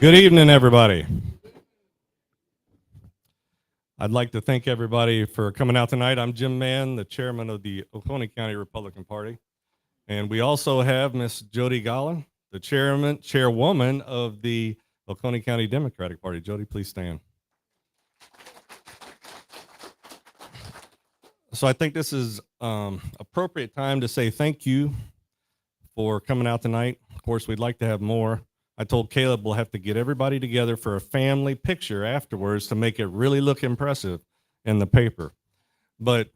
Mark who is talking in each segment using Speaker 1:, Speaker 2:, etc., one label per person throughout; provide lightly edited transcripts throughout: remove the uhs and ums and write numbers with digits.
Speaker 1: Good evening, everybody. I'd like to thank everybody for coming out tonight. I'm Jim Mann, the chairman of the Oconee County Republican Party. And we also have Miss Jody Gollin, the chairwoman of the Oconee County Democratic Party. Jody, please stand. So I think this is appropriate time to say thank you for coming out tonight. Of course, we'd like to have more. I told Caleb we'll have to get everybody together for a family picture afterwards to make it really look impressive in the paper. But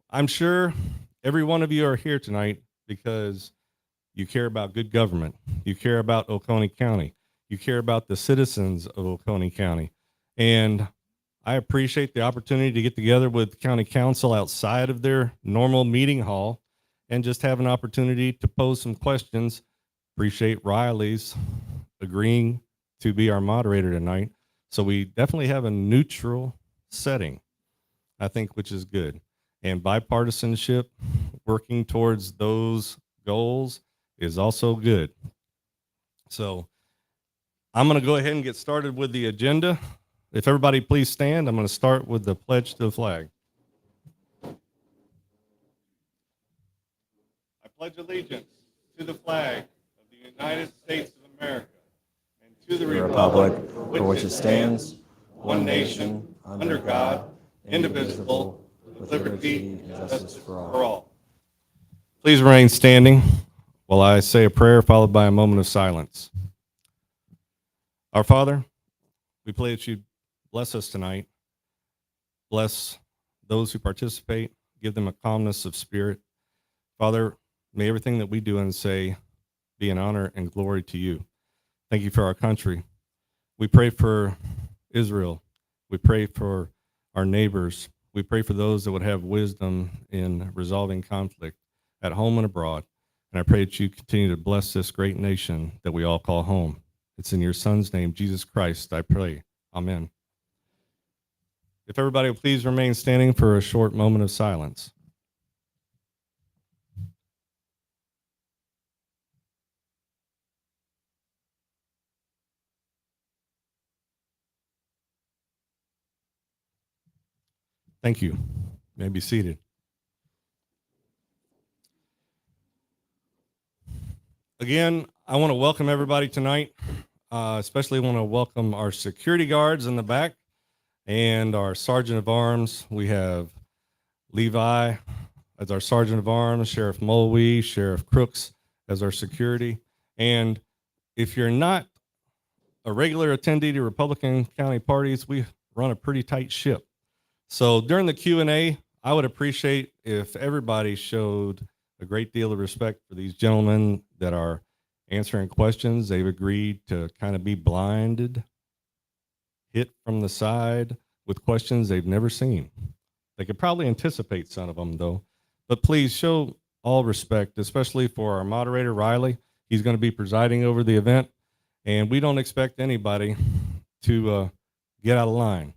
Speaker 1: I'm sure every one of you are here tonight because you care about good government. You care about Oconee County. You care about the citizens of Oconee County. And I appreciate the opportunity to get together with county council outside of their normal meeting hall and just have an opportunity to pose some questions. Appreciate Riley's agreeing to be our moderator tonight. So we definitely have a neutral setting, I think, which is good. And bipartisanship, working towards those goals is also good. So I'm going to go ahead and get started with the agenda. If everybody please stand, I'm going to start with the pledge to the flag. I pledge allegiance to the flag of the United States of America and to the republic for which it stands, one nation, under God, indivisible, with liberty and justice for all. Please remain standing while I say a prayer followed by a moment of silence. Our Father, we pray that you bless us tonight. Bless those who participate. Give them a calmness of spirit. Father, may everything that we do and say be an honor and glory to you. Thank you for our country. We pray for Israel. We pray for our neighbors. We pray for those that would have wisdom in resolving conflict at home and abroad. And I pray that you continue to bless this great nation that we all call home. It's in your Son's name, Jesus Christ, I pray. Amen. If everybody will please remain standing for a short moment of silence. Thank you. You may be seated. Again, I want to welcome everybody tonight. Especially want to welcome our security guards in the back and our sergeant of arms. We have Levi as our sergeant of arms, Sheriff Mulwee, Sheriff Crooks as our security. And if you're not a regular attendee to Republican county parties, we run a pretty tight ship. So during the Q&A, I would appreciate if everybody showed a great deal of respect for these gentlemen that are answering questions. They've agreed to kind of be blinded, hit from the side with questions they've never seen. They could probably anticipate some of them, though. But please show all respect, especially for our moderator, Riley. He's going to be presiding over the event, and we don't expect anybody to get out of line.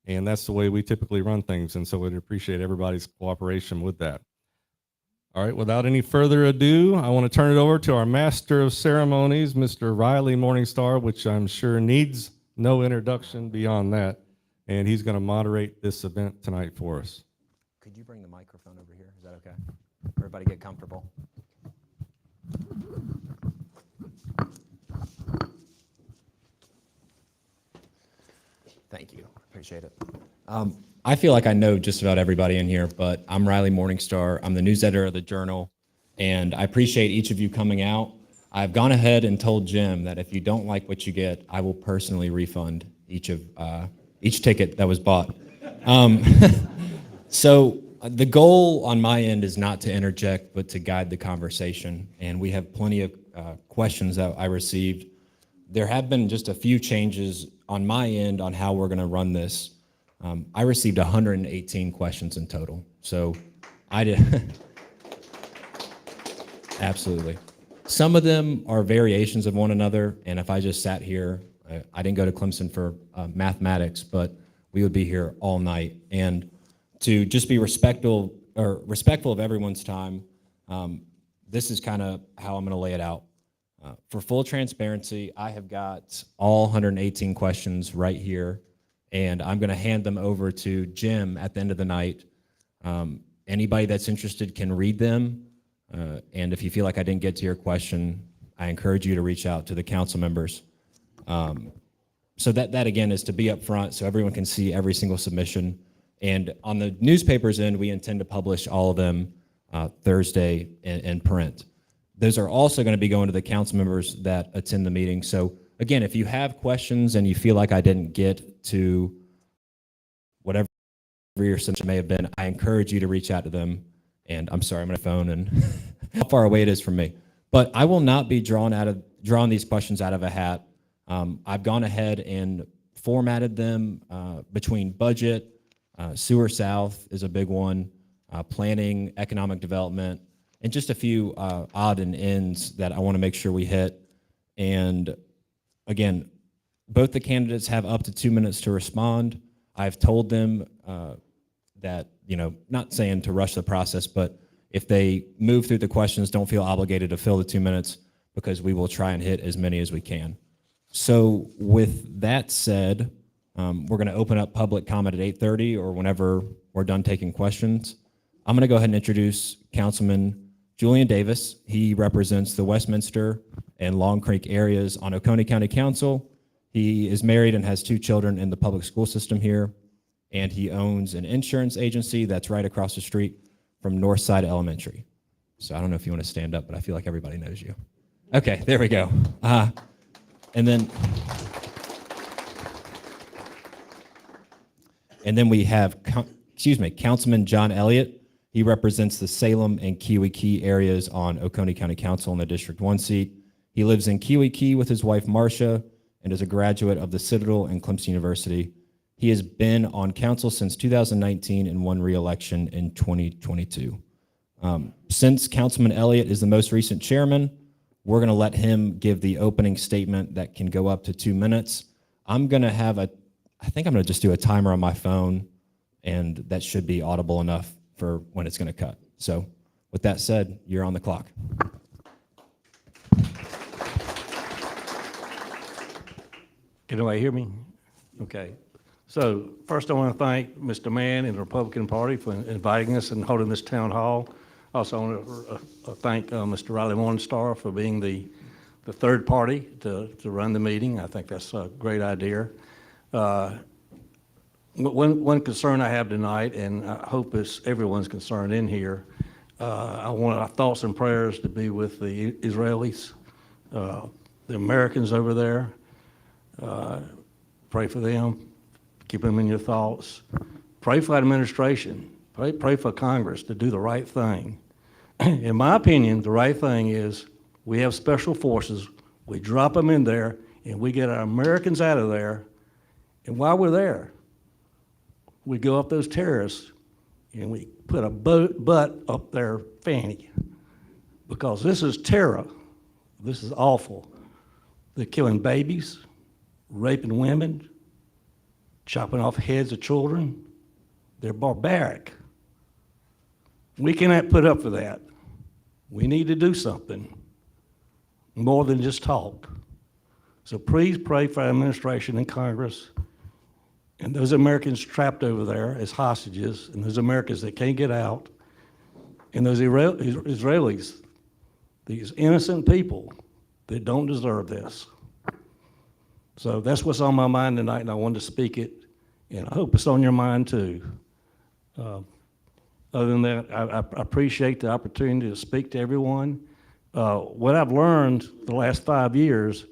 Speaker 1: And that's the way we typically run things, and so we'd appreciate everybody's cooperation with that. All right, without any further ado, I want to turn it over to our Master of Ceremonies, Mr. Riley Morningstar, which I'm sure needs no introduction beyond that. And he's going to moderate this event tonight for us.
Speaker 2: Could you bring the microphone over here? Is that okay? Everybody get comfortable. Thank you. Appreciate it. I feel like I know just about everybody in here, but I'm Riley Morningstar. I'm the news editor of the Journal, and I appreciate each of you coming out. I've gone ahead and told Jim that if you don't like what you get, I will personally refund each ticket that was bought. So the goal on my end is not to interject, but to guide the conversation, and we have plenty of questions that I received. There have been just a few changes on my end on how we're going to run this. I received 118 questions in total, so I did. Absolutely. Some of them are variations of one another, and if I just sat here, I didn't go to Clemson for mathematics, but we would be here all night. And to just be respectful of everyone's time, this is kind of how I'm going to lay it out. For full transparency, I have got all 118 questions right here, and I'm going to hand them over to Jim at the end of the night. Anybody that's interested can read them, and if you feel like I didn't get to your question, I encourage you to reach out to the council members. So that again is to be up front so everyone can see every single submission. And on the newspaper's end, we intend to publish all of them Thursday in print. Those are also going to be going to the council members that attend the meeting. So again, if you have questions and you feel like I didn't get to whatever your submission may have been, I encourage you to reach out to them. And I'm sorry, I'm on my phone and how far away it is from me. But I will not be drawing these questions out of a hat. I've gone ahead and formatted them between budget, Sewer South is a big one, planning, economic development, and just a few odd and ends that I want to make sure we hit. And again, both the candidates have up to 2 minutes to respond. I've told them that, not saying to rush the process, but if they move through the questions, don't feel obligated to fill the 2 minutes because we will try and hit as many as we can. So with that said, we're going to open up public comment at 8:30 or whenever we're done taking questions. I'm going to go ahead and introduce Councilman Julian Davis. He represents the Westminster and Long Creek areas on Oconee County Council. He is married and has 2 children in the public school system here, and he owns an insurance agency that's right across the street from Northside Elementary. So I don't know if you want to stand up, but I feel like everybody knows you. Okay, there we go. And then we have, Councilman John Elliott. He represents the Salem and Kiwi Key areas on Oconee County Council in the District 1 seat. He lives in Kiwi Key with his wife, Marcia, and is a graduate of the Citadel and Clemson University. He has been on council since 2019 and won re-election in 2022. Since Councilman Elliott is the most recent chairman, we're going to let him give the opening statement that can go up to 2 minutes. I think I'm going to just do a timer on my phone, and that should be audible enough for when it's going to cut. So with that said, you're on the clock.
Speaker 3: Can anybody hear me? Okay. So first I want to thank Mr. Mann and the Republican Party for inviting us and holding this town hall. Also want to thank Mr. Riley Morningstar for being the third party to run the meeting. I think that's a great idea. One concern I have tonight, and I hope it's everyone's concern in here, I want our thoughts and prayers to be with the Israelis, the Americans over there. Pray for them. Keep them in your thoughts. Pray for administration. Pray for Congress to do the right thing. In my opinion, the right thing is we have special forces. We drop them in there, and we get our Americans out of there. And while we're there, we go up those terrorists, and we put a butt up their fanny. Because this is terror. This is awful. They're killing babies, raping women, chopping off heads of children. They're barbaric. We cannot put up with that. We need to do something more than just talk. So please pray for our administration and Congress and those Americans trapped over there as hostages and those Americans that can't get out and those Israelis, these innocent people that don't deserve this. So that's what's on my mind tonight, and I wanted to speak it, and I hope it's on your mind too. Other than that, I appreciate the opportunity to speak to everyone. What I've learned the last 5 years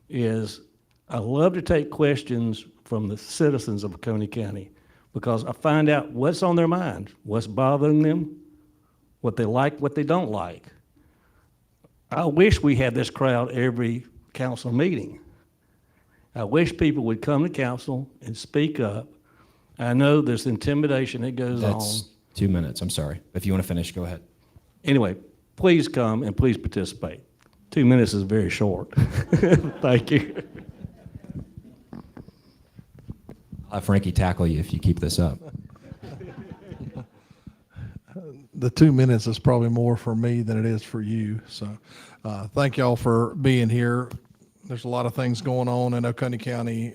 Speaker 3: is I love to take questions from the citizens of Oconee County because I find out what's on their mind, what's bothering them, what they like, what they don't like. I wish we had this crowd every council meeting. I wish people would come to council and speak up. I know there's intimidation that goes on.
Speaker 2: That's 2 minutes, I'm sorry. If you want to finish, go ahead.
Speaker 3: Anyway, please come and please participate. 2 minutes is very short. Thank you.
Speaker 2: I'll have Frankie tackle you if you keep this up.
Speaker 4: The 2 minutes is probably more for me than it is for you. So Thank y'all for being here. There's a lot of things going on in Oconee County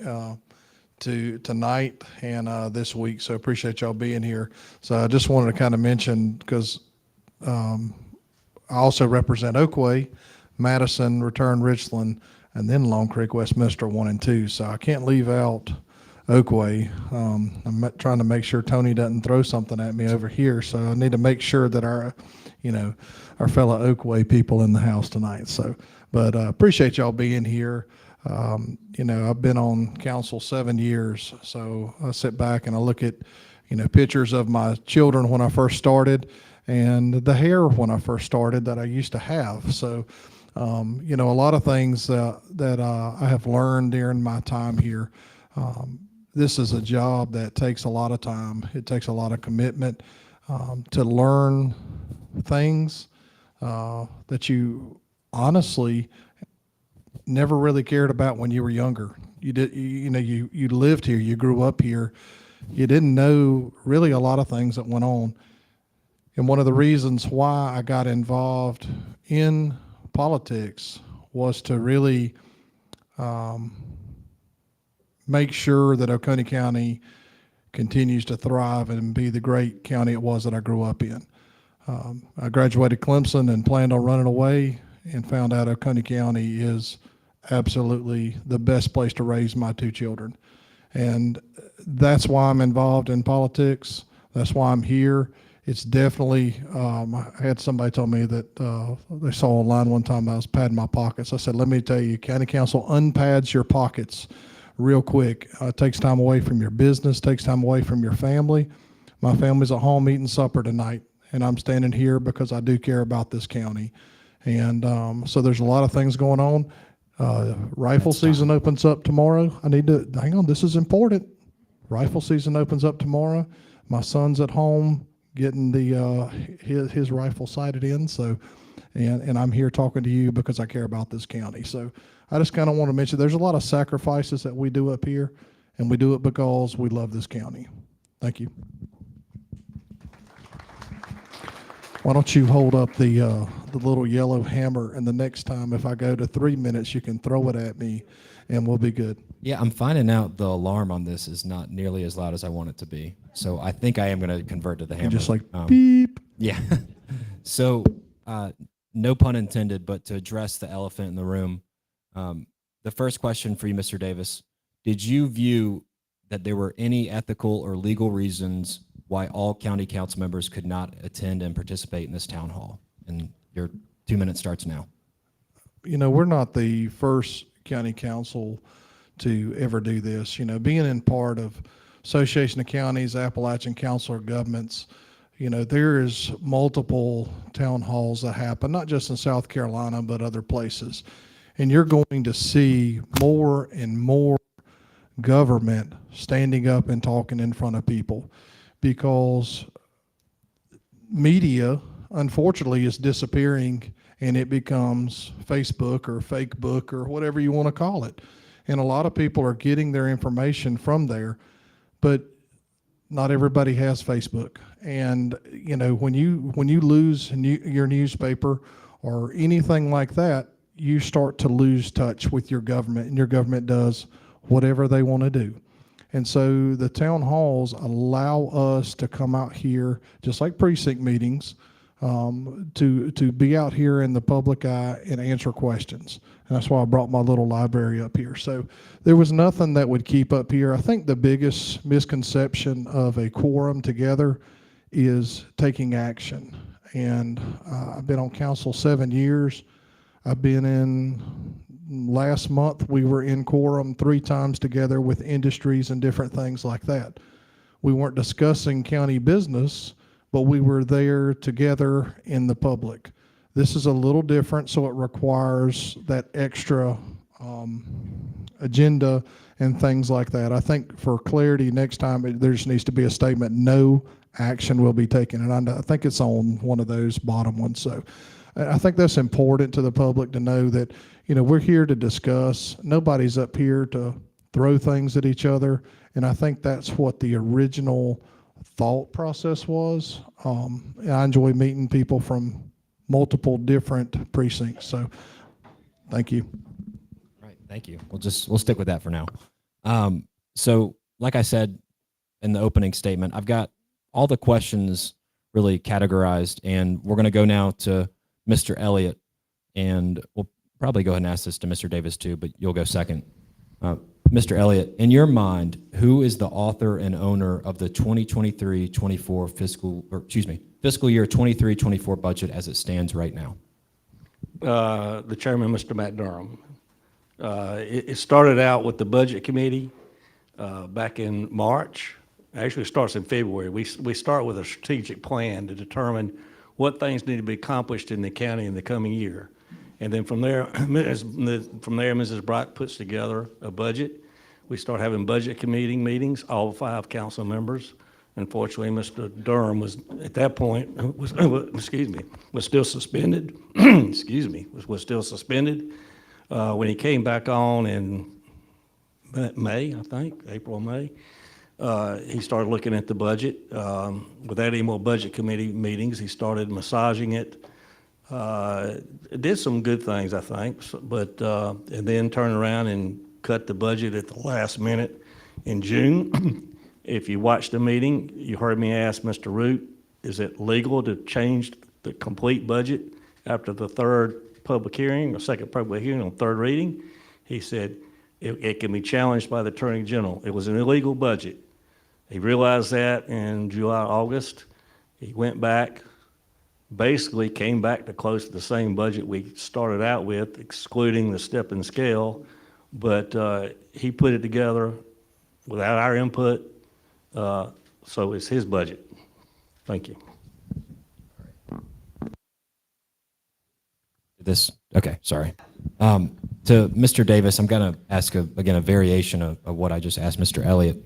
Speaker 4: tonight and this week, so appreciate y'all being here. So I just wanted to kind of mention, because I also represent Oakway, Madison, Return, Richland, and then Long Creek, Westminster 1 and 2. So I can't leave out Oakway. I'm trying to make sure Tony doesn't throw something at me over here. So I need to make sure that our fellow Oakway people in the house tonight. So, but appreciate y'all being here. I've been on council 7 years, so I sit back and I look at, pictures of my children when I first started and the hair when I first started that I used to have. So, a lot of things that I have learned during my time here. This is a job that takes a lot of time. It takes a lot of commitment to learn things that you honestly never really cared about when you were younger. You lived here, you grew up here, you didn't know really a lot of things that went on. And one of the reasons why I got involved in politics was to really make sure that Oconee County continues to thrive and be the great county it was that I grew up in. I graduated Clemson and planned on running away, and found out Oconee County is absolutely the best place to raise my 2 children. And that's why I'm involved in politics. That's why I'm here. It's definitely, I had somebody tell me that they saw online one time I was padding my pockets. I said, let me tell you, county council unpads your pockets real quick. It takes time away from your business, takes time away from your family. My family's at home eating supper tonight, and I'm standing here because I do care about this county. And so there's a lot of things going on. Rifle season opens up tomorrow. I need to, hang on, this is important. Rifle season opens up tomorrow. My son's at home getting his rifle sighted in. So, and I'm here talking to you because I care about this county. So I just kind of want to mention there's a lot of sacrifices that we do up here, and we do it because we love this county. Thank you. Why don't you hold up the little yellow hammer, and the next time if I go to 3 minutes, you can throw it at me and we'll be good.
Speaker 2: Yeah, I'm finding out the alarm on this is not nearly as loud as I want it to be. So I think I am going to convert to the hammer.
Speaker 4: You're just like, beep.
Speaker 2: Yeah. So no pun intended, but to address the elephant in the room, the first question for you, Mr. Davis, did you view that there were any ethical or legal reasons why all county council members could not attend and participate in this town hall? And your 2 minutes starts now.
Speaker 4: We're not the first county council to ever do this. Being in part of Association of Counties, Appalachian Council of Governments, there is multiple town halls that happen, not just in South Carolina, but other places. And you're going to see more and more government standing up and talking in front of people, because media, unfortunately, is disappearing, and it becomes Facebook or fake book or whatever you want to call it. And a lot of people are getting their information from there, but not everybody has Facebook. And when you lose your newspaper or anything like that, you start to lose touch with your government, and your government does whatever they want to do. And so the town halls allow us to come out here, just like precinct meetings, to be out here in the public eye and answer questions. And that's why I brought my little library up here. So there was nothing that would keep up here. I think the biggest misconception of a quorum together is taking action. And I've been on council 7 years. I've been in, last month we were in quorum 3 times together with industries and different things like that. We weren't discussing county business, but we were there together in the public. This is a little different, so it requires that extra agenda and things like that. I think for clarity, next time there just needs to be a statement, no action will be taken. And I think it's on one of those bottom ones. So I think that's important to the public to know that, we're here to discuss. Nobody's up here to throw things at each other. And I think that's what the original thought process was. And I enjoy meeting people from multiple different precincts. So thank you.
Speaker 2: All right, thank you. We'll stick with that for now. So like I said in the opening statement, I've got all the questions really categorized, and we're going to go now to Mr. Elliott, and we'll probably go ahead and ask this to Mr. Davis too, but you'll go second. Mr. Elliott, in your mind, who is the author and owner of the 2023-24 fiscal year 23-24 budget as it stands right now?
Speaker 3: The chairman, Mr. Matt Durham. It started out with the budget committee back in March. Actually, it starts in February. We start with a strategic plan to determine what things need to be accomplished in the county in the coming year. And then from there, Mrs. Bright puts together a budget. We start having budget committee meetings, all 5 council members. Unfortunately, Mr. Durham was, at that point, was still suspended. Was still suspended. When he came back on in May, I think, April, May, he started looking at the budget. Without any more budget committee meetings, he started massaging it. It did some good things, I think, but and then turned around and cut the budget at the last minute in June. If you watched the meeting, you heard me ask Mr. Root, is it legal to change the complete budget after the third public hearing or second public hearing on third reading? He said it can be challenged by the Attorney General. It was an illegal budget. He realized that in July, August. He went back, basically came back to close to the same budget we started out with, excluding the step and scale, but he put it together without our input, so it's his budget. Thank you.
Speaker 2: Okay, sorry. To Mr. Davis, I'm going to ask, again, a variation of what I just asked Mr. Elliott.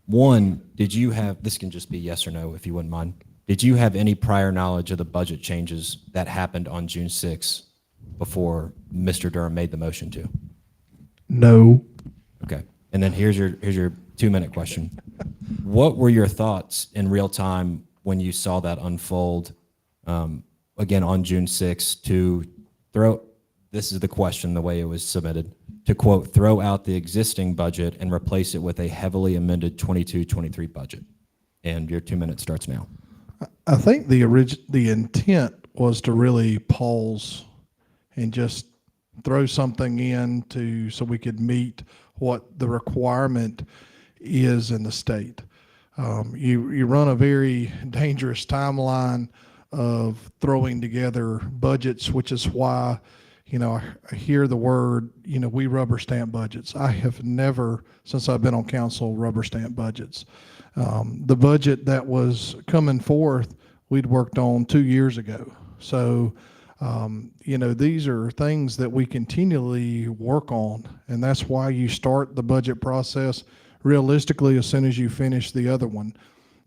Speaker 2: One, did you have, this can just be yes or no if you wouldn't mind, did you have any prior knowledge of the budget changes that happened on June 6th before Mr. Durham made the motion to?
Speaker 4: No.
Speaker 2: Okay, and then here's your 2-minute question. What were your thoughts in real time when you saw that unfold, again, on June 6th to throw, this is the question, the way it was submitted, to quote, throw out the existing budget and replace it with a heavily amended 22-23 budget? And your 2 minutes starts now.
Speaker 4: I think the intent was to really pause and just throw something in so we could meet what the requirement is in the state. You run a very dangerous timeline of throwing together budgets, which is why, I hear the word, we rubber stamp budgets. I have never, since I've been on council, rubber stamp budgets. The budget that was coming forth, we'd worked on 2 years ago. So, these are things that we continually work on, and that's why you start the budget process realistically as soon as you finish the other one.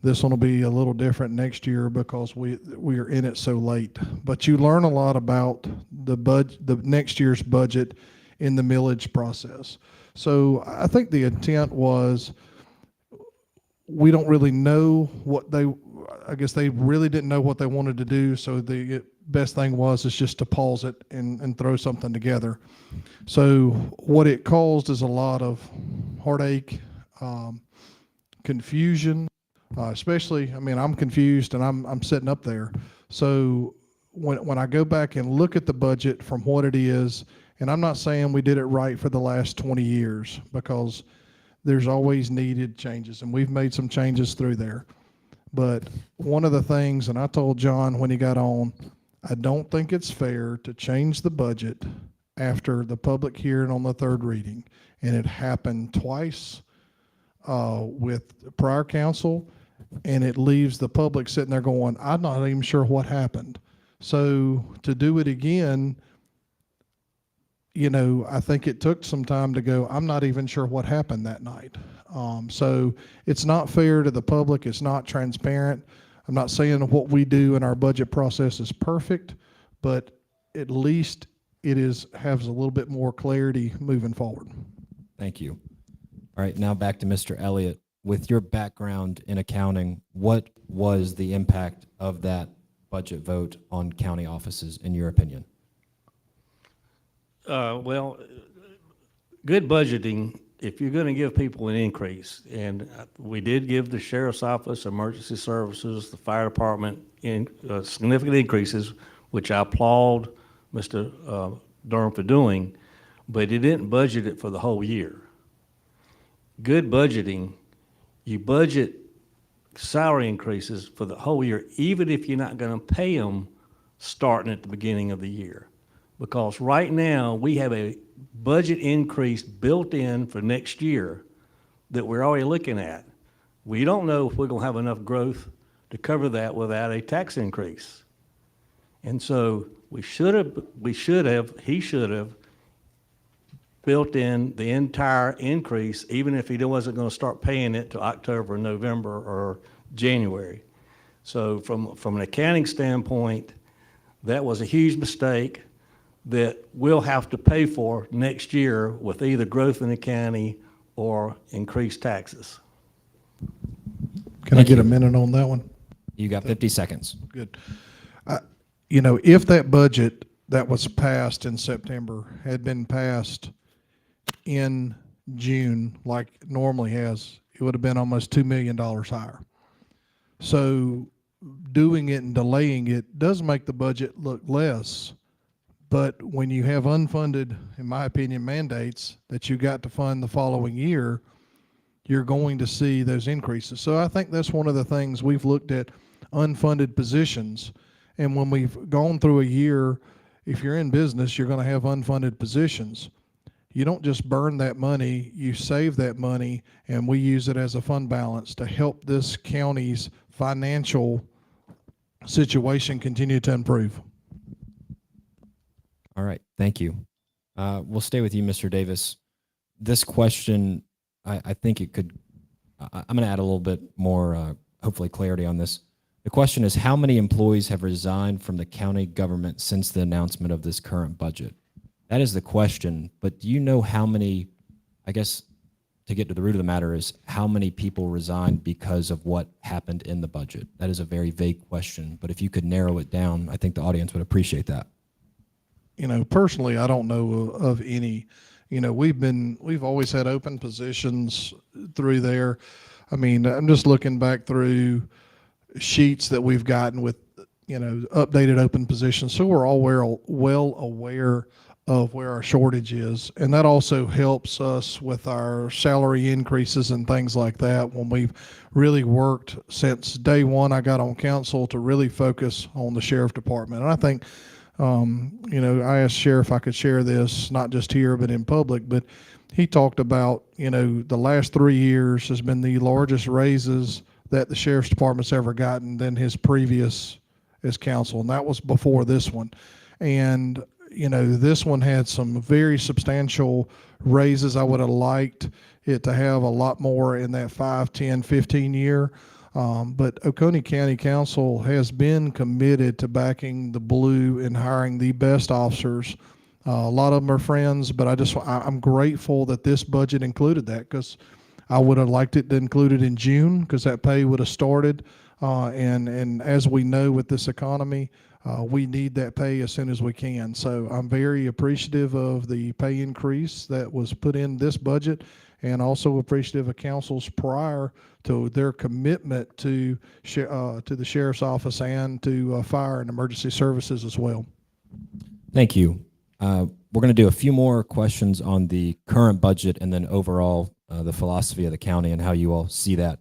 Speaker 4: This one will be a little different next year because we are in it so late. But you learn a lot about the next year's budget in the millage process. So I think the intent was, we don't really know I guess they really didn't know what they wanted to do. So the best thing is just to pause it and throw something together. So what it caused is a lot of heartache, confusion. Especially, I'm confused and I'm sitting up there. So when I go back and look at the budget from what it is, and I'm not saying we did it right for the last 20 years, because there's always needed changes, and we've made some changes through there. But one of the things, and I told John when he got on, I don't think it's fair to change the budget after the public hearing on the third reading. And it happened twice with prior council. And it leaves the public sitting there going, I'm not even sure what happened. So to do it again, I think it took some time to go, I'm not even sure what happened that night. So it's not fair to the public. It's not transparent. I'm not saying what we do in our budget process is perfect, but at least has a little bit more clarity moving forward.
Speaker 2: Thank you. All right, now back to Mr. Elliott. With your background in accounting, what was the impact of that budget vote on county offices, in your opinion?
Speaker 3: Well, good budgeting, if you're gonna give people an increase, and we did give the sheriff's office, emergency services, the fire department significant increases, which I applaud Mr. Durham for doing, but he didn't budget it for the whole year. Good budgeting, you budget salary increases for the whole year, even if you're not gonna pay them starting at the beginning of the year. Because right now, we have a budget increase built in for next year that we're already looking at. We don't know if we're gonna have enough growth to cover that without a tax increase. And so he should have built in the entire increase, even if he wasn't gonna start paying it to October, November, or January. So from an accounting standpoint, that was a huge mistake that we'll have to pay for next year with either growth in the county or increased taxes.
Speaker 4: Can I get a minute on that one?
Speaker 2: You got 50 seconds.
Speaker 4: Good. You know, if that budget that was passed in September had been passed in June, like it normally has, it would have been almost $2 million higher. So doing it and delaying it does make the budget look less. But when you have unfunded, in my opinion, mandates that you got to fund the following year, you're going to see those increases. So I think that's one of the things we've looked at, unfunded positions. And when we've gone through a year, if you're in business, you're going to have unfunded positions. You don't just burn that money, you save that money, and we use it as a fund balance to help this county's financial situation continue to improve.
Speaker 2: All right, thank you. We'll stay with you, Mr. Davis. This question, I think it could, I'm going to add a little bit more, hopefully, clarity on this. The question is, how many employees have resigned from the county government since the announcement of this current budget? That is the question, but do you know how many, I guess, to get to the root of the matter is how many people resigned because of what happened in the budget? That is a very vague question, but if you could narrow it down, I think the audience would appreciate that.
Speaker 4: You know, personally, I don't know of any. You know, we've always had open positions through there. I mean, I'm just looking back through sheets that we've gotten with, you know, updated open positions. So we're all well aware of where our shortage is. And that also helps us with our salary increases and things like that when we've really worked since day one I got on council to really focus on the sheriff department. And I think, you know, I asked Sheriff if I could share this, not just here, but in public, but he talked about, you know, the last 3 years has been the largest raises that the sheriff's department's ever gotten than his previous as council. And that was before this one. And, you know, this one had some very substantial raises. I would have liked it to have a lot more in that 5, 10, 15 year. But Oconee County Council has been committed to backing the blue and hiring the best officers. A lot of them are friends, but I'm grateful that this budget included that, because I would have liked it to include it in June, because that pay would have started. And as we know with this economy, we need that pay as soon as we can. So I'm very appreciative of the pay increase that was put in this budget, and also appreciative of councils prior to their commitment to the sheriff's office and to fire and emergency services as well.
Speaker 2: Thank you. We're going to do a few more questions on the current budget and then overall the philosophy of the county and how you all see that.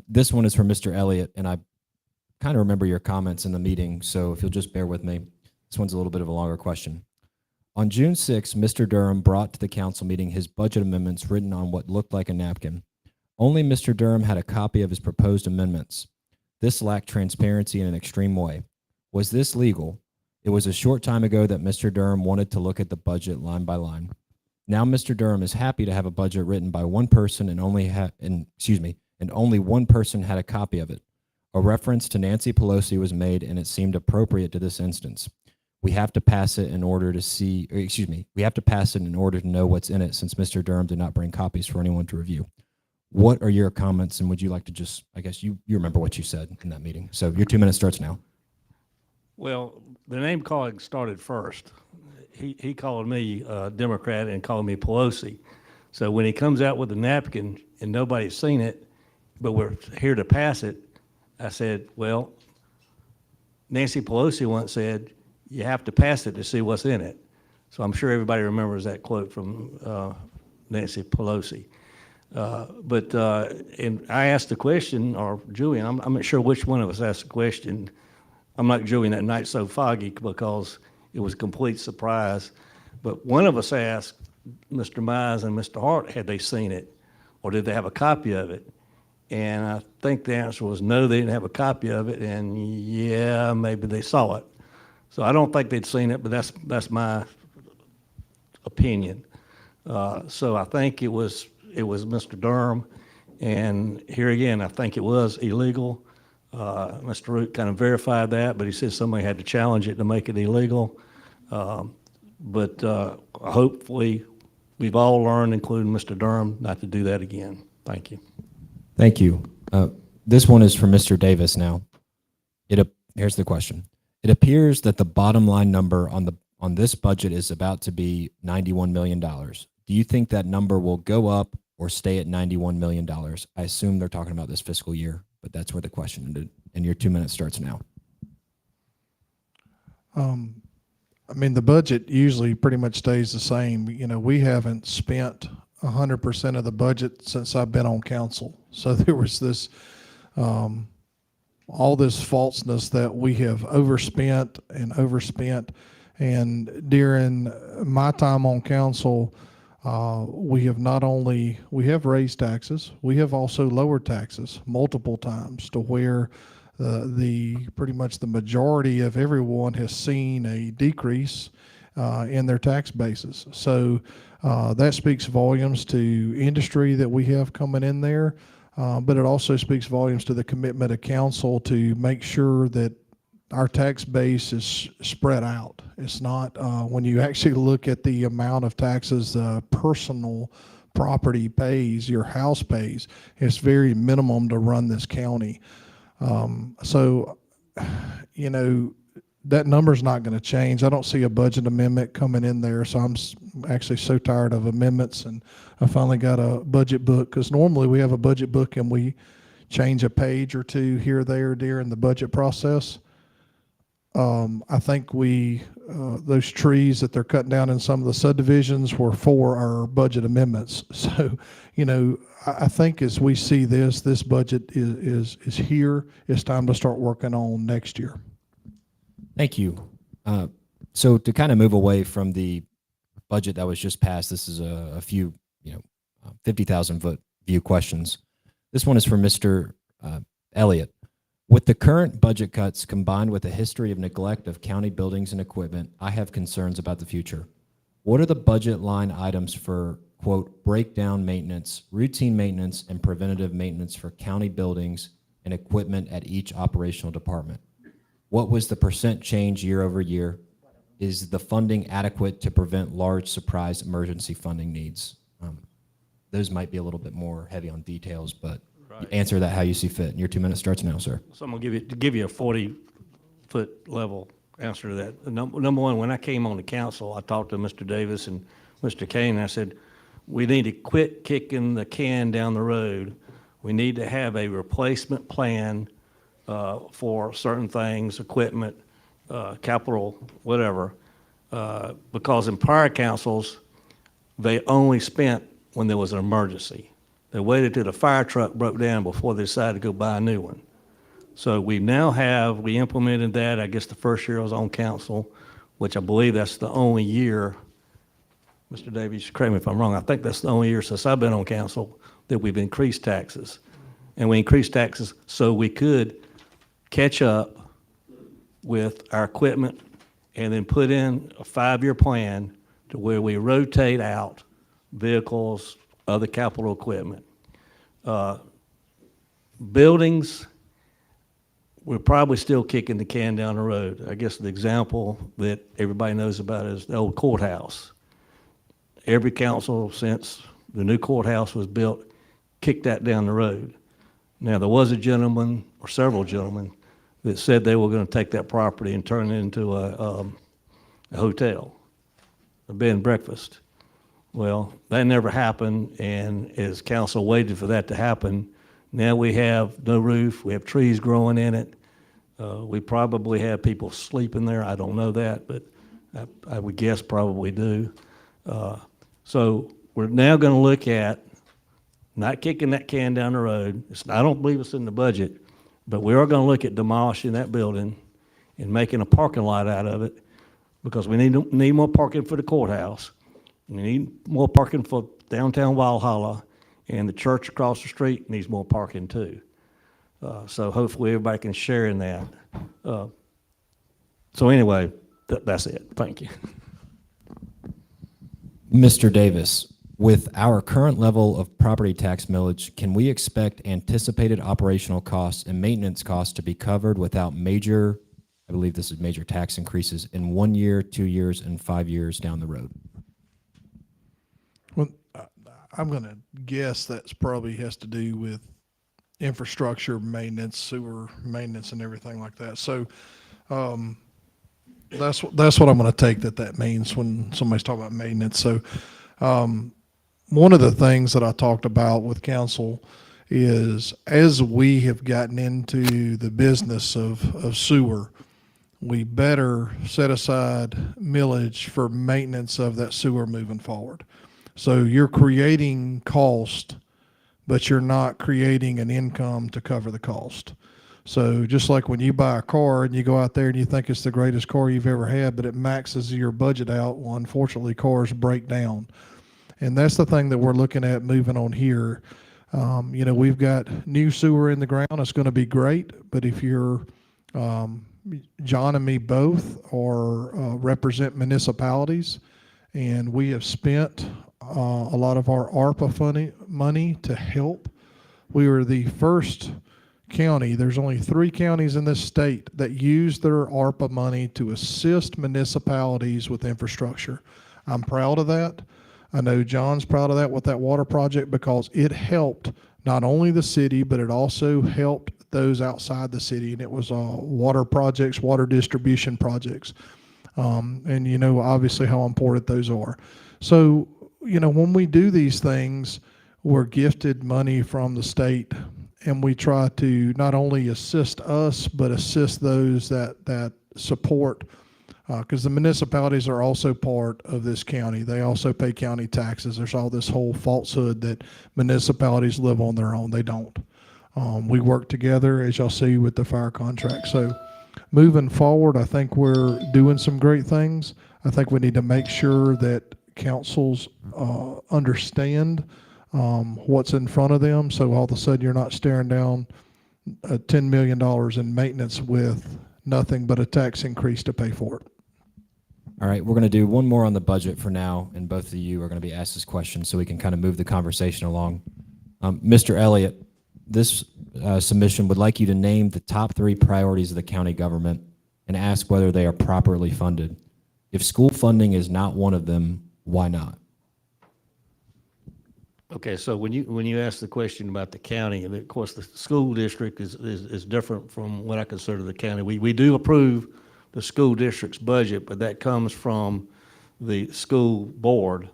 Speaker 2: This one is from Mr. Elliott, and I kind of remember your comments in the meeting, so if you'll just bear with me. This one's a little bit of a longer question. On June 6, Mr. Durham brought to the council meeting his budget amendments written on what looked like a napkin. Only Mr. Durham had a copy of his proposed amendments. This lacked transparency in an extreme way. Was this legal? It was a short time ago that Mr. Durham wanted to look at the budget line by line. Now Mr. Durham is happy to have a budget written by one person and only one person had a copy of it. A reference to Nancy Pelosi was made, and it seemed appropriate to this instance. We have to pass it in order to know what's in it, since Mr. Durham did not bring copies for anyone to review. What are your comments, and would you like to just, I guess you remember what you said in that meeting. So your 2 minutes starts now.
Speaker 3: Well, the name calling started first. He called me Democrat and called me Pelosi. So when he comes out with a napkin and nobody's seen it, but we're here to pass it, I said, well, Nancy Pelosi once said, you have to pass it to see what's in it. So I'm sure everybody remembers that quote from Nancy Pelosi. And I asked the question, or Julian, I'm not sure which one of us asked the question. I'm like Julian, that night so foggy because it was a complete surprise. But one of us asked Mr. Mize and Mr. Hart, had they seen it, or did they have a copy of it? And I think the answer was no, they didn't have a copy of it, and yeah, maybe they saw it. So I don't think they'd seen it, but that's my opinion. So I think it was Mr. Durham, and here again, I think it was illegal. Mr. Root kind of verified that, but he said somebody had to challenge it to make it illegal. But hopefully, we've all learned, including Mr. Durham, not to do that again. Thank you.
Speaker 2: Thank you. This one is for Mr. Davis now. Here's the question. It appears that the bottom line number on this budget is about to be $91 million. Do you think that number will go up or stay at $91 million? I assume they're talking about this fiscal year, but that's where the question ended. And your 2 minutes starts now.
Speaker 4: I mean, the budget usually pretty much stays the same. You know, we haven't spent 100% of the budget since I've been on council. So there was this, all this falseness that we have overspent. And during my time on council, we have raised taxes. We have also lowered taxes multiple times to where pretty much the majority of everyone has seen a decrease in their tax bases. So that speaks volumes to industry that we have coming in there, but it also speaks volumes to the commitment of council to make sure that our tax base is spread out. It's not, when you actually look at the amount of taxes personal property pays, your house pays, it's very minimum to run this county. So, you know, that number's not going to change. I don't see a budget amendment coming in there, so I'm actually so tired of amendments, and I finally got a budget book, because normally we have a budget book and we change a page or two here or there during the budget process. I think those trees that they're cutting down in some of the subdivisions were for our budget amendments. So, you know, I think as we see this budget is here. It's time to start working on next year.
Speaker 2: Thank you. So to kind of move away from the budget that was just passed, this is a few, 50,000 foot view questions. This one is for Mr. Elliott. With the current budget cuts combined with a history of neglect of county buildings and equipment, I have concerns about the future. What are the budget line items for, quote, breakdown maintenance, routine maintenance, and preventative maintenance for county buildings and equipment at each operational department? What was the percent change year over year? Is the funding adequate to prevent large surprise emergency funding needs? Those might be a little bit more heavy on details, but answer that how you see fit. And your 2 minutes starts now, sir.
Speaker 3: So I'm going to give you a 40-foot level answer to that. Number one, when I came on the council, I talked to Mr. Davis and Mr. Kane, and I said, we need to quit kicking the can down the road. We need to have a replacement plan for certain things, equipment, capital, whatever, because in prior councils, they only spent when there was an emergency. They waited till the fire truck broke down before they decided to go buy a new one. So we implemented that, I guess the first year I was on council, which I believe that's the only year, Mr. Davies, correct me if I'm wrong, I think that's the only year since I've been on council that we've increased taxes. And we increased taxes so we could catch up with our equipment and then put in a 5-year plan to where we rotate out vehicles, other capital equipment. Buildings, we're probably still kicking the can down the road. I guess the example that everybody knows about is the old courthouse. Every council since the new courthouse was built kicked that down the road. Now, there was a gentleman, or several gentlemen, that said they were going to take that property and turn it into a hotel, a bed and breakfast. Well, that never happened, and as council waited for that to happen, now we have no roof, we have trees growing in it. We probably have people sleeping there. I don't know that, but I would guess probably do. So we're now going to look at not kicking that can down the road. I don't believe it's in the budget, but we are going to look at demolishing that building and making a parking lot out of it, because we need more parking for the courthouse. We need more parking for downtown Walhalla, and the church across the street needs more parking too. So hopefully everybody can share in that. So anyway, that's it. Thank you.
Speaker 2: Mr. Davis, with our current level of property tax millage, can we expect anticipated operational costs and maintenance costs to be covered without major, I believe this is major tax increases in 1 year, 2 years, and 5 years down the road?
Speaker 4: Well, I'm going to guess that's probably has to do with infrastructure maintenance, sewer maintenance, and everything like that. So that's what I'm going to take that means when somebody's talking about maintenance. So one of the things that I talked about with council is, as we have gotten into the business of sewer, we better set aside millage for maintenance of that sewer moving forward. So you're creating cost, but you're not creating an income to cover the cost. So just like when you buy a car and you go out there and you think it's the greatest car you've ever had, but it maxes your budget out, well, unfortunately, cars break down. And that's the thing that we're looking at moving on here. We've got new sewer in the ground. It's going to be great, but if you're John and me both represent municipalities, and we have spent a lot of our ARPA money to help. We were the first county. There's only 3 counties in this state that use their ARPA money to assist municipalities with infrastructure. I'm proud of that. I know John's proud of that with that water project, because it helped not only the city, but it also helped those outside the city. And it was water projects, water distribution projects. And you know, obviously how important those are. So, when we do these things, we're gifted money from the state, and we try to not only assist us, but assist those that support, because the municipalities are also part of this county. They also pay county taxes. There's all this whole falsehood that municipalities live on their own. They don't. We work together, as y'all see with the fire contract. So moving forward, I think we're doing some great things. I think we need to make sure that councils understand what's in front of them, so all of a sudden you're not staring down $10 million in maintenance with nothing but a tax increase to pay for it.
Speaker 2: All right, we're going to do one more on the budget for now, and both of you are going to be asked this question so we can kind of move the conversation along. Mr. Elliott, this submission would like you to name the top 3 priorities of the county government and ask whether they are properly funded. If school funding is not one of them, why not?
Speaker 3: Okay, so when you ask the question about the county, and of course the school district is different from what I consider the county. We do approve the school district's budget, but that comes from the school board.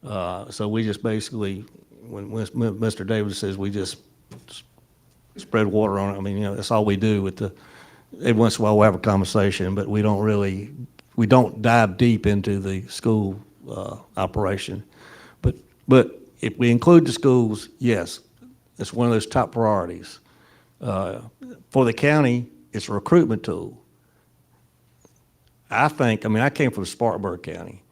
Speaker 3: So we just basically, when Mr. Davis says we just spread water on it, I mean, that's all we do with every once in a while we'll have a conversation, but we don't dive deep into the school operation. But if we include the schools, yes, it's one of those top priorities. For the county, it's a recruitment tool. I came from Spartanburg County,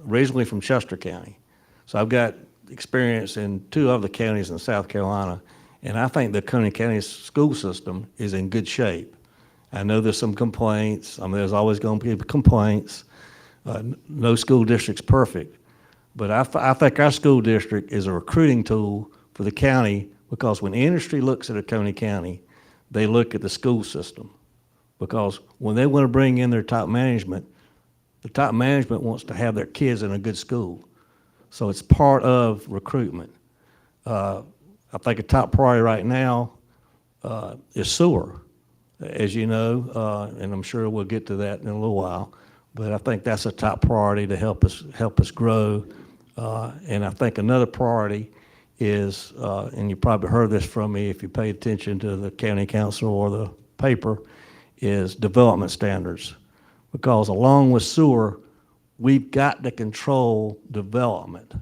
Speaker 3: originally from Chester County. So I've got experience in 2 other counties in South Carolina, and I think the Oconee County school system is in good shape. I know there's some complaints. There's always going to be complaints. No school district's perfect. But I think our school district is a recruiting tool for the county, because when industry looks at Oconee County, they look at the school system. Because when they want to bring in their top management, the top management wants to have their kids in a good school. So it's part of recruitment. I think a top priority right now is sewer. as you know, and I'm sure we'll get to that in a little while. But I think that's a top priority to help us grow. And I think another priority is, and you probably heard this from me if you paid attention to the county council or the paper, is development standards. Because along with sewer, we've got to control development.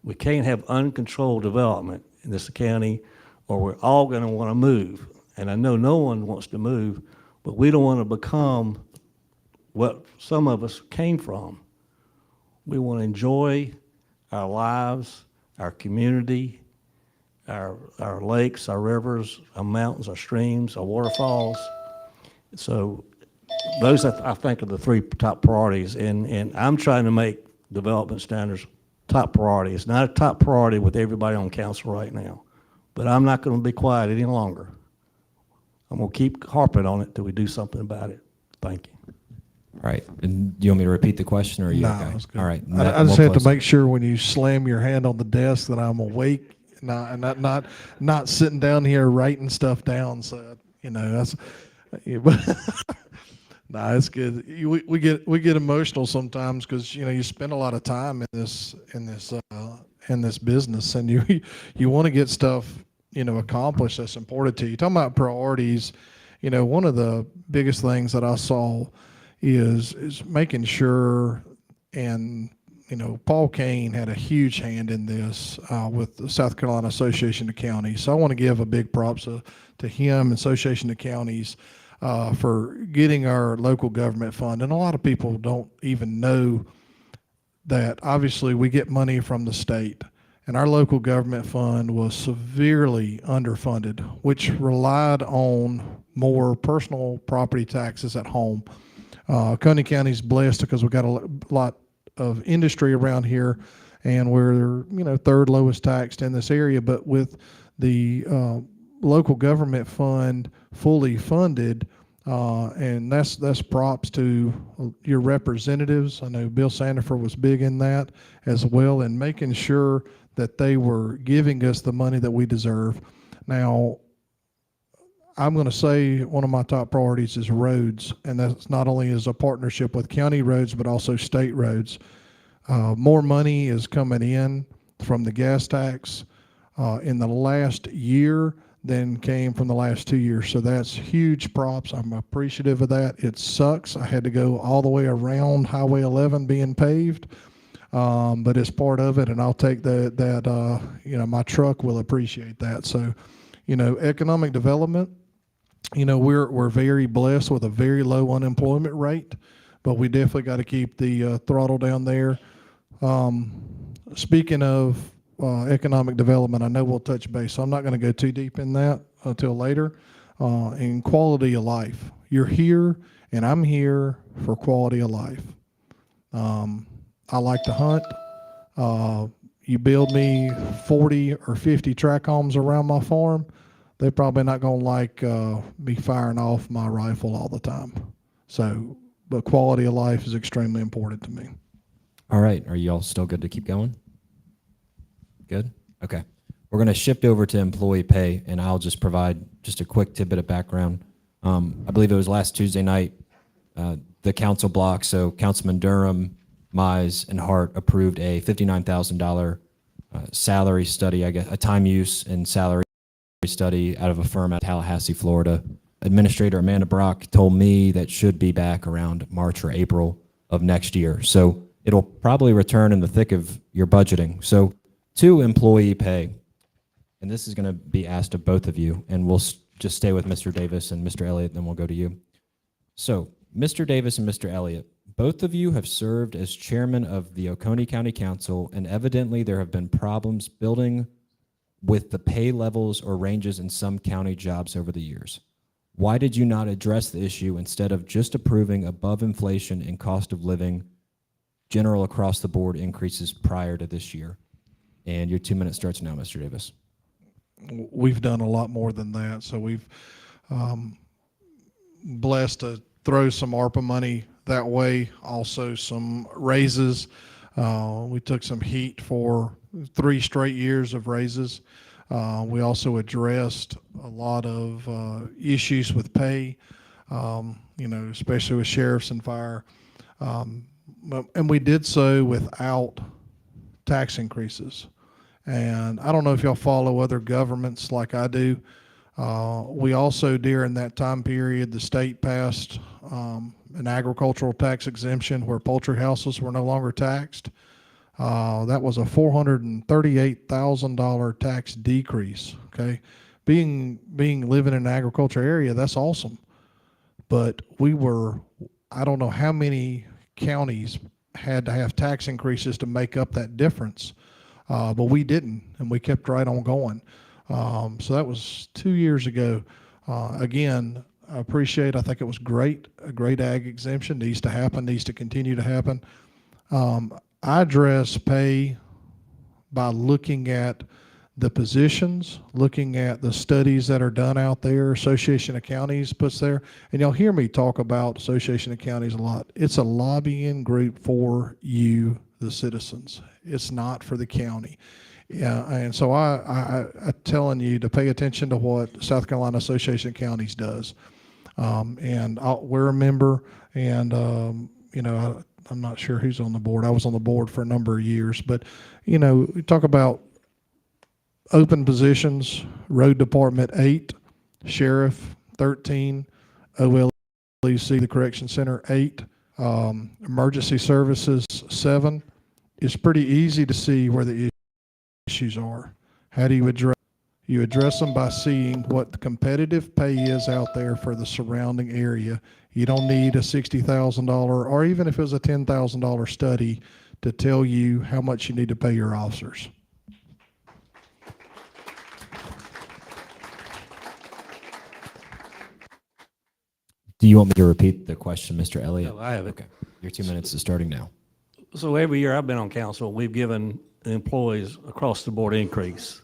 Speaker 3: We can't have uncontrolled development in this county, or we're all going to want to move. And I know no one wants to move, but we don't want to become what some of us came from. We want to enjoy our lives, our community, our lakes, our rivers, our mountains, our streams, our waterfalls. So those, I think, are the three top priorities. And I'm trying to make development standards top priority. It's not a top priority with everybody on council right now. But I'm not going to be quiet any longer. I'm going to keep harping on it till we do something about it. Thank you.
Speaker 2: All right. And do you want me to repeat the question, or are you
Speaker 4: No,
Speaker 2: okay?
Speaker 4: that's good.
Speaker 2: All right.
Speaker 4: I just have to make sure when you slam your hand on the desk that I'm awake, not sitting down here writing stuff down. So that's. But no, it's good. We get emotional sometimes because you spend a lot of time in this business, and you want to get stuff accomplished that's important to you. Talking about priorities, one of the biggest things that I saw is making sure, and Paul Kane had a huge hand in this with the South Carolina Association of Counties. So I want to give a big props to him and Association of Counties for getting our local government fund. And a lot of people don't even know that obviously we get money from the state, and our local government fund was severely underfunded, which relied on more personal property taxes at home. Oconee County's blessed because we've got a lot of industry around here, and we're third lowest taxed in this area. But with the local government fund fully funded, and that's props to your representatives. I know Bill Sandifer was big in that as well, and making sure that they were giving us the money that we deserve. Now, I'm going to say one of my top priorities is roads, and that's not only as a partnership with county roads, but also state roads. More money is coming in from the gas tax in the last year than came from the last 2 years. So that's huge props. I'm appreciative of that. It sucks. I had to go all the way around Highway 11 being paved, but it's part of it, and I'll take that. My truck will appreciate that. So, economic development. We're very blessed with a very low unemployment rate, but we definitely got to keep the throttle down there. Speaking of economic development, I know we'll touch base, so I'm not going to go too deep in that until later. And quality of life. You're here, and I'm here for quality of life. I like to hunt. You build me 40 or 50 track homes around my farm, they're probably not going to like me firing off my rifle all the time. So, but quality of life is extremely important to me.
Speaker 2: All right. Are you all still good to keep going? Good? Okay. We're going to shift over to employee pay, and I'll just provide just a quick tidbit of background. I believe it was last Tuesday night, the council block, so Councilman Durham, Mize, and Hart approved a $59,000 salary study, I guess, a time use and salary study out of a firm at Tallahassee, Florida. Administrator Amanda Brock told me that should be back around March or April of next year. So it'll probably return in the thick of your budgeting. So to employee pay, and this is going to be asked of both of you, and we'll just stay with Mr. Davis and Mr. Elliott, then we'll go to you. So Mr. Davis and Mr. Elliott, both of you have served as chairman of the Oconee County Council, and evidently there have been problems building with the pay levels or ranges in some county jobs over the years. Why did you not address the issue instead of just approving above inflation and cost of living general across the board increases prior to this year? And your 2 minutes starts now, Mr. Davis.
Speaker 4: We've done a lot more than that. So we've blessed to throw some ARPA money that way, also some raises. We took some heat for 3 straight years of raises. We also addressed a lot of issues with pay. especially with sheriffs and fire. And we did so without tax increases. And I don't know if y'all follow other governments like I do. We also, during that time period, the state passed an agricultural tax exemption where poultry houses were no longer taxed. That was a $438,000 tax decrease. Okay, living in an agriculture area, that's awesome. But I don't know how many counties had to have tax increases to make up that difference, but we didn't, and we kept right on going. So that was 2 years ago. Again, I think it was great. A great ag exemption needs to happen, needs to continue to happen. I address pay by looking at the positions, looking at the studies that are done out there. Association of Counties puts there, and you'll hear me talk about Association of Counties a lot. It's a lobbying group for you, the citizens. It's not for the county. Yeah, and so I'm telling you to pay attention to what South Carolina Association of Counties does. We're a member, and I'm not sure who's on the board. I was on the board for a number of years, but we talk about open positions: road department 8, sheriff 13, OLEC, the correction center 8, emergency services 7. It's pretty easy to see where the issues are. How do you address? You address them by seeing what the competitive pay is out there for the surrounding area. You don't need a $60,000 or even if it was a $10,000 study to tell you how much you need to pay your officers.
Speaker 2: Do you want me to repeat the question, Mr. Elliott?
Speaker 3: No, I have it.
Speaker 2: Okay. Your 2 minutes is starting now.
Speaker 3: So every year I've been on council, we've given the employees across the board increase.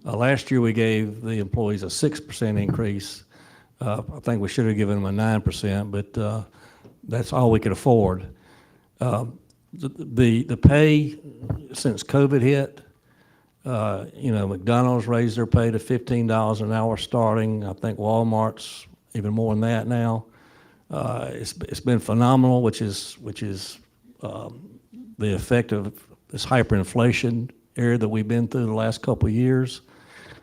Speaker 3: Last year we gave the employees a 6% increase. I think we should have given them a 9%, but that's all we could afford. The pay since COVID hit, McDonald's raised their pay to $15 an hour starting. I think Walmart's even more than that now. It's been phenomenal, which is the effect of this hyperinflation area that we've been through the last couple of years.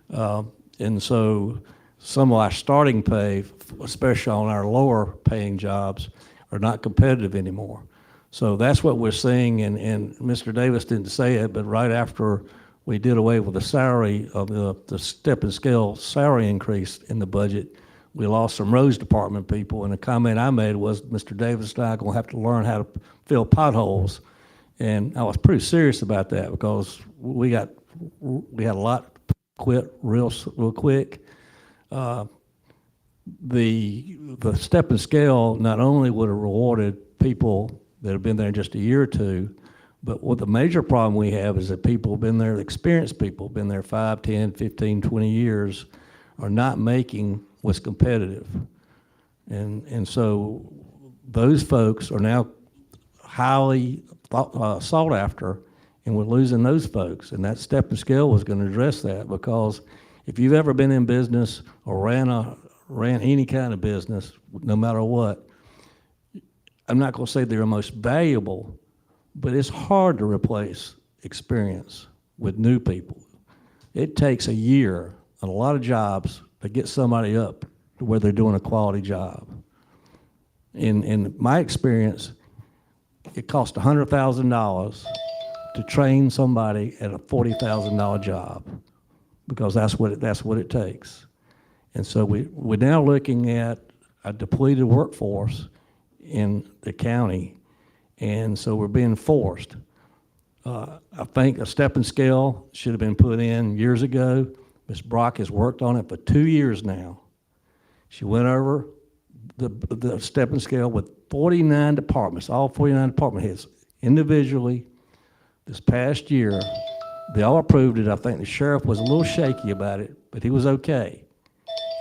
Speaker 3: And so some of our starting pay, especially on our lower paying jobs, are not competitive anymore. So that's what we're seeing, and Mr. Davis didn't say it, but right after we did away with the salary of the step and scale salary increase in the budget, we lost some roads department people, and the comment I made was, Mr. Davis and I are going to have to learn how to fill potholes. And I was pretty serious about that because we had a lot quit real quick. The step and scale not only would have rewarded people that have been there just a year or two, but what the major problem we have is that people have been there, experienced people, been there 5, 10, 15, 20 years, are not making what's competitive. And so those folks are now highly sought after, and we're losing those folks. And that step and scale was going to address that, because if you've ever been in business or ran any kind of business, no matter what, I'm not going to say they're the most valuable, but it's hard to replace experience with new people. It takes a year on a lot of jobs to get somebody up to where they're doing a quality job. In my experience, it costs $100,000 to train somebody at a $40,000 job, because that's what it takes. And so we're now looking at a depleted workforce in the county, and so we're being forced. I think a step and scale should have been put in years ago. Ms. Brock has worked on it for 2 years now. She went over the step and scale with 49 departments, all 49 department heads, individually. This past year, they all approved it. I think the sheriff was a little shaky about it, but he was okay.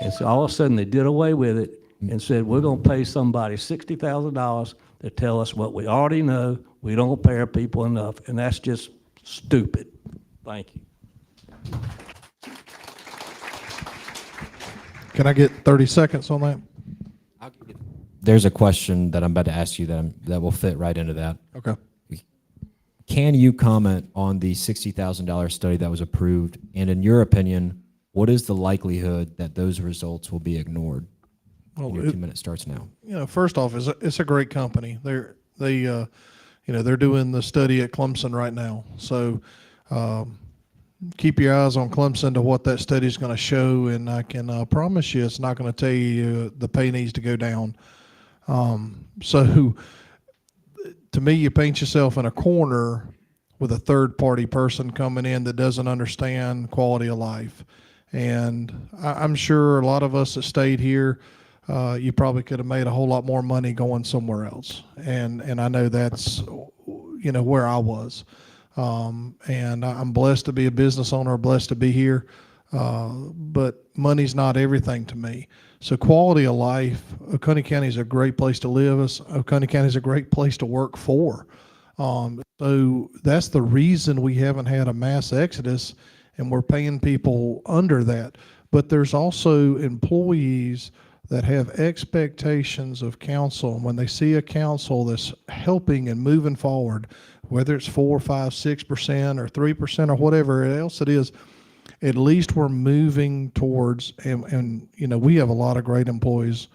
Speaker 3: And so all of a sudden they did away with it and said, we're going to pay somebody $60,000 to tell us what we already know. We don't pay our people enough, and that's just stupid. Thank you.
Speaker 4: Can I get 30 seconds on that?
Speaker 2: I'll give you there's a question that I'm about to ask you that will fit right into that.
Speaker 4: Okay.
Speaker 2: Can you comment on the $60,000 study that was approved? And in your opinion, what is the likelihood that those results will be ignored?
Speaker 4: Well,
Speaker 2: And your 2 minutes starts now.
Speaker 4: First off, it's a great company. They're doing the study at Clemson right now. So keep your eyes on Clemson to what that study is going to show, and I can promise you it's not going to tell you the pay needs to go down. So to me, you paint yourself in a corner with a third-party person coming in that doesn't understand quality of life. And I'm sure a lot of us that stayed here, you probably could have made a whole lot more money going somewhere else. And I know that's, where I was. And I'm blessed to be a business owner, blessed to be here. But money's not everything to me. So quality of life, Oconee County is a great place to live. Oconee County is a great place to work for. So that's the reason we haven't had a mass exodus, and we're paying people under that. But there's also employees that have expectations of council, and when they see a council that's helping and moving forward, whether it's 4, 5, 6% or 3% or whatever else it is, at least we're moving towards, and we have a lot of great employees,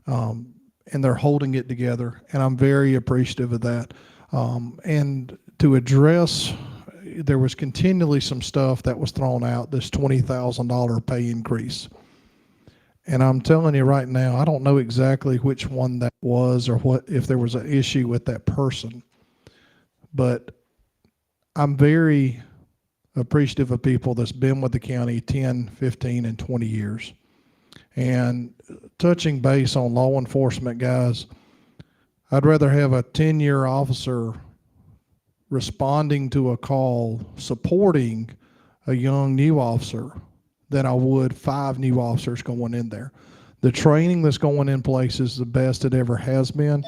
Speaker 4: and they're holding it together, and I'm very appreciative of that. And to address, there was continually some stuff that was thrown out, this $20,000 pay increase. And I'm telling you right now, I don't know exactly which one that was or if there was an issue with that person. But I'm very appreciative of people that's been with the county 10, 15, and 20 years. And touching base on law enforcement guys, I'd rather have a 10-year officer responding to a call, supporting a young new officer, than I would 5 new officers going in there. The training that's going in place is the best it ever has been,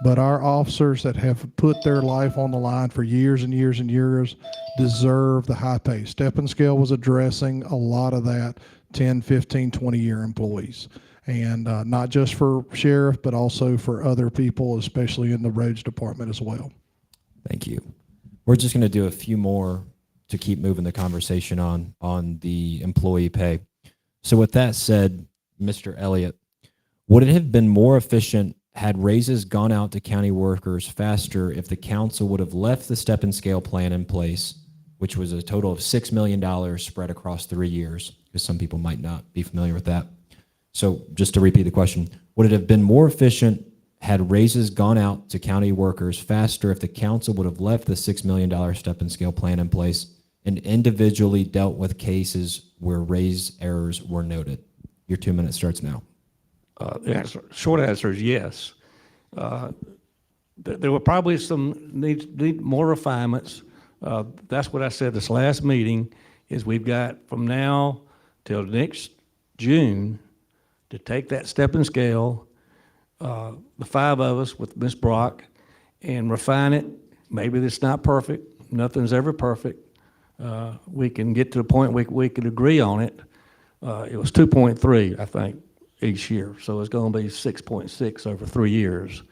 Speaker 4: but our officers that have put their life on the line for years and years and years deserve the high pay. Step and Scale was addressing a lot of that 10, 15, 20-year employees, and not just for sheriff, but also for other people, especially in the roads department as well.
Speaker 2: Thank you. We're just going to do a few more to keep moving the conversation on the employee pay. So with that said, Mr. Elliott, would it have been more efficient had raises gone out to county workers faster if the council would have left the step and scale plan in place, which was a total of $6 million spread across 3 years, because some people might not be familiar with that. So just to repeat the question, would it have been more efficient had raises gone out to county workers faster if the council would have left the $6 million step and scale plan in place and individually dealt with cases where raise errors were noted? Your 2 minutes starts now.
Speaker 3: The short answer is yes. There were probably some need more refinements. That's what I said this last meeting, is we've got from now till next June to take that step and scale, the 5 of us with Ms. Brock, and refine it. Maybe it's not perfect. Nothing's ever perfect. We can get to the point we could agree on it. It was 2.3, I think, each year. So it's going to be 6.6 over 3 years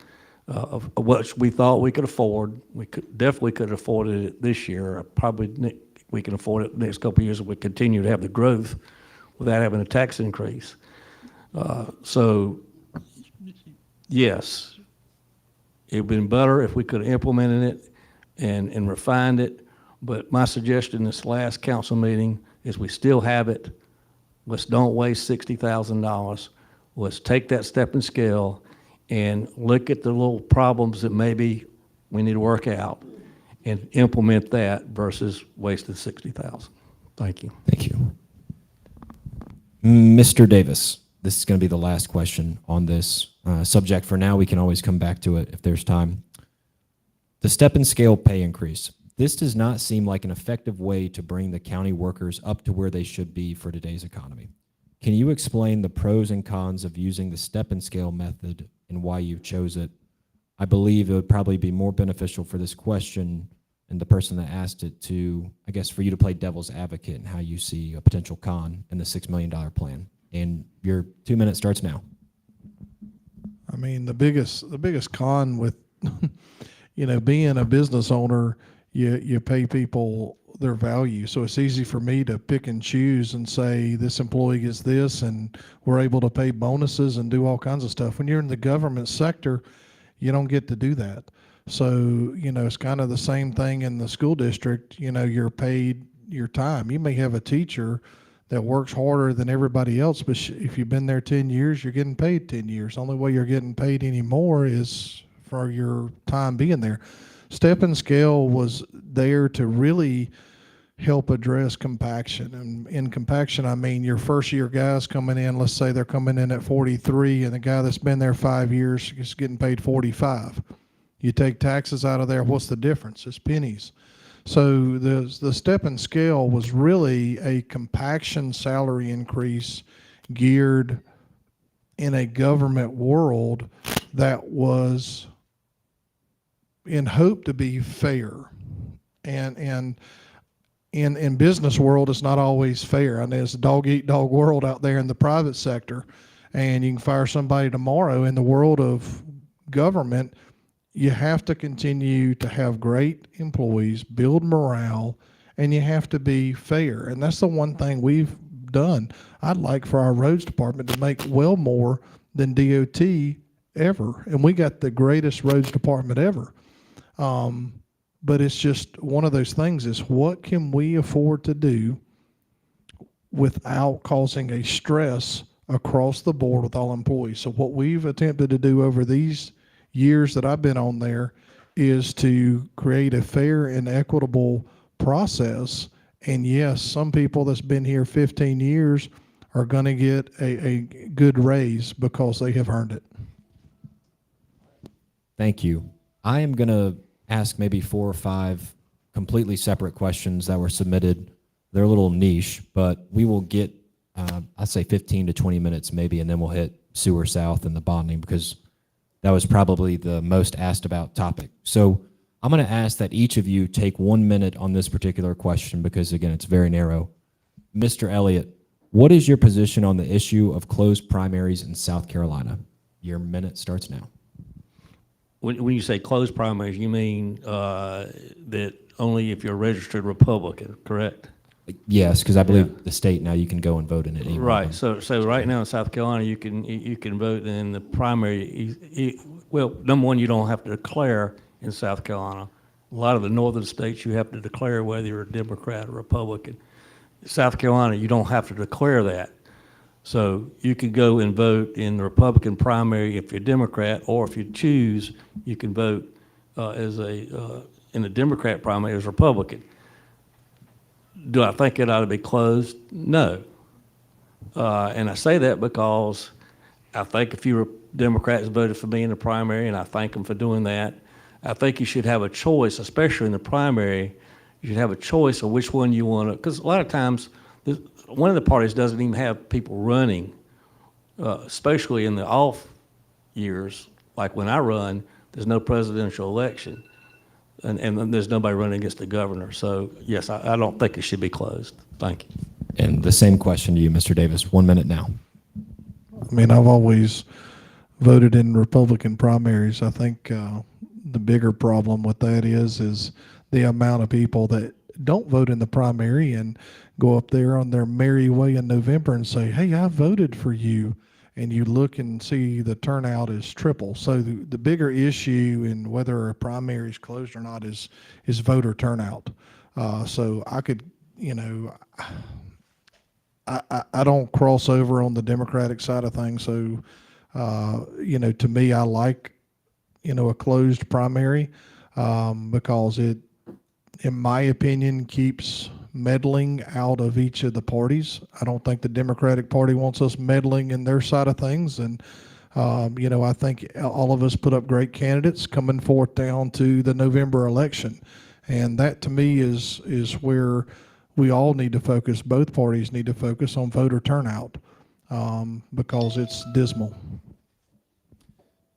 Speaker 3: of what we thought we could afford. We definitely could have afforded it this year. Probably we can afford it the next couple of years if we continue to have the growth without having a tax increase. So yes, it would have been better if we could have implemented it and refined it. But my suggestion this last council meeting is we still have it. Let's don't waste $60,000. Let's take that step and scale and look at the little problems that maybe we need to work out and implement that versus wasting $60,000. Thank you.
Speaker 2: Thank you. Mr. Davis, this is going to be the last question on this subject. For now, we can always come back to it if there's time. The step and scale pay increase. This does not seem like an effective way to bring the county workers up to where they should be for today's economy. Can you explain the pros and cons of using the step and scale method and why you chose it? I believe it would probably be more beneficial for this question and the person that asked it to, I guess, for you to play devil's advocate and how you see a potential con in the $6 million plan. And your 2 minutes starts now.
Speaker 4: mean, the biggest con with, being a business owner, you pay people their value. So it's easy for me to pick and choose and say this employee gets this, and we're able to pay bonuses and do all kinds of stuff. When you're in the government sector, you don't get to do that. So, it's kind of the same thing in the school district. You're paid your time. You may have a teacher that works harder than everybody else, but if you've been there 10 years, you're getting paid 10 years. The only way you're getting paid anymore is for your time being there. Step and Scale was there to really help address compaction. And in compaction, I mean your first year guys coming in, let's say they're coming in at 43, and the guy that's been there 5 years is getting paid 45. You take taxes out of there, what's the difference? It's pennies. So the Step and Scale was really a compaction salary increase geared in a government world that was in hope to be fair. And in business world, it's not always fair. I know it's a dog-eat-dog world out there in the private sector, and you can fire somebody tomorrow. In the world of government, you have to continue to have great employees, build morale, and you have to be fair. And that's the one thing we've done. I'd like for our roads department to make well more than DOT ever. And we got the greatest roads department ever. But it's just one of those things is what can we afford to do without causing a stress across the board with all employees. So what we've attempted to do over these years that I've been on there is to create a fair and equitable process. And yes, some people that's been here 15 years are going to get a good raise because they have earned it.
Speaker 2: Thank you. I am going to ask maybe 4 or 5 completely separate questions that were submitted. They're a little niche, but we will get, I'd say 15 to 20 minutes maybe, and then we'll hit Sewer South and the bonding because that was probably the most asked about topic. So I'm going to ask that each of you take 1 minute on this particular question because, again, it's very narrow. Mr. Elliott, what is your position on the issue of closed primaries in South Carolina? Your minute starts now.
Speaker 3: When you say closed primaries, you mean that only if you're a registered Republican, correct?
Speaker 2: Yes, because I believe the state now you can go and vote in it. Anyway.
Speaker 3: Right. So right now in South Carolina, you can vote in the primary. Well, number one, you don't have to declare in South Carolina. A lot of the northern states, you have to declare whether you're a Democrat or Republican. South Carolina, you don't have to declare that. So you could go and vote in the Republican primary if you're a Democrat, or if you choose, you can vote in the Democrat primary as Republican. Do I think it ought to be closed? No. And I say that because I think if you Democrats voted for me in the primary, and I thank them for doing that, I think you should have a choice, especially in the primary. You should have a choice of which one you want to, because a lot of times one of the parties doesn't even have people running, especially in the off years. Like when I run, there's no presidential election, and there's nobody running against the governor. So yes, I don't think it should be closed. Thank you.
Speaker 2: And the same question to you, Mr. Davis. 1 minute now.
Speaker 4: I mean, I've always voted in Republican primaries. I think the bigger problem with that is the amount of people that don't vote in the primary and go up there on their merry way in November and say, hey, I voted for you. And you look and see the turnout is triple. So the bigger issue in whether a primary is closed or not is voter turnout. So I could, I don't cross over on the Democratic side of things. So, to me, I like, a closed primary because it, in my opinion, keeps meddling out of each of the parties. I don't think the Democratic Party wants us meddling in their side of things. And, I think all of us put up great candidates coming forth down to the November election. And that to me is where we all need to focus. Both parties need to focus on voter turnout because it's dismal.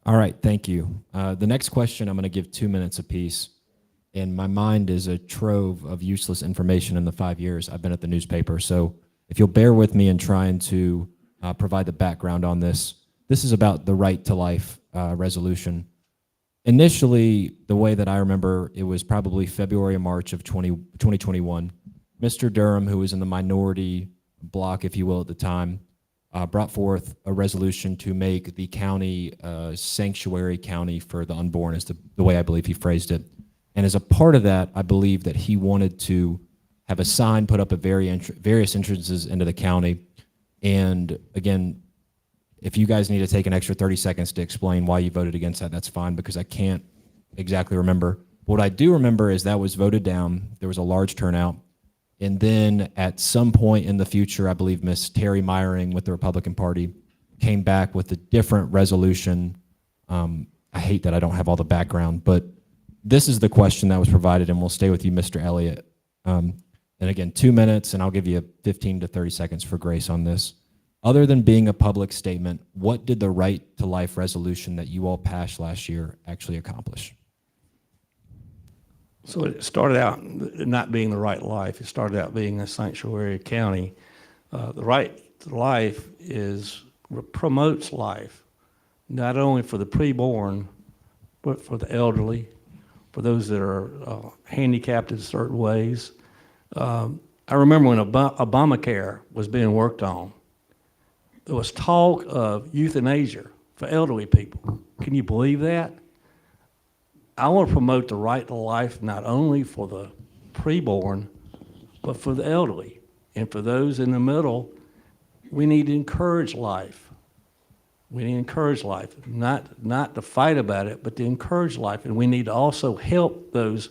Speaker 2: All right, thank you. The next question, I'm going to give 2 minutes apiece. And my mind is a trove of useless information in the 5 years I've been at the newspaper. So if you'll bear with me in trying to provide the background on this, this is about the right to life resolution. Initially, the way that I remember, it was probably February or March of 2021. Mr. Durham, who was in the minority block, if you will, at the time, brought forth a resolution to make the county sanctuary county for the unborn, is the way I believe he phrased it. And as a part of that, I believe that he wanted to have a sign put up at various entrances into the county. And again, if you guys need to take an extra 30 seconds to explain why you voted against that, that's fine, because I can't exactly remember. What I do remember is that was voted down. There was a large turnout. And then at some point in the future, I believe Miss Terry Meyering with the Republican Party came back with a different resolution. I hate that I don't have all the background, but this is the question that was provided, and we'll stay with you, Mr. Elliott. And again, 2 minutes, and I'll give you 15 to 30 seconds for grace on this. Other than being a public statement, what did the Right to Life resolution that you all passed last year actually accomplish?
Speaker 3: So it started out not being the right life. It started out being a sanctuary county. The right to life promotes life, not only for the preborn, but for the elderly, for those that are handicapped in certain ways. I remember when Obamacare was being worked on, there was talk of euthanasia for elderly people. Can you believe that? I want to promote the right to life not only for the preborn, but for the elderly. And for those in the middle, we need to encourage life. We need to encourage life, not to fight about it, but to encourage life. And we need to also help those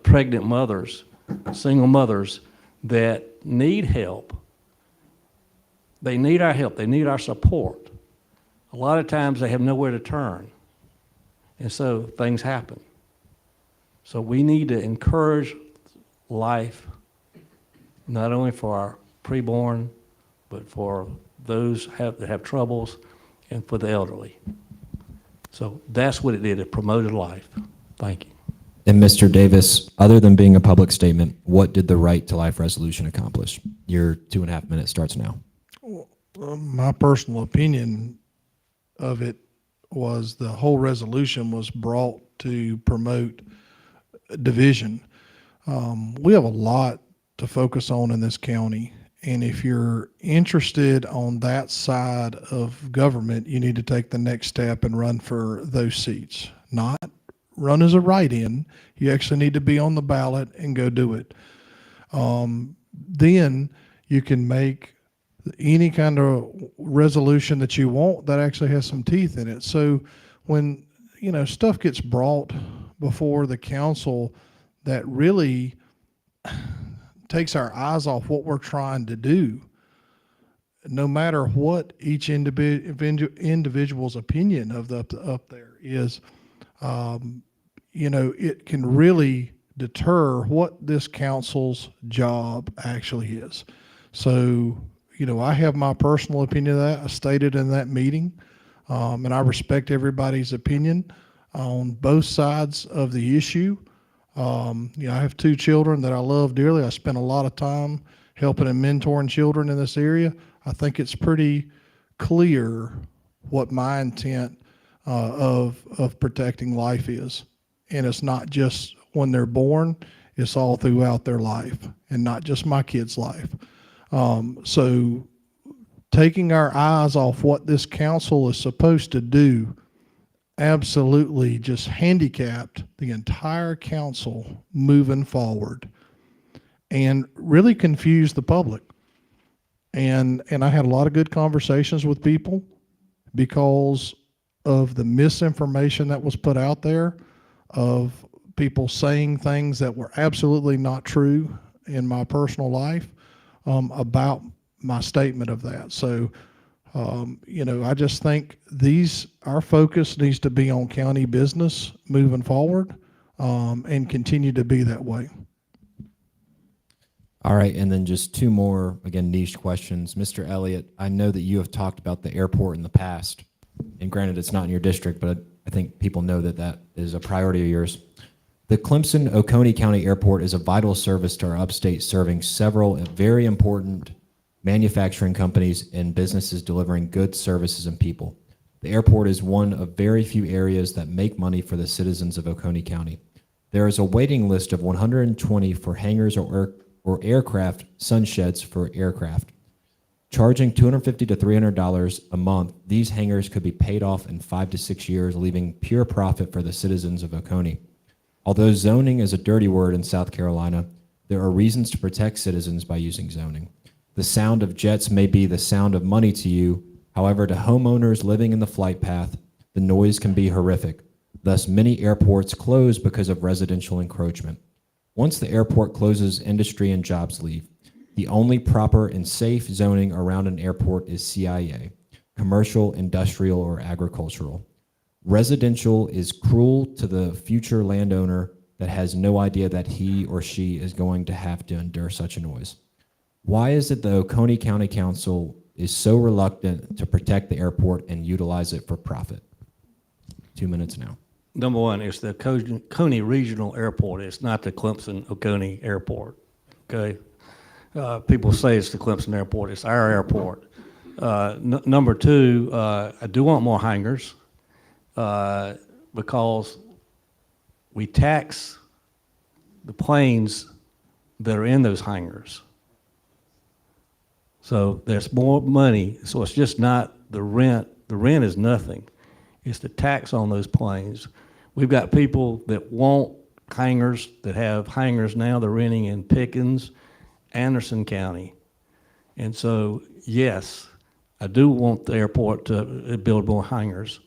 Speaker 3: pregnant mothers, single mothers that need help. They need our help. They need our support. A lot of times they have nowhere to turn. And so things happen. So we need to encourage life, not only for our preborn, but for those that have troubles and for the elderly. So that's what it did. It promoted life. Thank you.
Speaker 2: And Mr. Davis, other than being a public statement, what did the Right to Life resolution accomplish? Your 2.5 minutes starts now.
Speaker 4: My personal opinion of it was the whole resolution was brought to promote division. We have a lot to focus on in this county, and if you're interested on that side of government, you need to take the next step and run for those seats. Not run as a write-in. You actually need to be on the ballot and go do it. Then you can make any kind of resolution that you want that actually has some teeth in it. So when, stuff gets brought before the council that really takes our eyes off what we're trying to do, no matter what each individual's opinion of up there is, it can really deter what this council's job actually is. So, I have my personal opinion of that. I stated in that meeting, and I respect everybody's opinion on both sides of the issue. I have 2 children that I love dearly. I spend a lot of time helping and mentoring children in this area. I think it's pretty clear what my intent of protecting life is. And it's not just when they're born, it's all throughout their life, and not just my kid's life. So taking our eyes off what this council is supposed to do absolutely just handicapped the entire council moving forward and really confused the public. And I had a lot of good conversations with people because of the misinformation that was put out there, of people saying things that were absolutely not true in my personal life about my statement of that. So, I just think our focus needs to be on county business moving forward, and continue to be that way.
Speaker 2: All right, and then just 2 more, again, niche questions. Mr. Elliott, I know that you have talked about the airport in the past, and granted it's not in your district, but I think people know that is a priority of yours. The Clemson-Oconee County Airport is a vital service to our upstate, serving several very important manufacturing companies and businesses delivering goods, services, and people. The airport is one of very few areas that make money for the citizens of Oconee County. There is a waiting list of 120 for hangars or aircraft sunsheds for aircraft. Charging $250 to $300 a month, these hangars could be paid off in 5 to 6 years, leaving pure profit for the citizens of Oconee. Although zoning is a dirty word in South Carolina, there are reasons to protect citizens by using zoning. The sound of jets may be the sound of money to you. However, to homeowners living in the flight path, the noise can be horrific. Thus, many airports close because of residential encroachment. Once the airport closes, industry and jobs leave. The only proper and safe zoning around an airport is CIA, commercial, industrial, or agricultural. Residential is cruel to the future landowner that has no idea that he or she is going to have to endure such a noise. Why is it the Oconee County Council is so reluctant to protect the airport and utilize it for profit? 2 minutes now.
Speaker 3: Number one, it's the Oconee Regional Airport. It's not the Clemson-Oconee Airport, okay? People say it's the Clemson Airport. It's our airport. Number two, I do want more hangars because we tax the planes that are in those hangars. So there's more money. So it's just not the rent. The rent is nothing. It's the tax on those planes. We've got people that want hangars, that have hangars now. They're renting in Pickens, Anderson County. And so, yes, I do want the airport to build more hangars.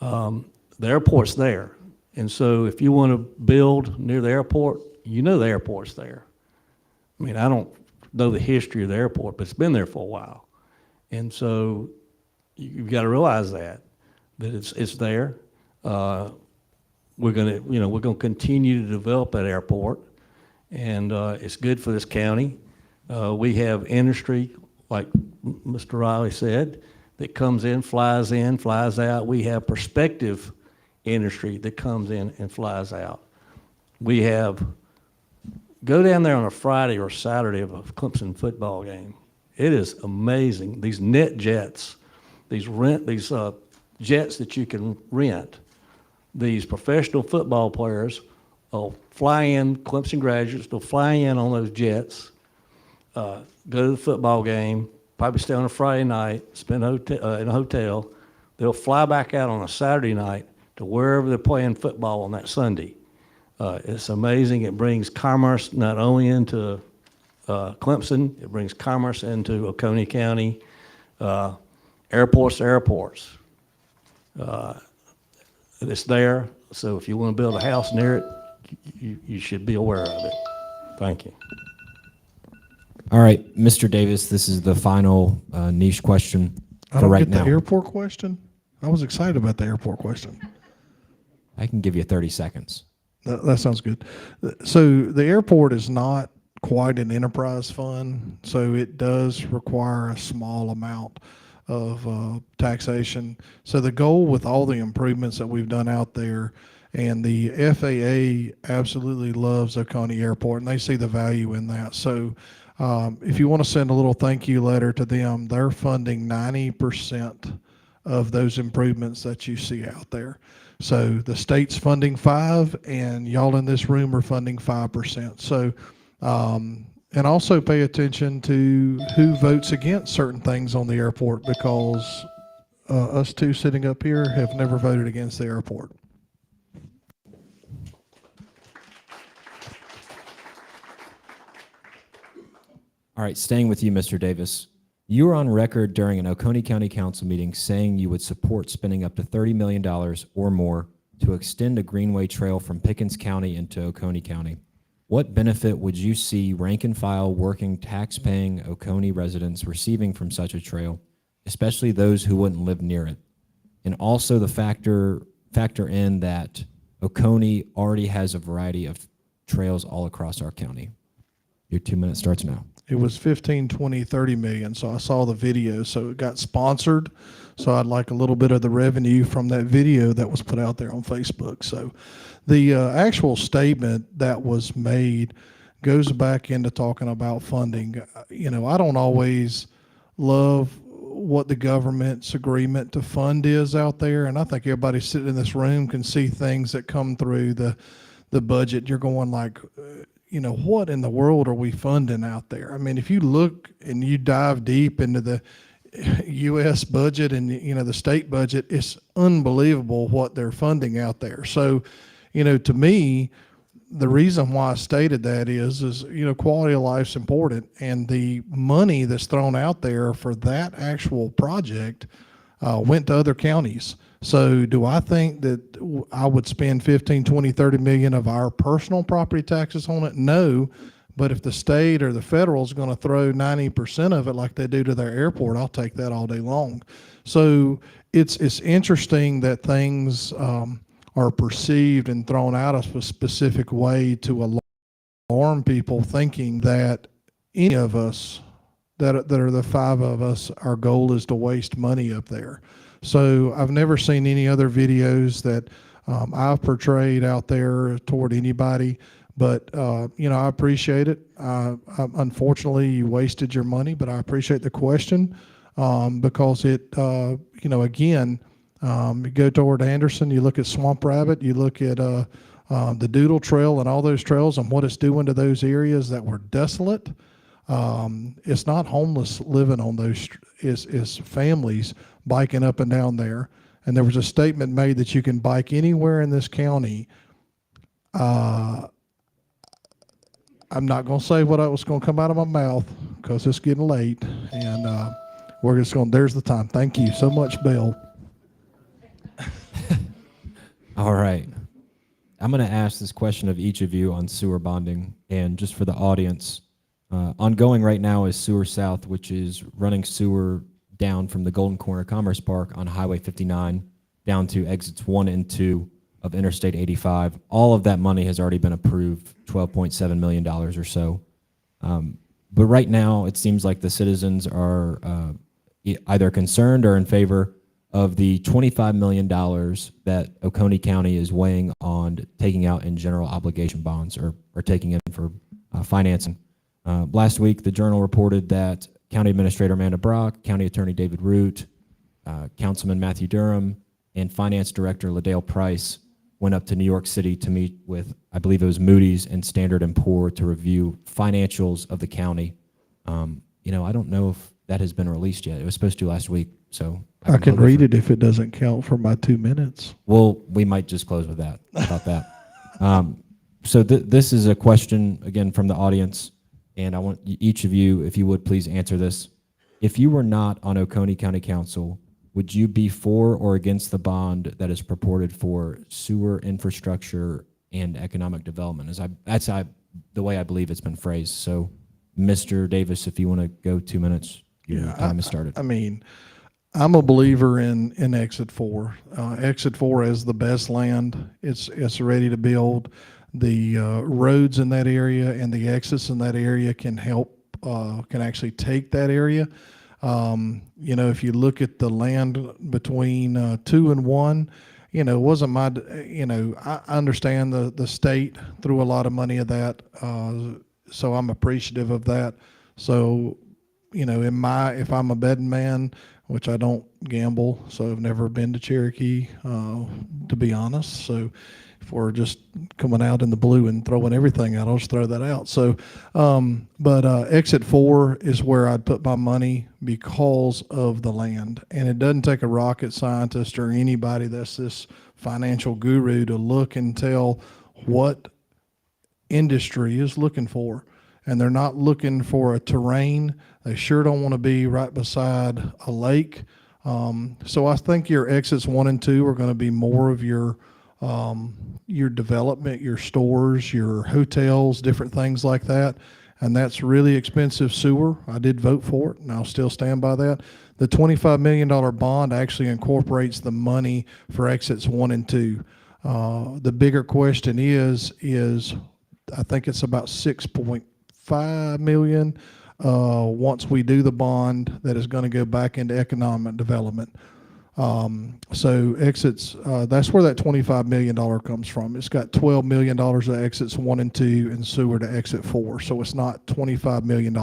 Speaker 3: The airport's there. And so if you want to build near the airport, you know the airport's there. I mean, I don't know the history of the airport, but it's been there for a while. And so you've got to realize that it's there. We're gonna continue to develop that airport, and it's good for this county. We have industry, like Mr. Riley said, that comes in, flies out. We have prospective industry that comes in and flies out. We have, go down there on a Friday or Saturday of a Clemson football game. It is amazing. These net jets, these jets that you can rent, these professional football players will fly in, Clemson graduates, they'll fly in on those jets, go to the football game, probably stay on a Friday night, spend in a hotel. They'll fly back out on a Saturday night to wherever they're playing football on that Sunday. It's amazing. It brings commerce not only into Clemson, it brings commerce into Oconee County, airports to airports. It's there, so if you want to build a house near it, you should be aware of it. Thank you.
Speaker 2: All right, Mr. Davis, this is the final niche question
Speaker 4: I
Speaker 2: for
Speaker 4: don't
Speaker 2: right
Speaker 4: get
Speaker 2: now.
Speaker 4: the airport question. I was excited about the airport question.
Speaker 2: I can give you 30 seconds.
Speaker 4: That sounds good. So the airport is not quite an enterprise fund, so it does require a small amount of taxation. So the goal with all the improvements that we've done out there, and the FAA absolutely loves Oconee Airport, and they see the value in that. So if you want to send a little thank you letter to them, they're funding 90% of those improvements that you see out there. So the state's funding 5%, and y'all in this room are funding 5%. So, and also pay attention to who votes against certain things on the airport, because us two sitting up here have never voted against the airport.
Speaker 2: All right, staying with you, Mr. Davis. You were on record during an Oconee County Council meeting saying you would support spending up to $30 million or more to extend a greenway trail from Pickens County into Oconee County. What benefit would you see rank and file working tax-paying Oconee residents receiving from such a trail, especially those who wouldn't live near it? And also the factor in that Oconee already has a variety of trails all across our county. Your 2 minutes starts now.
Speaker 4: It was 15, 20, 30 million. So I saw the video. So it got sponsored. So I'd like a little bit of the revenue from that video that was put out there on Facebook. So the actual statement that was made goes back into talking about funding. You know, I don't always love what the government's agreement to fund is out there. And I think everybody sitting in this room can see things that come through the budget. You're going like, what in the world are we funding out there? I mean, if you look and you dive deep into the U.S. budget and, the state budget, it's unbelievable what they're funding out there. So, to me, the reason why I stated that is quality of life's important, and the money that's thrown out there for that actual project went to other counties. So do I think that I would spend 15, 20, 30 million of our personal property taxes on it? No. But if the state or the federal is going to throw 90% of it like they do to their airport, I'll take that all day long. So it's interesting that things are perceived and thrown out a specific way to alarm people, thinking that any of us that are the five of us, our goal is to waste money up there. So I've never seen any other videos that I've portrayed out there toward anybody. But, I appreciate it. Unfortunately, you wasted your money, but I appreciate the question because it, again, you go toward Anderson, you look at Swamp Rabbit, you look at the Doodle Trail and all those trails and what it's doing to those areas that were desolate. It's not homeless living on those, it's families biking up and down there. And there was a statement made that you can bike anywhere in this county. I'm not going to say what was going to come out of my mouth because it's getting late, and we're just going, there's the time. Thank you so much, Bill.
Speaker 2: All right. I'm going to ask this question of each of you on sewer bonding, and just for the audience, ongoing right now is Sewer South, which is running sewer down from the Golden Corner Commerce Park on Highway 59 down to exits 1 and 2 of Interstate 85. All of that money has already been approved, $12.7 million or so. But right now, it seems like the citizens are either concerned or in favor of the $25 million that Oconee County is weighing on taking out in general obligation bonds or taking in for financing. Last week, the Journal reported that County Administrator Amanda Brock, County Attorney David Root, Councilman Matthew Durham, and Finance Director LaDale Price went up to New York City to meet with, I believe it was Moody's and Standard & Poor, to review financials of the county. I don't know if that has been released yet. It was supposed to last week, so
Speaker 4: I can read it if it doesn't count for my 2 minutes.
Speaker 2: Well, we might just close with that, about that. So this is a question, again, from the audience, and I want each of you, if you would, please answer this. If you were not on Oconee County Council, would you be for or against the bond that is purported for sewer infrastructure and economic development? That's the way I believe it's been phrased. So, Mr. Davis, if you want to go 2 minutes, your time has started.
Speaker 4: I mean, I'm a believer in Exit 4. Exit 4 is the best land. It's ready to build. The roads in that area and the exits in that area can help, can actually take that area. If you look at the land between 2 and 1, it wasn't my, I understand the state threw a lot of money at that. So I'm appreciative of that. So, if I'm a betting man, which I don't gamble, so I've never been to Cherokee, to be honest. So if we're just coming out in the blue and throwing everything out, I'll just throw that out. So, but Exit 4 is where I'd put my money because of the land. And it doesn't take a rocket scientist or anybody that's this financial guru to look and tell what industry is looking for. And they're not looking for a terrain. They sure don't want to be right beside a lake. So I think your exits 1 and 2 are going to be more of your development, your stores, your hotels, different things like that. And that's really expensive sewer. I did vote for it, and I'll still stand by that. The $25 million bond actually incorporates the money for exits 1 and 2. The bigger question is I think it's about $6.5 million once we do the bond that is going to go back into economic development. So exits, that's where that $25 million comes from. It's got $12 million to exits 1 and 2 and sewer to exit 4. So it's not $25 million.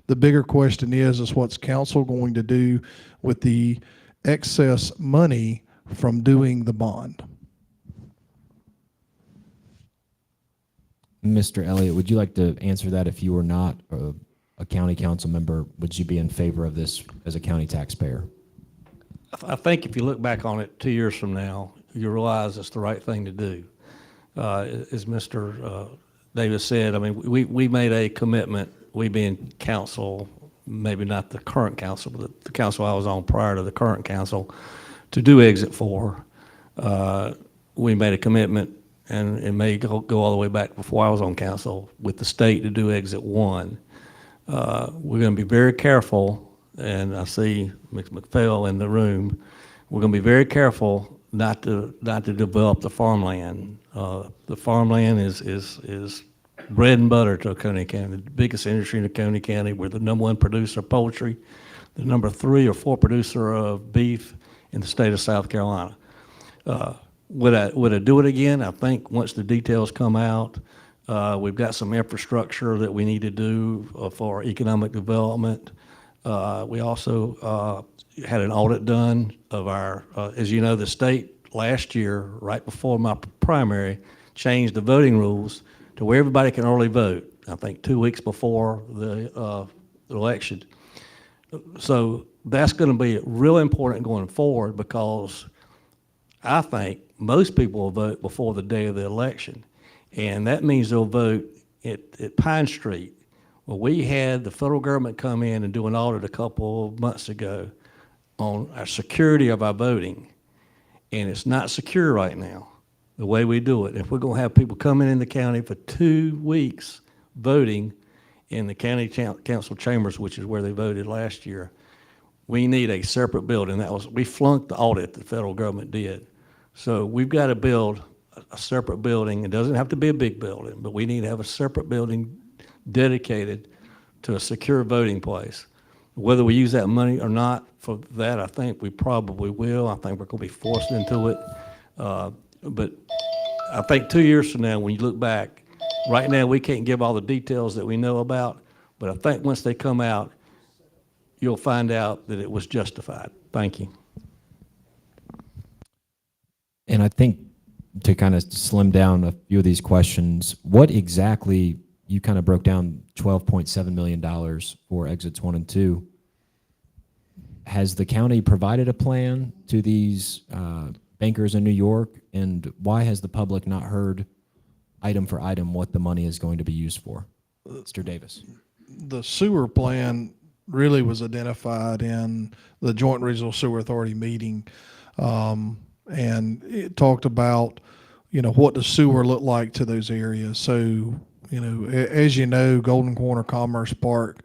Speaker 4: The bigger question is what's council going to do with the excess money from doing the bond?
Speaker 2: Mr. Elliott, would you like to answer that? If you were not a county council member, would you be in favor of this as a county taxpayer?
Speaker 3: I think if you look back on it 2 years from now, you realize it's the right thing to do. As Mr. Davis said, I mean, we made a commitment, we being council, maybe not the current council, but the council I was on prior to the current council, to do exit 4. We made a commitment, and it may go all the way back before I was on council, with the state to do exit 1. We're going to be very careful, and I see Ms. McPhail in the room. We're going to be very careful not to develop the farmland. The farmland is bread and butter to Oconee County, the biggest industry in Oconee County. We're the #1 producer of poultry, the number 3 or 4 producer of beef in the state of South Carolina. Would I do it again? I think once the details come out, we've got some infrastructure that we need to do for economic development. We also had an audit done of our, as you know, the state last year, right before my primary, changed the voting rules to where everybody can early vote, I think 2 weeks before the election. So that's going to be real important going forward, because I think most people will vote before the day of the election. And that means they'll vote at Pine Street. Well, we had the federal government come in and do an audit a couple of months ago on our security of our voting. And it's not secure right now, the way we do it. If we're going to have people coming in the county for 2 weeks voting in the county council chambers, which is where they voted last year, we need a separate building. We flunked the audit the federal government did. So we've got to build a separate building. It doesn't have to be a big building, but we need to have a separate building dedicated to a secure voting place. Whether we use that money or not for that, I think we probably will. I think we're going to be forced into it. But I think 2 years from now, when you look back, right now we can't give all the details that we know about, but I think once they come out, you'll find out that it was justified. Thank you.
Speaker 2: And I think to kind of slim down a few of these questions, what exactly, you kind of broke down $12.7 million for exits 1 and 2. Has the county provided a plan to these bankers in New York? And why has the public not heard item for item what the money is going to be used for? Mr. Davis.
Speaker 4: The sewer plan really was identified in the Joint Regional Sewer Authority meeting. And it talked about, what does sewer look like to those areas. So, as you know, Golden Corner Commerce Park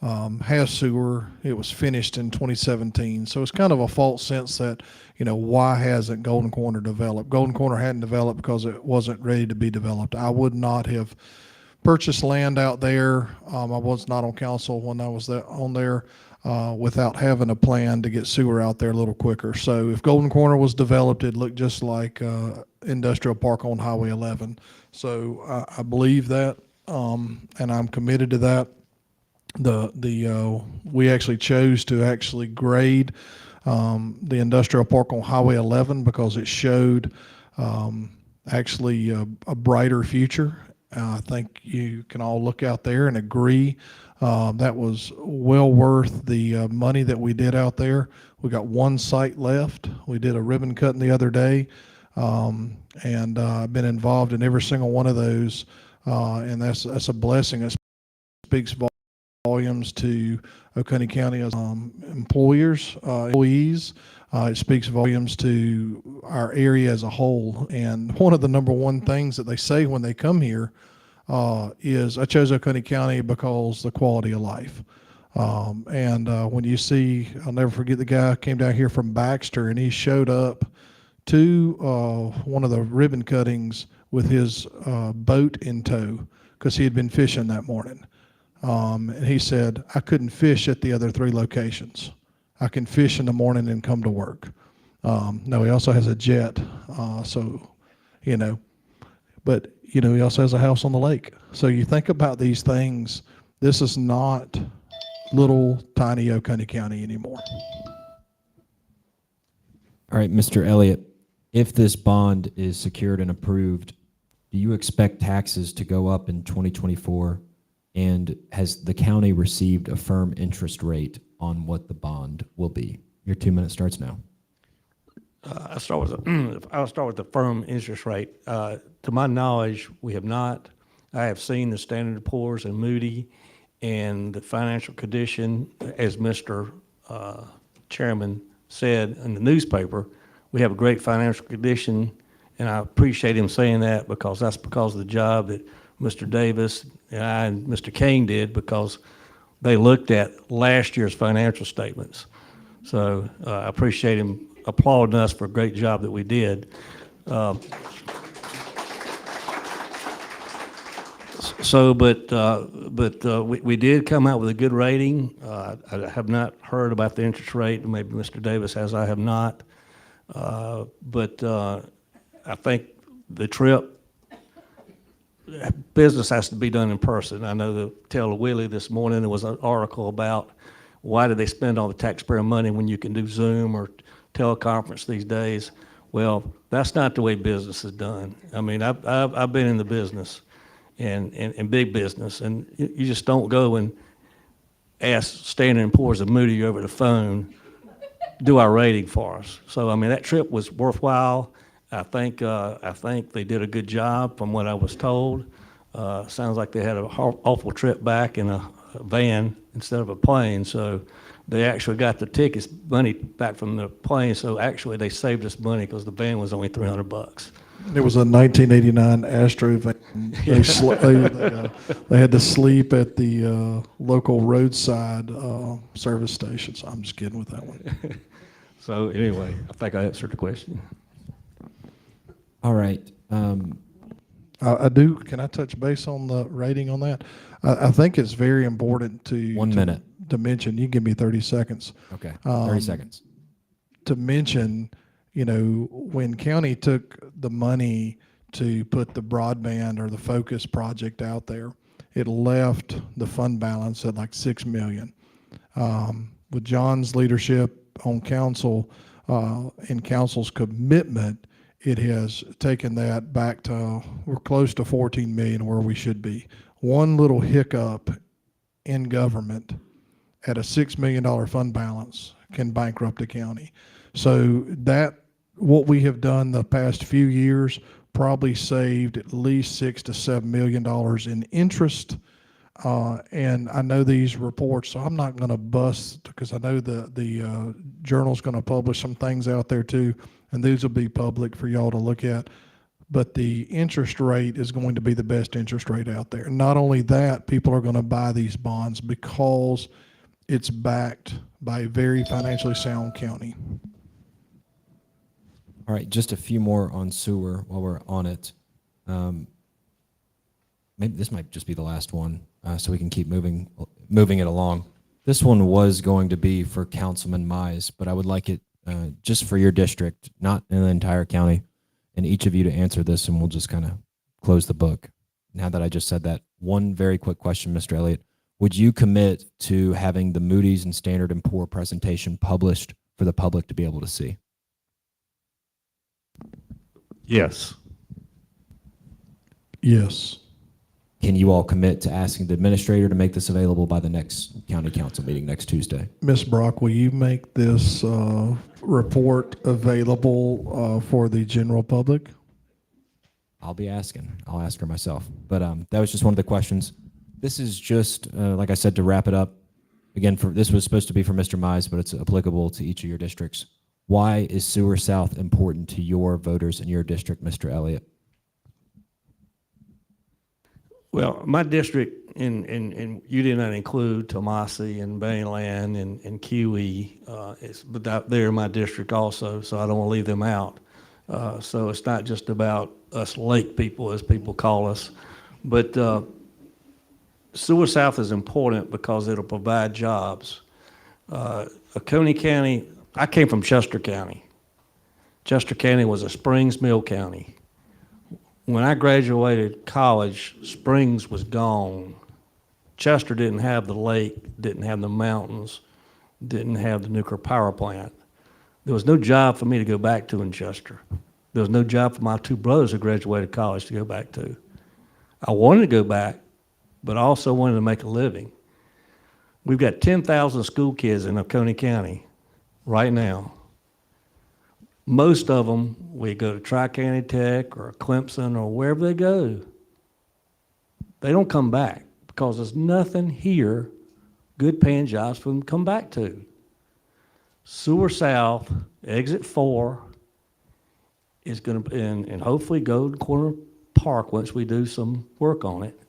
Speaker 4: has sewer. It was finished in 2017. So it's kind of a false sense that, why hasn't Golden Corner developed? Golden Corner hadn't developed because it wasn't ready to be developed. I would not have purchased land out there. I was not on council when I was on there. Without having a plan to get sewer out there a little quicker. So if Golden Corner was developed, it looked just like industrial park on Highway 11. So I believe that, and I'm committed to that. We actually chose to actually grade the industrial park on Highway 11 because it showed actually a brighter future. I think you can all look out there and agree that was well worth the money that we did out there. We got one site left. We did a ribbon cutting the other day, and I've been involved in every single one of those, and that's a blessing. It speaks volumes to Oconee County as employees. It speaks volumes to our area as a whole. And one of the #1 things that they say when they come here is, I chose Oconee County because the quality of life. When you see, I'll never forget the guy came down here from Baxter, and he showed up to one of the ribbon cuttings with his boat in tow because he had been fishing that morning. And he said, I couldn't fish at the other 3 locations. I can fish in the morning and come to work. No, he also has a jet. So, you know, but, you know, he also has a house on the lake. So you think about these things, this is not little tiny Oconee County anymore.
Speaker 2: All right, Mr. Elliott, if this bond is secured and approved, do you expect taxes to go up in 2024? And has the county received a firm interest rate on what the bond will be? Your 2 minutes starts now.
Speaker 3: I'll start with the firm interest rate. To my knowledge, we have not. I have seen the Standard & Poor's and Moody and the financial condition, as Mr. Chairman said in the newspaper, we have a great financial condition, and I appreciate him saying that because that's because of the job that Mr. Davis and I and Mr. Kane did, because they looked at last year's financial statements. So I appreciate him applauding us for a great job that we did. We did come out with a good rating. I have not heard about the interest rate. Maybe Mr. Davis has. I have not. I think the trip, business has to be done in person. I know the Taylor Willie this morning, there was an article about why do they spend all the taxpayer money when you can do Zoom or teleconference these days. Well, that's not the way business is done. I mean, I've been in the business and big business, and you just don't go and ask Standard & Poor's and Moody over the phone, do our rating for us. So, I mean, that trip was worthwhile. I think they did a good job from what I was told. Sounds like they had an awful trip back in a van instead of a plane. So they actually got the tickets money back from the plane. So actually they saved us money because the van was only $300.
Speaker 4: It was a 1989 Astro van. They had to sleep at the local roadside service station. So I'm just kidding with that one.
Speaker 3: So anyway, I think I answered the question.
Speaker 2: All right.
Speaker 4: I do. Can I touch base on the rating on that? I think it's very important to
Speaker 2: 1 minute.
Speaker 4: to mention. You give me 30 seconds.
Speaker 2: Okay. 30 seconds.
Speaker 4: To mention, you know, when county took the money to put the broadband or the Focus project out there, it left the fund balance at like $6 million. With John's leadership on council and council's commitment, it has taken that back to, we're close to 14 million where we should be. One little hiccup in government at a $6 million fund balance can bankrupt a county. So that, what we have done the past few years probably saved at least $6 to $7 million in interest. And I know these reports, so I'm not going to bust, because I know the journal's going to publish some things out there too, and these will be public for y'all to look at. But the interest rate is going to be the best interest rate out there. Not only that, people are going to buy these bonds because it's backed by a very financially sound county.
Speaker 2: All right, just a few more on sewer while we're on it. Maybe this might just be the last one, so we can keep moving it along. This one was going to be for Councilman Mize, but I would like it just for your district, not in the entire county, and each of you to answer this, and we'll just kind of close the book. Now that I just said that, one very quick question, Mr. Elliott. Would you commit to having the Moody's and Standard & Poor presentation published for the public to be able to see?
Speaker 3: Yes.
Speaker 4: Yes.
Speaker 2: Can you all commit to asking the administrator to make this available by the next county council meeting next Tuesday?
Speaker 4: Ms. Brock, will you make this report available for the general public?
Speaker 2: I'll be asking. I'll ask her myself. But that was just one of the questions. This is just, like I said, to wrap it up. Again, this was supposed to be for Mr. Mize, but it's applicable to each of your districts. Why is Sewer South important to your voters in your district, Mr. Elliott?
Speaker 3: Well, my district, and you did not include Tomasi and Bayland and QE, but they're my district also, so I don't want to leave them out. So it's not just about us lake people, as people call us, but Sewer South is important because it'll provide jobs. Oconee County, I came from Chester County, Chester County was a Springs Mill County. When I graduated college, Springs was gone. Chester didn't have the lake, didn't have the mountains, didn't have the nuclear power plant. There was no job for me to go back to in Chester. There was no job for my two brothers who graduated college to go back to. I wanted to go back, but I also wanted to make a living. We've got 10,000 school kids in Oconee County right now. Most of them, we go to Tri-County Tech or Clemson or wherever they go. They don't come back because there's nothing here, good paying jobs for them to come back to. Sewer South, Exit 4, is going to, and hopefully Golden Corner Park, once we do some work on it,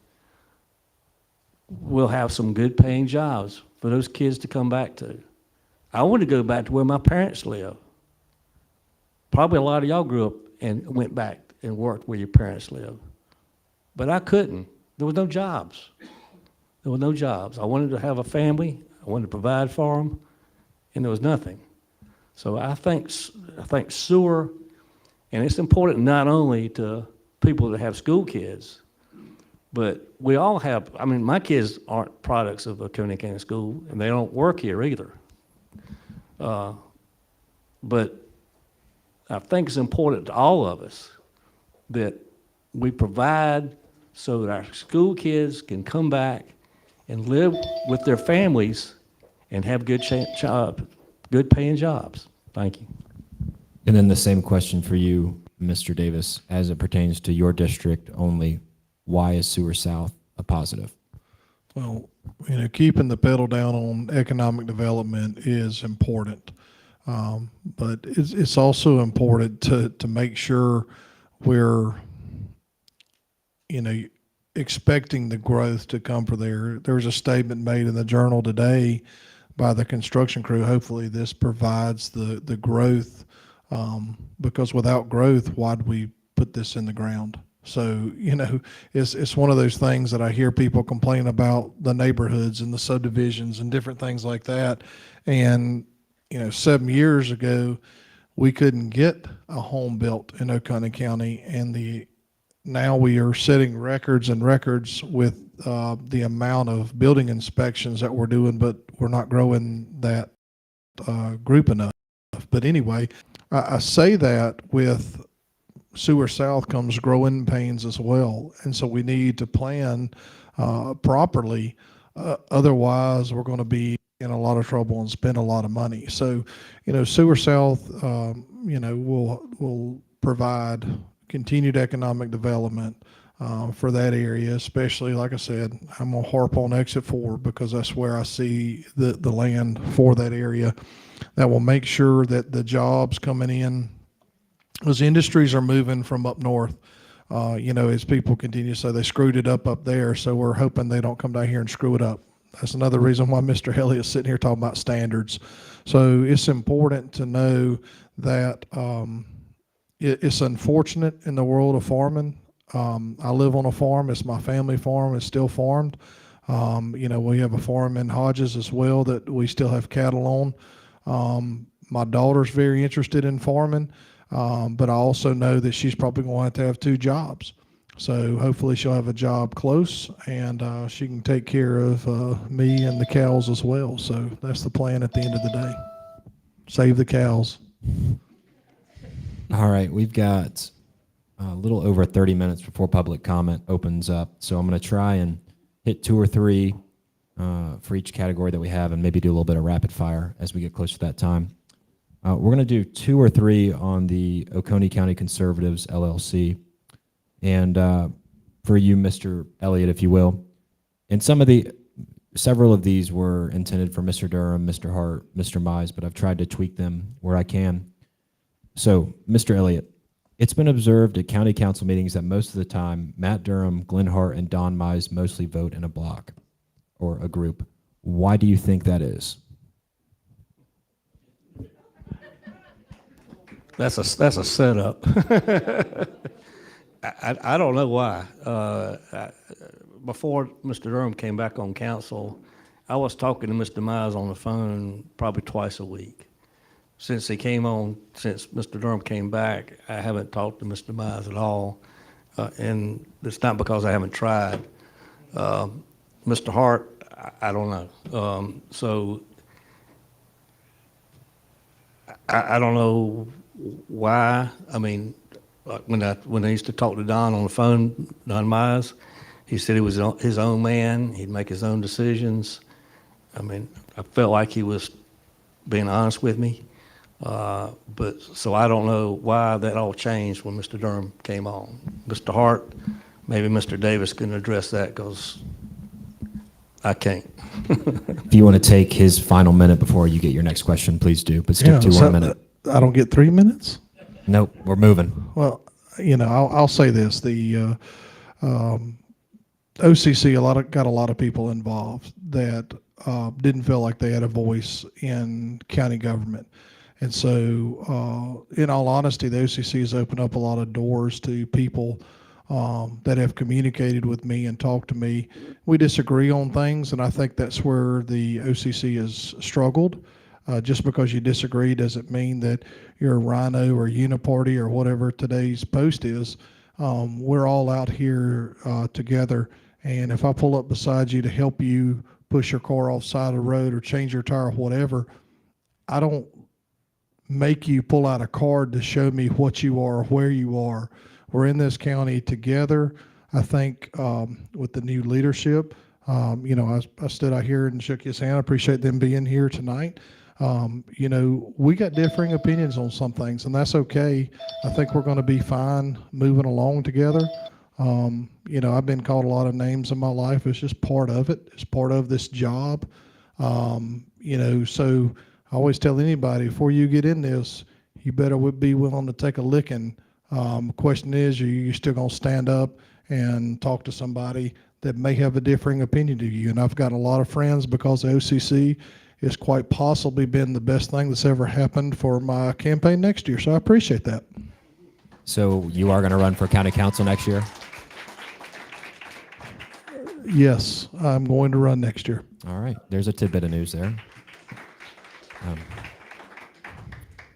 Speaker 3: we'll have some good paying jobs for those kids to come back to. I want to go back to where my parents live. Probably a lot of y'all grew up and went back and worked where your parents live. But I couldn't. There was no jobs. There were no jobs. I wanted to have a family. I wanted to provide for them, and there was nothing. So I think sewer, and it's important not only to people that have school kids, but we all have, I mean, my kids aren't products of Oconee County School, and they don't work here either. But I think it's important to all of us that we provide so that our school kids can come back and live with their families and have good paying jobs. Thank you.
Speaker 2: And then the same question for you, Mr. Davis, as it pertains to your district only. Why is Sewer South a positive?
Speaker 4: Well, keeping the pedal down on economic development is important. But it's also important to make sure we're, expecting the growth to come from there. There was a statement made in the Journal today by the construction crew. Hopefully this provides the growth, because without growth, why'd we put this in the ground? So, it's one of those things that I hear people complain about, the neighborhoods and the subdivisions and different things like that. And 7 years ago, we couldn't get a home built in Oconee County, and now we are setting records and records with the amount of building inspections that we're doing, but we're not growing that group enough. But anyway, I say that with Sewer South comes growing pains as well, and so we need to plan properly. Otherwise, we're going to be in a lot of trouble and spend a lot of money. So, Sewer South, will provide continued economic development for that area, especially, like I said, I'm going to harp on Exit 4 because that's where I see the land for that area. That will make sure that the jobs coming in, those industries are moving from up north. As people continue to say they screwed it up there, so we're hoping they don't come down here and screw it up. That's another reason why Mr. Elliott's sitting here talking about standards. So it's important to know that it's unfortunate in the world of farming. I live on a farm. It's my family farm. It's still farmed. We have a farm in Hodges as well that we still have cattle on. My daughter's very interested in farming, but I also know that she's probably going to have 2 jobs. So hopefully she'll have a job close, and she can take care of me and the cows as well. So that's the plan at the end of the day. Save the cows.
Speaker 2: All right, we've got a little over 30 minutes before public comment opens up. So I'm going to try and hit 2 or 3 for each category that we have, and maybe do a little bit of rapid fire as we get close to that time. We're going to do 2 or 3 on the Oconee County Conservatives, LLC. And for you, Mr. Elliott, if you will, and several of these were intended for Mr. Durham, Mr. Hart, Mr. Mize, but I've tried to tweak them where I can. So, Mr. Elliott, it's been observed at county council meetings that most of the time, Matt Durham, Glenn Hart, and Don Mize mostly vote in a block or a group. Why do you think that is?
Speaker 3: That's a setup. I don't know why. Before Mr. Durham came back on council, I was talking to Mr. Mize on the phone probably twice a week. since Mr. Durham came back, I haven't talked to Mr. Mize at all. And it's not because I haven't tried. Mr. Hart, I don't know. So I don't know why. I mean, like when I used to talk to Don on the phone, Don Mize, he said he was his own man. He'd make his own decisions. I mean, I felt like he was being honest with me. But so I don't know why that all changed when Mr. Durham came on. Mr. Hart, maybe Mr. Davis can address that because I can't.
Speaker 2: If you want to take his final minute before you get your next question, please do, but stick to
Speaker 4: so
Speaker 2: 1 minute.
Speaker 4: I don't get 3 minutes?
Speaker 2: Nope, we're moving.
Speaker 4: Well, I'll say this: the OCC got a lot of people involved that didn't feel like they had a voice in county government, and so in all honesty, the OCC has opened up a lot of doors to people that have communicated with me and talked to me. We disagree on things, and I think that's where the OCC has struggled. Just because you disagree doesn't mean that you're a rhino or uniparty or whatever today's post is. We're all out here together, and if I pull up beside you to help you push your car off the side of the road or change your tire or whatever, I don't make you pull out a card to show me what you are or where you are. We're in this county together. I think with the new leadership, I stood out here and shook his hand. I appreciate them being here tonight. We got differing opinions on some things, and that's okay. I think we're going to be fine moving along together. I've been called a lot of names in my life. It's just part of it. It's part of this job. So I always tell anybody, before you get in this, you better be willing to take a licking. Question is, are you still going to stand up and talk to somebody that may have a differing opinion to you? And I've got a lot of friends because the OCC has quite possibly been the best thing that's ever happened for my campaign next year. So I appreciate that.
Speaker 2: So you are going to run for county council next year?
Speaker 4: Yes, I'm going to run next year.
Speaker 2: All right, there's a tidbit of news there.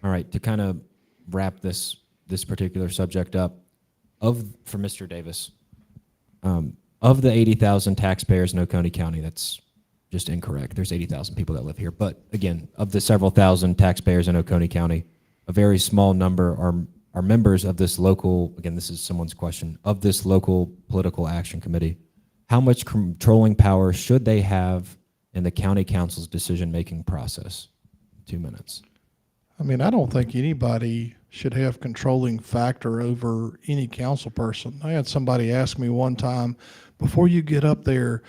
Speaker 2: All right, to kind of wrap this particular subject up, for Mr. Davis, of the 80,000 taxpayers in Oconee County, that's just incorrect. There's 80,000 people that live here. But again, of the several thousand taxpayers in Oconee County, a very small number are members of this local, again, this is someone's question, of this local political action committee. How much controlling power should they have in the county council's decision-making process? 2 minutes.
Speaker 4: I mean, I don't think anybody should have controlling factor over any council person. I had somebody ask me one time, before you get up there,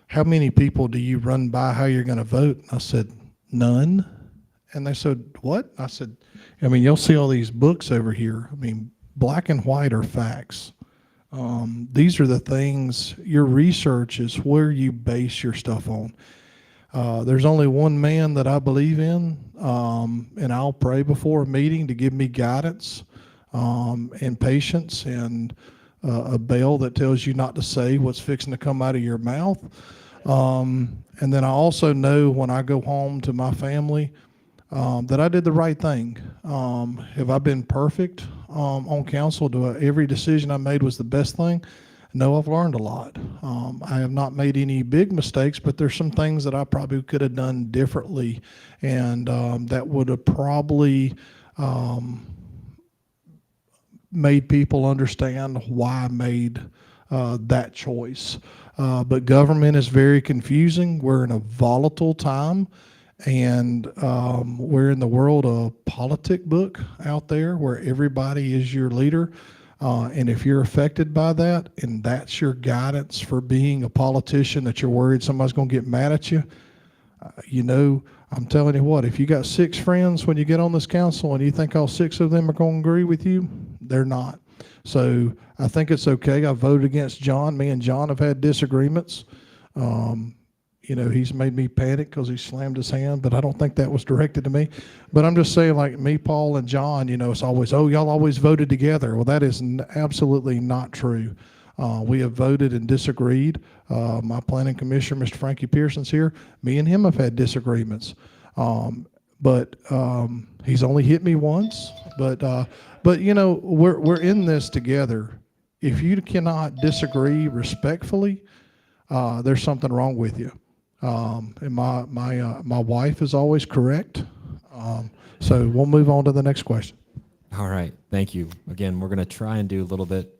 Speaker 4: how many people do you run by how you're going to vote? I said, none. And they said, what? I said, you'll see all these books over here. Black and white are facts. These are the things, your research is where you base your stuff on. There's only one man that I believe in, and I'll pray before a meeting to give me guidance and patience and a bell that tells you not to say what's fixing to come out of your mouth. And then I also know when I go home to my family that I did the right thing. Have I been perfect on council? Every decision I made was the best thing? No, I've learned a lot. I have not made any big mistakes, but there's some things that I probably could have done differently, and that would have probably made people understand why I made that choice. But government is very confusing. We're in a volatile time, and we're in the world of politic book out there where everybody is your leader. And if you're affected by that, and that's your guidance for being a politician, that you're worried somebody's going to get mad at you, I'm telling you what, if you got 6 friends when you get on this council and you think all 6 of them are going to agree with you, they're not. So I think it's okay. I voted against John. Me and John have had disagreements. He's made me panic because he slammed his hand, but I don't think that was directed to me. But I'm just saying, like me, Paul, and John, it's always, oh, y'all always voted together. Well, that is absolutely not true. We have voted and disagreed. My planning commissioner, Mr. Frankie Pearson's here. Me and him have had disagreements. But He's only hit me once, but you know, we're in this together. If you cannot disagree respectfully, there's something wrong with you. And my wife is always correct. So we'll move on to the next question.
Speaker 2: All right, thank you. Again, we're going to try and do a little bit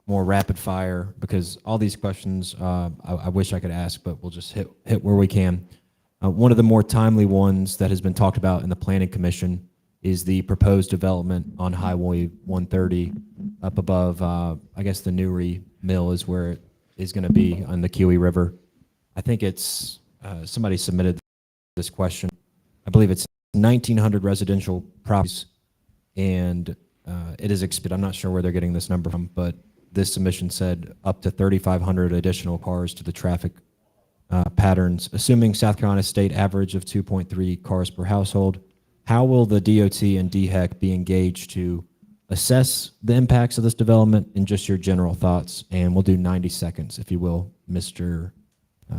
Speaker 2: more rapid fire because all these questions I wish I could ask, but we'll just hit where we can. One of the more timely ones that has been talked about in the Planning Commission is the proposed development on Highway 130 up above, I guess the Newry Mill is where it is going to be on the Kiwi River. I think it's, somebody submitted this question. I believe it's 1,900 residential properties, and it is expected, I'm not sure where they're getting this number from, but this submission said up to 3,500 additional cars to the traffic patterns, assuming South Carolina state average of 2.3 cars per household. How will the DOT and DHEC be engaged to assess the impacts of this development and just your general thoughts? And we'll do 90 seconds, if you will, Mr.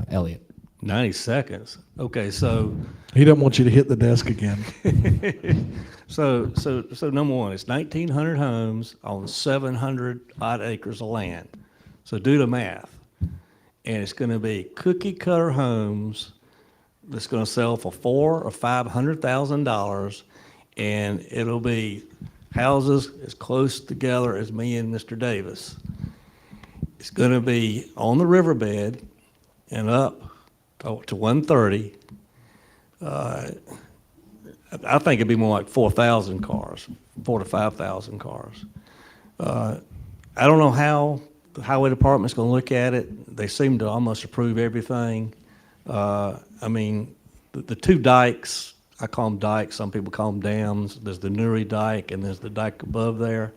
Speaker 2: Elliott.
Speaker 3: 90 seconds. Okay, so
Speaker 4: He doesn't want you to hit the desk again.
Speaker 3: so number one, it's 1,900 homes on 700 odd acres of land. So do the math. And it's going to be cookie cutter homes that's going to sell for $400,000 or $500,000, and it'll be houses as close together as me and Mr. Davis. It's going to be on the riverbed and up to 130. I think it'd be more like 4,000 cars, 4,000 to 5,000 cars. I don't know how the highway department's going to look at it. They seem to almost approve everything. I mean, the two dikes, I call them dikes, some people call them dams. There's the Newry dike and there's the dike above there.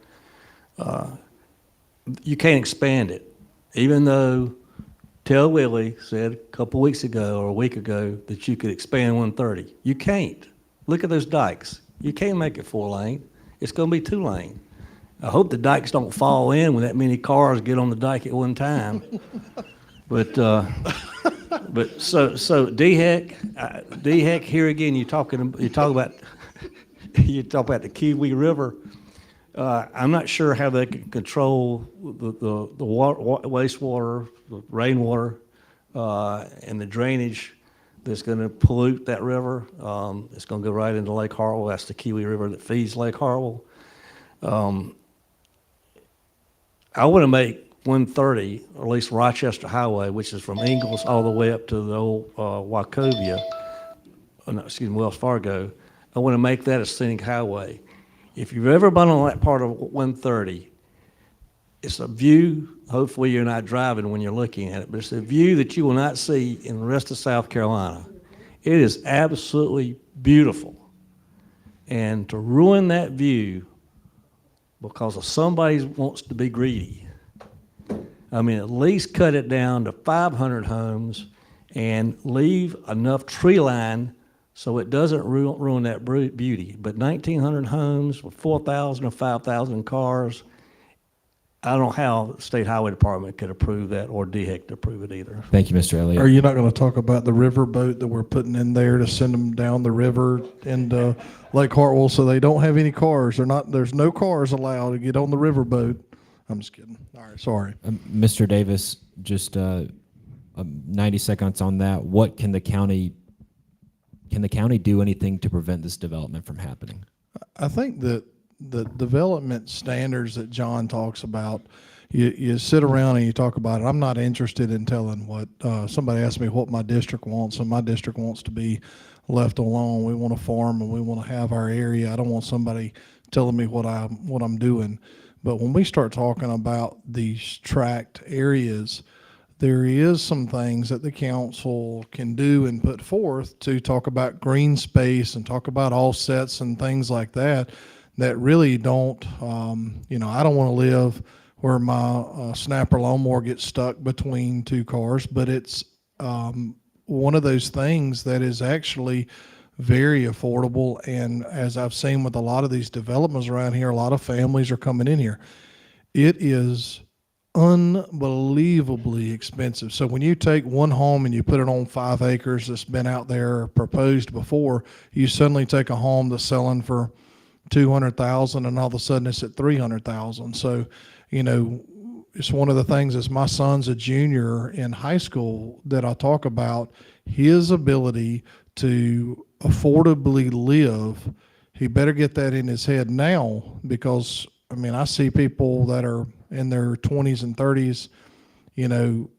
Speaker 3: You can't expand it, even though Tell Willie said a couple weeks ago or a week ago that you could expand 130. You can't. Look at those dikes. You can't make it 4-lane. It's going to be 2-lane. I hope the dikes don't fall in when that many cars get on the dike at one time. But so DHEC here again. You talk about the Kiwi River. I'm not sure how they can control the wastewater, the rainwater, and the drainage that's going to pollute that river. It's going to go right into Lake Hartwell. That's the Kiwi River that feeds Lake Hartwell. I want to make 130, or at least Rochester Highway, which is from Ingalls all the way up to the old Wachovia, Wells Fargo. I want to make that a scenic highway. If you've ever been on that part of 130, it's a view, hopefully you're not driving when you're looking at it, but it's a view that you will not see in the rest of South Carolina. It is absolutely beautiful. And to ruin that view because of somebody wants to be greedy, I mean, at least cut it down to 500 homes and leave enough tree line so it doesn't ruin that beauty. But 1,900 homes with 4,000 or 5,000 cars, I don't know how the State Highway Department could approve that or DHEC to approve it either.
Speaker 2: Thank you, Mr. Elliott.
Speaker 4: Are you not going to talk about the river boat that we're putting in there to send them down the river into Lake Hartwell so they don't have any cars? There's no cars allowed to get on the river boat. I'm just kidding. All right, sorry.
Speaker 2: Mr. Davis, just 90 seconds on that. What can the county do anything to prevent this development from happening?
Speaker 4: I think that the development standards that John talks about, you sit around and you talk about it. I'm not interested in telling what, somebody asked me what my district wants, and my district wants to be left alone. We want to farm and we want to have our area. I don't want somebody telling me what I'm doing. But when we start talking about these tract areas, there is some things that the council can do and put forth to talk about green space and talk about offsets and things like that really don't, I don't want to live where my snapper lawnmower gets stuck between two cars, but it's one of those things that is actually very affordable. And as I've seen with a lot of these developments around here, a lot of families are coming in here. It is unbelievably expensive. So when you take one home and you put it on 5 acres that's been out there proposed before, you suddenly take a home that's selling for 200,000 and all of a sudden it's at 300,000. So, you know, it's one of the things as my son's a junior in high school that I talk about his ability to affordably live. He better get that in his head now, because I mean, I see people that are in their 20s and 30s, you know,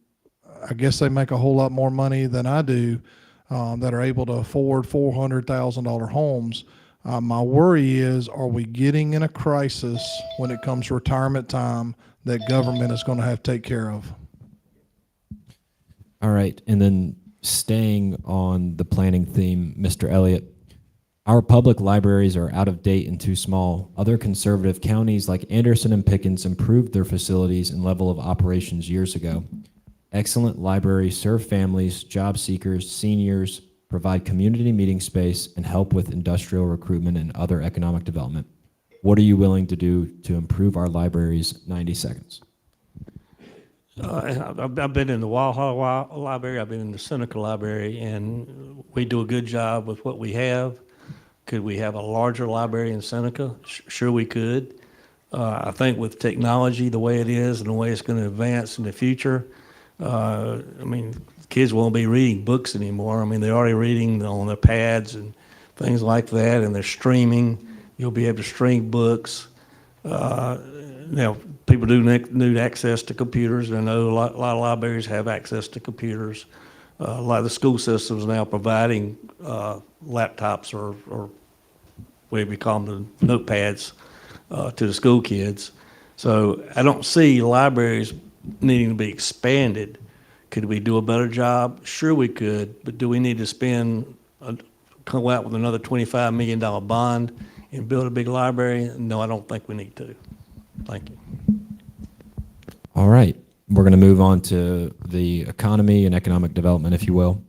Speaker 4: I guess they make a whole lot more money than I do, that are able to afford $400,000 homes. My worry is, are we getting in a crisis when it comes to retirement time that government is going to have to take care of?
Speaker 2: All right, and then staying on the planning theme, Mr. Elliott, our public libraries are out of date and too small. Other conservative counties like Anderson and Pickens improved their facilities and level of operations years ago. Excellent libraries serve families, job seekers, seniors, provide community meeting space, and help with industrial recruitment and other economic development. What are you willing to do to improve our libraries? 90 seconds.
Speaker 3: I've been in the Walhalla Library, I've been in the Seneca Library, and we do a good job with what we have. Could we have a larger library in Seneca? Sure we could. I think with technology the way it is and the way it's going to advance in the future, I mean, kids won't be reading books anymore. I mean, they're already reading on their pads and things like that, and they're streaming. You'll be able to stream books. Now, people do need access to computers. I know a lot of libraries have access to computers. A lot of the school systems now providing laptops or whatever you call them, the notepads to the school kids. So I don't see libraries needing to be expanded. Could we do a better job? Sure we could, but do we need to come out with another $25 million bond and build a big library? No, I don't think we need to. Thank you.
Speaker 2: All right, we're going to move on to the economy and economic development, if you will.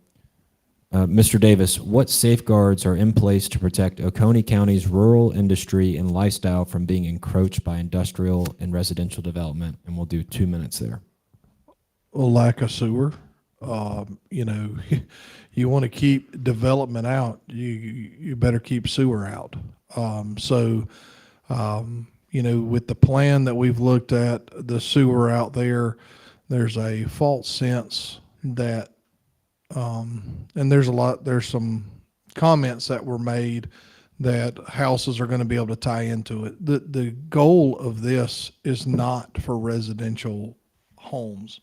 Speaker 2: Mr. Davis, what safeguards are in place to protect Oconee County's rural industry and lifestyle from being encroached by industrial and residential development? And we'll do 2 minutes there.
Speaker 4: A lack of sewer. You know, you want to keep development out, you better keep sewer out. You know, with the plan that we've looked at, the sewer out there, there's a false sense that, and there's some comments that were made that houses are going to be able to tie into it. The goal of this is not for residential homes.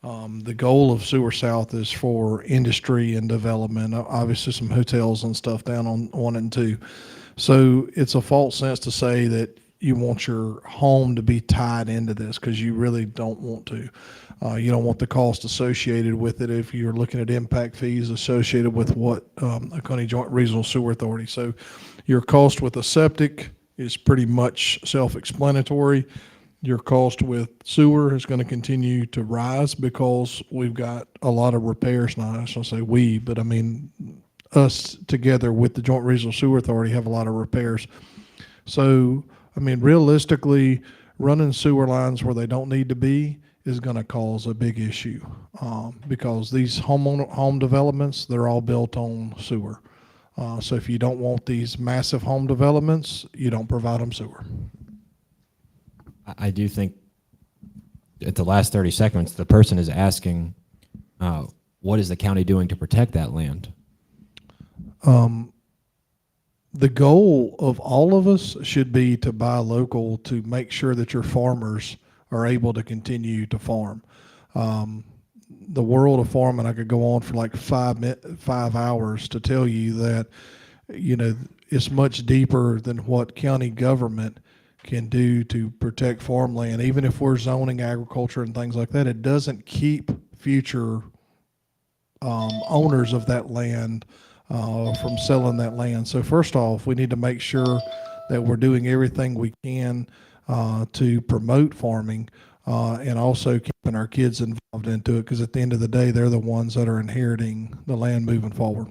Speaker 4: The goal of Sewer South is for industry and development, obviously some hotels and stuff down on 1 and 2. So it's a false sense to say that you want your home to be tied into this, because you really don't want to. You don't want the cost associated with it if you're looking at impact fees associated with what Oconee Joint Regional Sewer Authority. So your cost with a septic is pretty much self-explanatory. Your cost with sewer is going to continue to rise because we've got a lot of repairs now. I shouldn't say we, but I mean us together with the Joint Regional Sewer Authority have a lot of repairs. So, I mean, realistically, running sewer lines where they don't need to be is going to cause a big issue, because these home developments, they're all built on sewer. So if you don't want these massive home developments, you don't provide them sewer.
Speaker 2: I do think at the last 30 seconds, the person is asking, what is the county doing to protect that land?
Speaker 4: The goal of all of us should be to buy local, to make sure that your farmers are able to continue to farm. The world of farming, I could go on for like 5 hours to tell you that, you know, it's much deeper than what county government can do to protect farmland. Even if we're zoning agriculture and things like that, it doesn't keep future owners of that land from selling that land. So first off, we need to make sure that we're doing everything we can to promote farming, and also keeping our kids involved into it, because at the end of the day, they're the ones that are inheriting the land moving forward.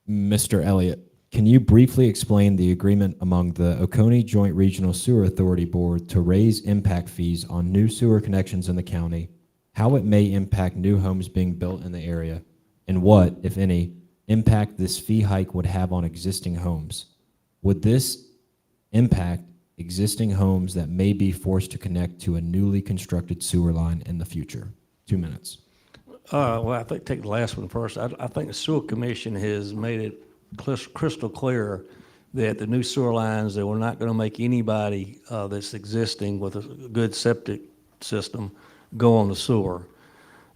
Speaker 2: Mr. Elliott, Can you briefly explain the agreement among the Oconee Joint Regional Sewer Authority Board to raise impact fees on new sewer connections in the county, how it may impact new homes being built in the area, and what, if any, impact this fee hike would have on existing homes? Would this impact existing homes that may be forced to connect to a newly constructed sewer line in the future? 2 minutes.
Speaker 3: Well, I think take the last one first. I think the sewer commission has made it crystal clear that the new sewer lines, that we're not going to make anybody that's existing with a good septic system go on the sewer.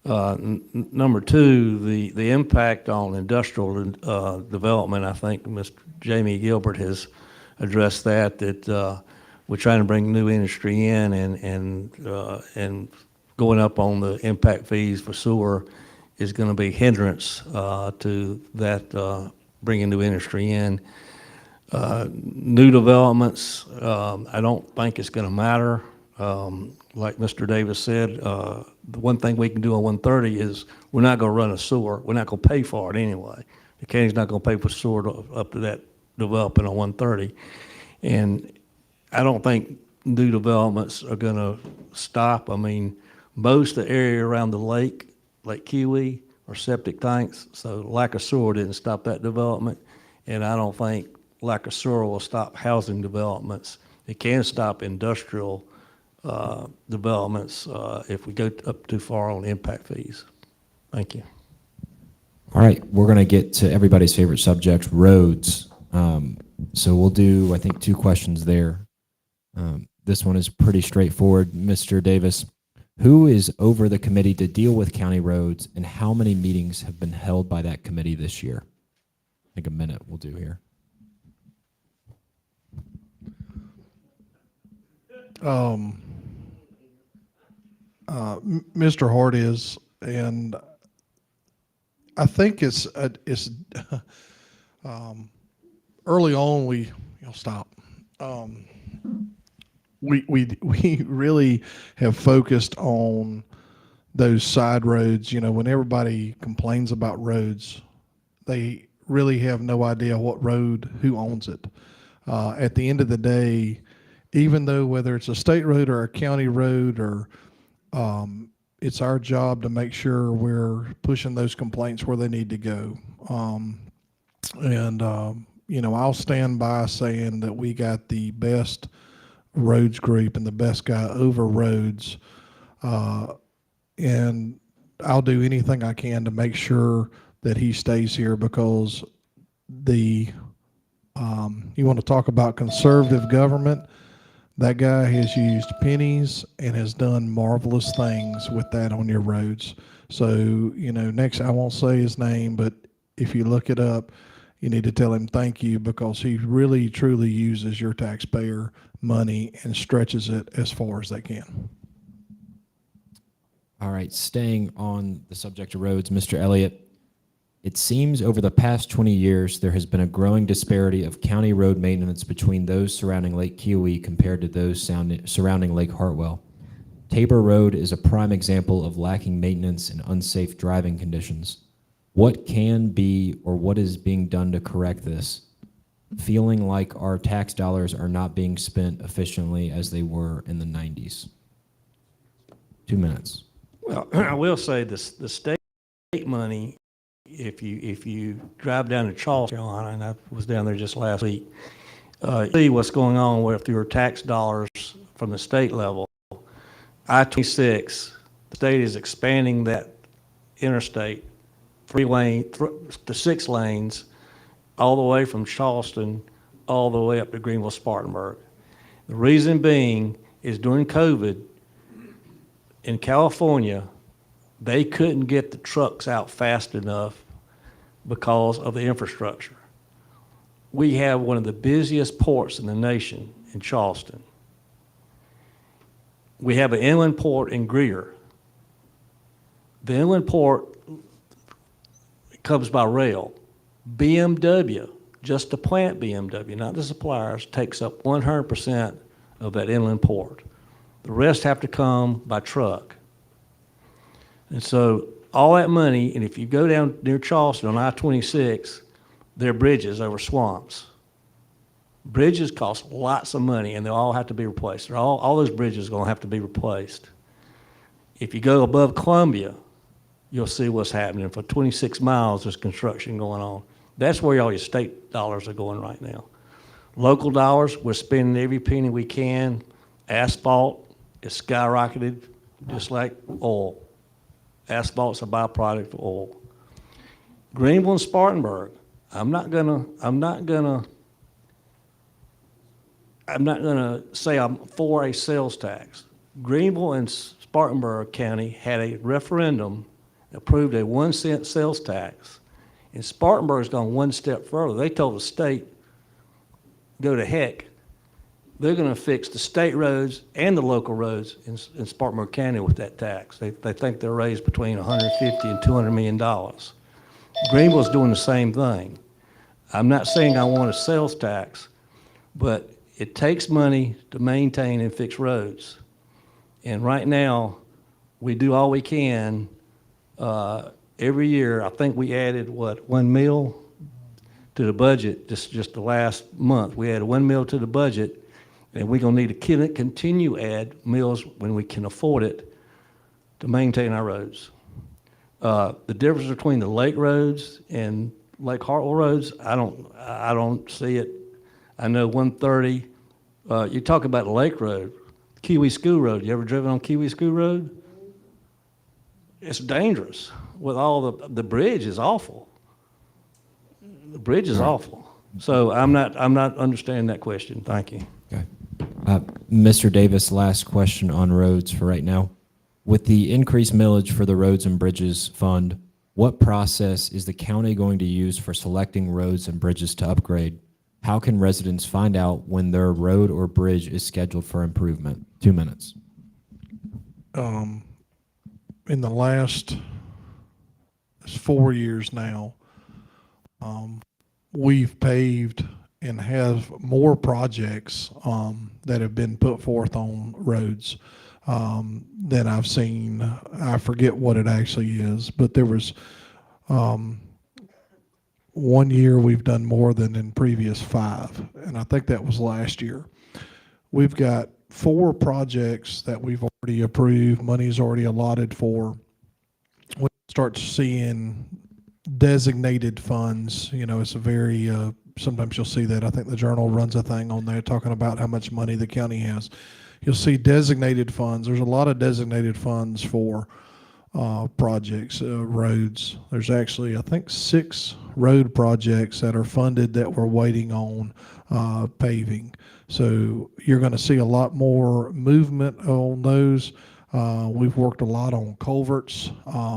Speaker 3: Number two, the impact on industrial development, I think Mr. Jamie Gilbert has addressed that we're trying to bring new industry in and going up on the impact fees for sewer is going to be hindrance to that bringing new industry in. New developments, I don't think it's going to matter. Like Mr. Davis said, the one thing we can do on 130 is we're not going to run a sewer. We're not going to pay for it anyway. The county's not going to pay for sewer up to that development on 130. And I don't think new developments are going to stop. I mean, most of the area around the lake, Lake Kiwi, are septic tanks, so lack of sewer didn't stop that development. And I don't think lack of sewer will stop housing developments. It can stop industrial developments if we go up too far on impact fees. Thank you.
Speaker 2: All right, we're going to get to everybody's favorite subject, roads. So we'll do, I think, 2 questions there. This one is pretty straightforward. Mr. Davis, who is over the committee to deal with county roads, and how many meetings have been held by that committee this year? I think a minute we'll do here.
Speaker 4: Mr. Hart is, and I think it's early on we really have focused on those side roads. You know, when everybody complains about roads, they really have no idea what road, who owns it. At the end of the day, even though whether it's a state road or a county road, or it's our job to make sure we're pushing those complaints where they need to go. You know, I'll stand by saying that we got the best roads group and the best guy over roads. And I'll do anything I can to make sure that he stays here, because you want to talk about conservative government, that guy has used pennies and has done marvelous things with that on your roads. So, you know, next, I won't say his name, but if you look it up, you need to tell him thank you, because he really, truly uses your taxpayer money and stretches it as far as they can.
Speaker 2: All right, staying on the subject of roads, Mr. Elliott, it seems over the past 20 years, there has been a growing disparity of county road maintenance between those surrounding Lake Kiwi compared to those surrounding Lake Hartwell. Tabor Road is a prime example of lacking maintenance and unsafe driving conditions. What can be, or what is being done to correct this? Feeling like our tax dollars are not being spent efficiently as they were in the 90s. 2 minutes.
Speaker 3: Well, I will say this: the state money, if you drive down to Charleston, Carolina, and I was down there just last week, see what's going on with your tax dollars from the state level. I-26, the state is expanding that interstate 3-lane to 6 lanes, all the way from Charleston all the way up to Greenville-Spartanburg. The reason being is during COVID in California, they couldn't get the trucks out fast enough because of the infrastructure. We have one of the busiest ports in the nation in Charleston. We have an inland port in Greer. The inland port comes by rail. BMW, just to plant BMW, not the suppliers, takes up 100% of that inland port. The rest have to come by truck. And so all that money, and if you go down near Charleston on I-26, their bridges over swamps. Bridges cost lots of money, and they all have to be replaced. All those bridges are going to have to be replaced. If you go above Columbia, you'll see what's happening. For 26 miles, there's construction going on. That's where all your state dollars are going right now. Local dollars, we're spending every penny we can. Asphalt is skyrocketed, just like oil. Asphalt's a byproduct of oil. Greenville and Spartanburg, I'm not gonna say I'm for a sales tax. Greenville and Spartanburg County had a referendum that approved a 1 cent sales tax. And Spartanburg's gone one step further. They told the state, go to heck. They're going to fix the state roads and the local roads in Spartanburg County with that tax. They think they'll raise between $150 and $200 million. Greenville's doing the same thing. I'm not saying I want a sales tax, but it takes money to maintain and fix roads. And right now, we do all we can. Every year, I think we added, what, $1 million to the budget just the last month. We added $1 million to the budget, and we're going to need to continue add mills when we can afford it to maintain our roads. The difference between the lake roads and Lake Hartwell roads, I don't see it. I know 130. You talk about the Lake Road, Kiwi School Road. You ever driven on Kiwi School Road? It's dangerous. With all the bridge is awful. The bridge is awful. So I'm not understanding that question. Thank you.
Speaker 2: Okay. Mr. Davis, last question on roads for right now. With the increased millage for the Roads and Bridges Fund, what process is the county going to use for selecting roads and bridges to upgrade? How can residents find out when their road or bridge is scheduled for improvement? 2 minutes.
Speaker 4: In the last 4 years now, we've paved and have more projects that have been put forth on roads than I've seen. I forget what it actually is, but there was 1 year we've done more than in previous 5, and I think that was last year. We've got 4 projects that we've already approved, money's already allotted for. We start seeing designated funds. You know, it's a very, sometimes you'll see that. I think the Journal runs a thing on there talking about how much money the county has. You'll see designated funds. There's a lot of designated funds for projects, roads. There's actually, I think, 6 road projects that are funded that we're waiting on paving. So you're going to see a lot more movement on those. We've worked a lot on culverts.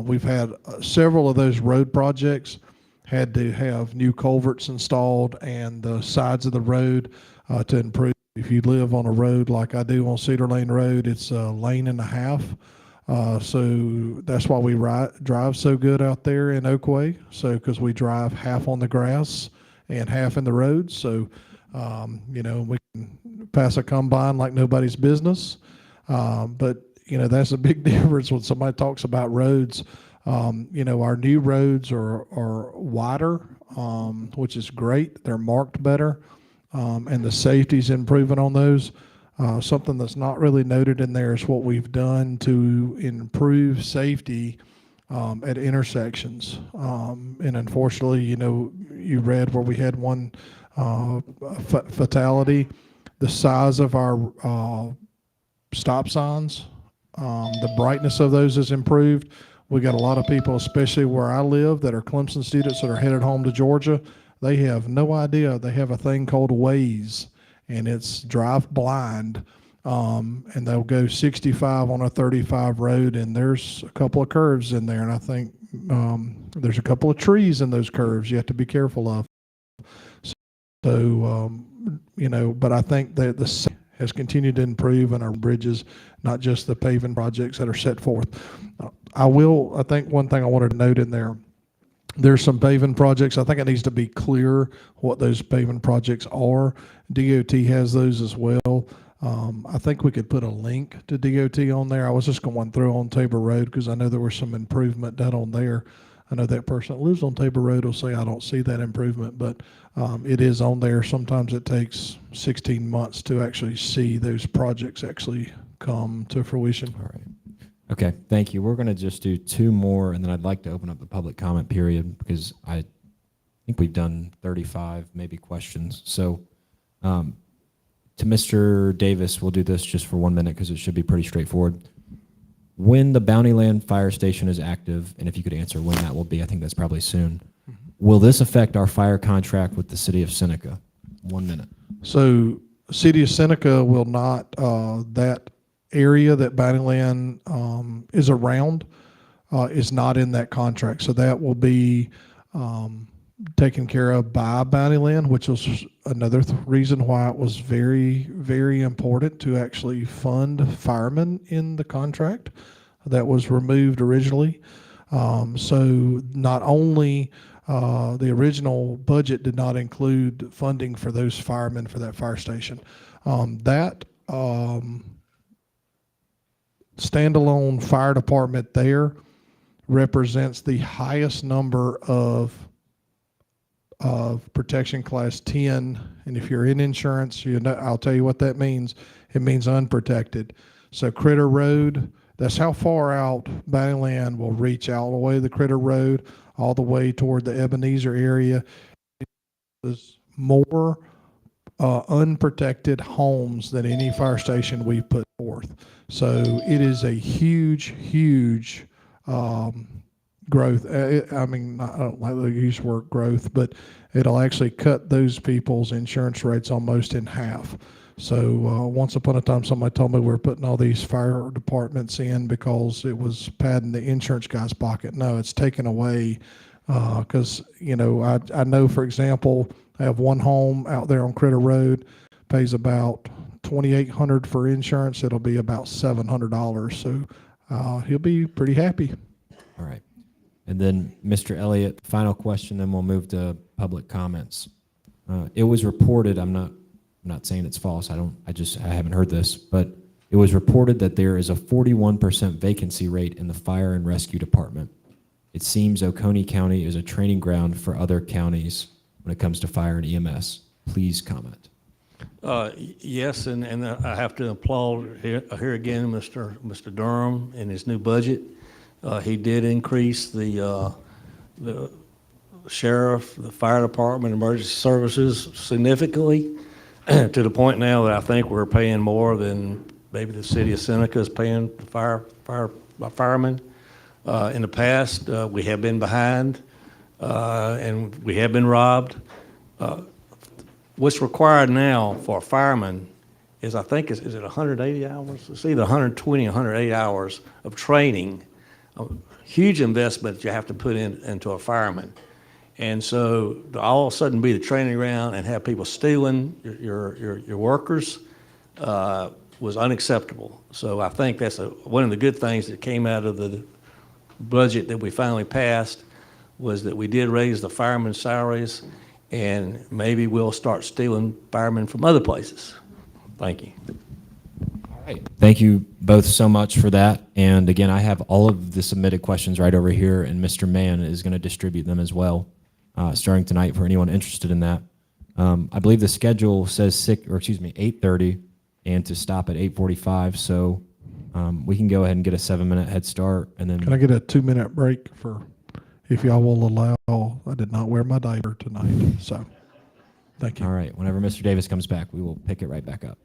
Speaker 4: We've had several of those road projects had to have new culverts installed and the sides of the road to improve. If you live on a road like I do on Cedar Lane Road, it's a lane and a half. So that's why we drive so good out there in Oconee. So because we drive half on the grass and half in the road. So, you know, we can pass a combine like nobody's business. But, you know, that's a big difference when somebody talks about roads. You know, our new roads are wider, which is great. They're marked better. And the safety's improving on those. Something that's not really noted in there is what we've done to improve safety at intersections. And unfortunately, you know, you read where we had one fatality. The size of our stop signs, the brightness of those has improved. We got a lot of people, especially where I live, that are Clemson students that are headed home to Georgia. They have no idea. They have a thing called Waze, and it's drive blind, and they'll go 65 on a 35 road, and there's a couple of curves in there, and I think there's a couple of trees in those curves you have to be careful of. So, you know, but I think that the has continued to improve in our bridges, not just the paving projects that are set forth. I think one thing I wanted to note in there, there's some paving projects. I think it needs to be clear what those paving projects are. DOT has those as well. I think we could put a link to DOT on there. I was just going through on Tabor Road because I know there was some improvement done on there. I know that person that lives on Tabor Road will say, I don't see that improvement, but it is on there. Sometimes it takes 16 months to actually see those projects actually come to fruition.
Speaker 2: All right. Okay, thank you. We're going to just do two more, and then I'd like to open up the public comment period because I think we've done 35 maybe questions. So to Mr. Davis, we'll do this just for 1 minute because it should be pretty straightforward. When the Bountyland Fire Station is active, and if you could answer when that will be, I think that's probably soon, will this affect our fire contract with the city of Seneca? 1 minute.
Speaker 4: So City of Seneca will not, that area that Bountyland is around is not in that contract. So that will be taken care of by Bountyland, which was another reason why it was very, very important to actually fund firemen in the contract that was removed originally. So not only the original budget did not include funding for those firemen for that fire station. That standalone fire department there represents the highest number of protection class 10. And if you're in insurance, you know, I'll tell you what that means. It means unprotected. So Critter Road, that's how far out Bountyland will reach, all the way to the Critter Road, all the way toward the Ebenezer area. There's more unprotected homes than any fire station we've put forth. So it is a huge, huge growth. I mean, I don't like to use the word growth, but it'll actually cut those people's insurance rates almost in half. So once upon a time, somebody told me we're putting all these fire departments in because it was padding the insurance guy's pocket. No, it's taken away because, you know, I know, for example, I have one home out there on Critter Road, pays about $2,800 for insurance. It'll be about $700. So he'll be pretty happy.
Speaker 2: All right. And then Mr. Elliott, final question, then we'll move to public comments. It was reported, I'm not saying it's false, I haven't heard this, but it was reported that there is a 41% vacancy rate in the fire and rescue department. It seems Oconee County is a training ground for other counties when it comes to fire and EMS. Please comment.
Speaker 3: Yes, and I have to applaud here again, Mr. Durham in his new budget. He did increase the sheriff, the fire department, emergency services significantly to the point now that I think we're paying more than maybe the city of Seneca is paying the firemen. In the past, we have been behind and we have been robbed. What's required now for a fireman is, I think, is it 180 hours? It's either 120 or 180 hours of training, a huge investment that you have to put into a fireman. And so to all of a sudden be the training ground and have people stealing your workers was unacceptable. So I think that's one of the good things that came out of the budget that we finally passed, was that we did raise the firemen's salaries, and maybe we'll start stealing firemen from other places. Thank you.
Speaker 2: All right. Thank you both so much for that. And again, I have all of the submitted questions right over here, and Mr. Mann is going to distribute them as well, starting tonight for anyone interested in that. I believe the schedule says 8:30, and to stop at 8:45. So we can go ahead and get a 7-minute head start, and then.
Speaker 4: Can I get a 2-minute break for, if y'all will allow? I did not wear my diaper tonight, so thank you.
Speaker 2: All right. Whenever Mr. Davis comes back, we will pick it right back up.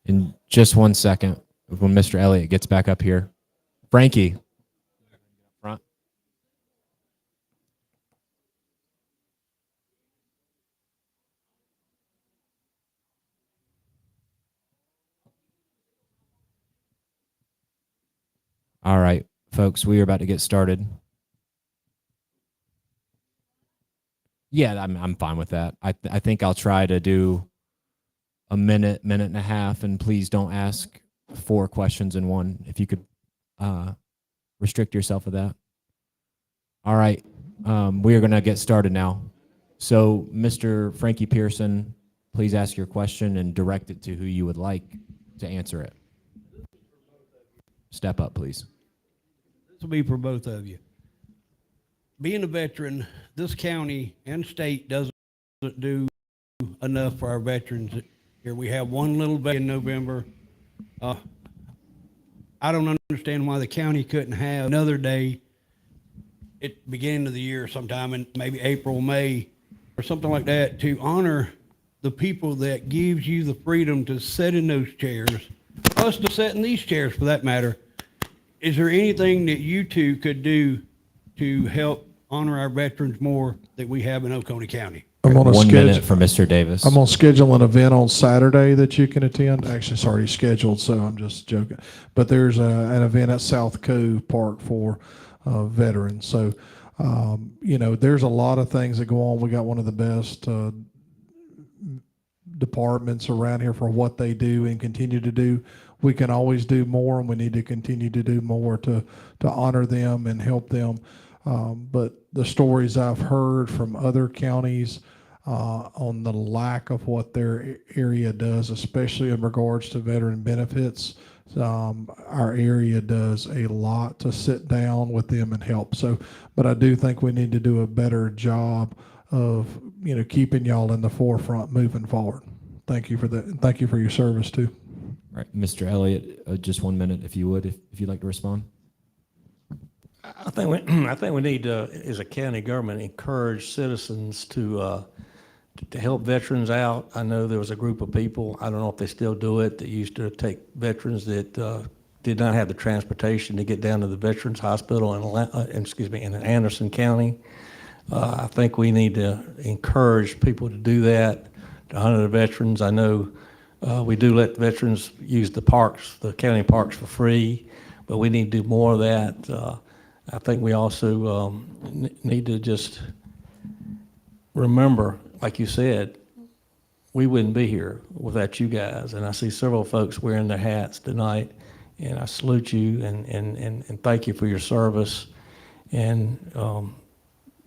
Speaker 2: In just 1 second, when Mr. Elliott gets back up here. Frankie. Front. All right, folks, we are about to get started. Yeah, I'm fine with that. I think I'll try to do a minute and a half, and please don't ask 4 questions in one. If you could restrict yourself to that. All right, we are going to get started now. So, Mr. Frankie Pearson, please ask your question and direct it to who you would like to answer it. Step up, please.
Speaker 5: This will be for both of you. Being a veteran, this county and state doesn't do enough for our veterans. Here we have one little veteran in November. I don't understand why the county couldn't have another day at the beginning of the year sometime in maybe April, May, or something like that to honor the people that gives you the freedom to sit in those chairs, us to sit in these chairs for that matter. Is there anything that you two could do to help honor our veterans more that we have in Oconee County?
Speaker 4: I'm on a
Speaker 2: 1 minute
Speaker 4: schedule.
Speaker 2: for Mr. Davis.
Speaker 4: I'm gonna schedule an event on Saturday that you can attend. Actually, it's already scheduled, so I'm just joking. But there's an event at South Cove Park for veterans. So, there's a lot of things that go on. We got one of the best departments around here for what they do and continue to do. We can always do more, and we need to continue to do more to honor them and help them. But the stories I've heard from other counties on the lack of what their area does, especially in regards to veteran benefits, our area does a lot to sit down with them and help. So, but I do think we need to do a better job of, keeping y'all in the forefront moving forward. Thank you for that. And thank you for your service too.
Speaker 2: All right, Mr. Elliott, just 1 minute, if you would, if you'd like to respond.
Speaker 3: I think we need to, as a county government, encourage citizens to help veterans out. I know there was a group of people, I don't know if they still do it, that used to take veterans that did not have the transportation to get down to the Veterans Hospital in Anderson County. I think we need to encourage people to do that, to honor the veterans. I know we do let veterans use the parks, the county parks, for free, but we need to do more of that. I think we also need to just remember, like you said, we wouldn't be here without you guys. And I see several folks wearing their hats tonight, and I salute you and thank you for your service. And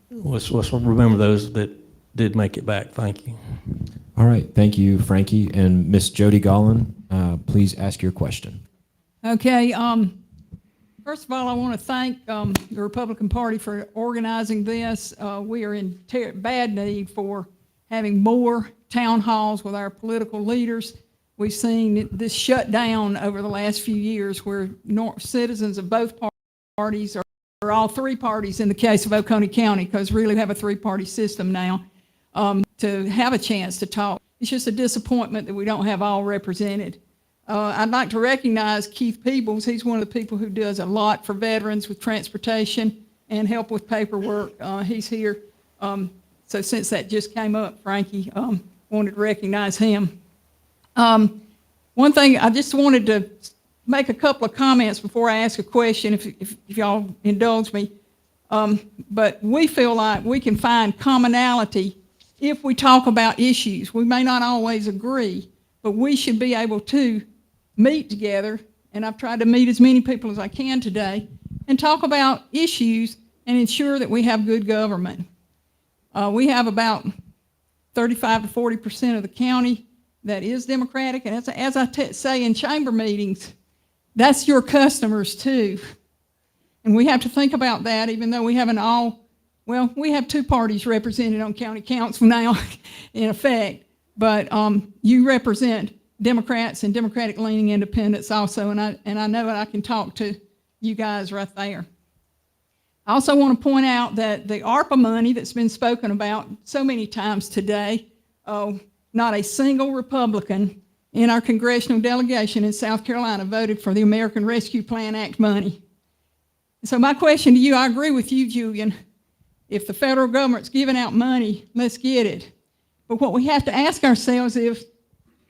Speaker 3: let's remember those that did make it back. Thank you.
Speaker 2: All right, thank you, Frankie. And Miss Jody Gollin, please ask your question.
Speaker 6: Okay, first of all, I want to thank the Republican Party for organizing this. We are in bad need for having more town halls with our political leaders. We've seen this shut down over the last few years where citizens of both parties, or all 3 parties in the case of Oconee County, because really we have a 3-party system now, to have a chance to talk. It's just a disappointment that we don't have all represented. I'd like to recognize Keith Peebles. He's one of the people who does a lot for veterans with transportation and help with paperwork. He's here. So since that just came up, Frankie, wanted to recognize him. One thing, I just wanted to make a couple of comments before I ask a question, if y'all indulge me. But we feel like we can find commonality if we talk about issues. We may not always agree, but we should be able to meet together, and I've tried to meet as many people as I can today, and talk about issues and ensure that we have good government. We have about 35 to 40% of the county that is Democratic, and as I say in chamber meetings, that's your customers too. And we have to think about that, even though we haven't we have 2 parties represented on county council now in effect, but you represent Democrats and Democratic-leaning independents also, and I know that I can talk to you guys right there. I also want to point out that the ARPA money that's been spoken about so many times today, not a single Republican in our congressional delegation in South Carolina voted for the American Rescue Plan Act money. So my question to you, I agree with you, Julian. If the federal government's giving out money, let's get it. But what we have to ask ourselves is,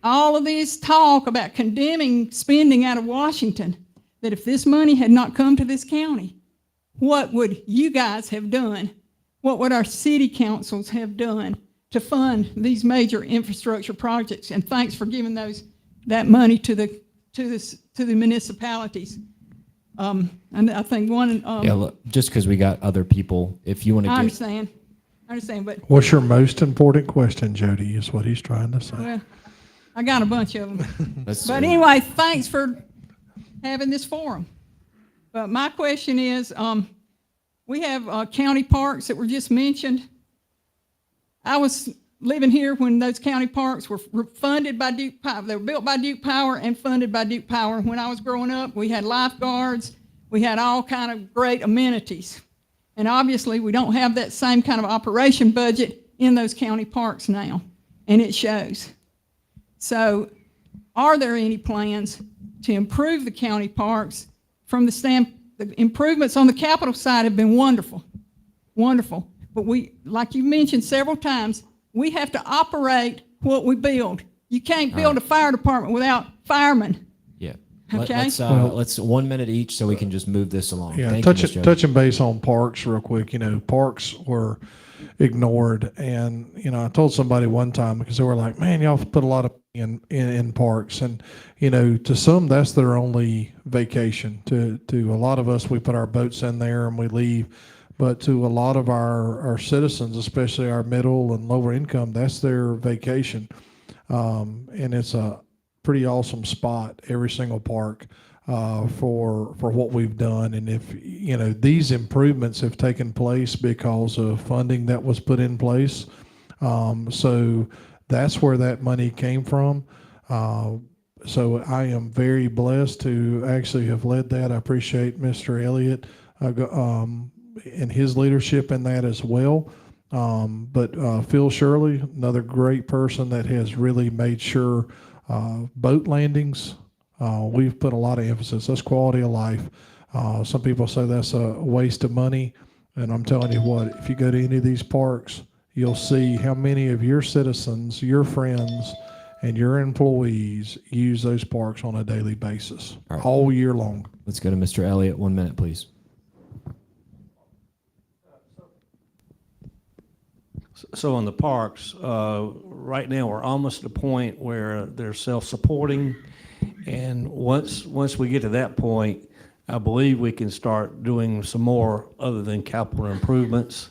Speaker 6: all of this talk about condemning spending out of Washington, that if this money had not come to this county, what would you guys have done? What would our city councils have done to fund these major infrastructure projects? And thanks for giving that money to the municipalities. And I think one.
Speaker 2: Yeah, look, just because we got other people, if you want to
Speaker 6: I
Speaker 2: get,
Speaker 6: understand, but
Speaker 4: What's your most important question, Jody, is what he's trying to say.
Speaker 6: well, I got a bunch of them.
Speaker 2: let's,
Speaker 6: But anyway, thanks for having this forum. But my question is, we have county parks that were just mentioned. I was living here when those county parks were funded by Duke Power. They were built by Duke Power and funded by Duke Power. When I was growing up, we had lifeguards. We had all kind of great amenities. And obviously, we don't have that same kind of operation budget in those county parks now, and it shows. So are there any plans to improve the county parks from the improvements on the capital side have been wonderful, wonderful. But we, like you mentioned several times, we have to operate what we build. You can't build a fire department without firemen.
Speaker 2: yeah.
Speaker 6: Okay.
Speaker 2: Let's 1 minute each so we can just move this along.
Speaker 4: Yeah,
Speaker 2: Thank you, Ms. Jody.
Speaker 4: touching base on parks real quick, parks were ignored. And, I told somebody one time, because they were like, man, y'all put a lot of in parks. And, to some, that's their only vacation. To a lot of us, we put our boats in there and we leave. But to a lot of our citizens, especially our middle and lower income, that's their vacation. And it's a pretty awesome spot, every single park, for what we've done. And if, these improvements have taken place because of funding that was put in place. So that's where that money came from. So I am very blessed to actually have led that. I appreciate Mr. Elliott, and his leadership in that as well. But Phil Shirley, another great person that has really made sure boat landings, we've put a lot of emphasis. That's quality of life. Some people say that's a waste of money. And I'm telling you what, if you go to any of these parks, you'll see how many of your citizens, your friends, and your employees use those parks on a daily basis, all year long.
Speaker 2: Let's go to Mr. Elliott. 1 minute, please.
Speaker 3: So on the parks, right now we're almost at a point where they're self-supporting, and once we get to that point, I believe we can start doing some more other than capital improvements.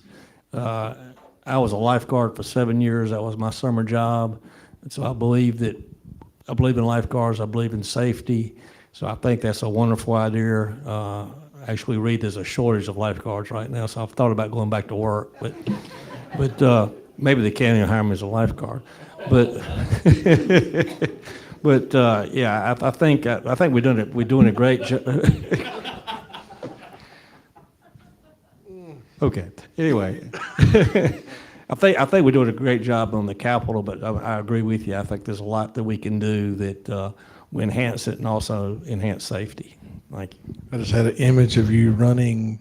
Speaker 3: I was a lifeguard for 7 years. That was my summer job, and so I believe in lifeguards. I believe in safety. So I think that's a wonderful idea. Actually, read there's a shortage of lifeguards right now, so I've thought about going back to work, but maybe they can't even hire me as a lifeguard. But yeah, I think we're doing a great job. Okay. Anyway, I think we're doing a great job on the Capitol, but I agree with you. I think there's a lot that we can do that we enhance it and also enhance safety. Thank you.
Speaker 4: I just had an image of you running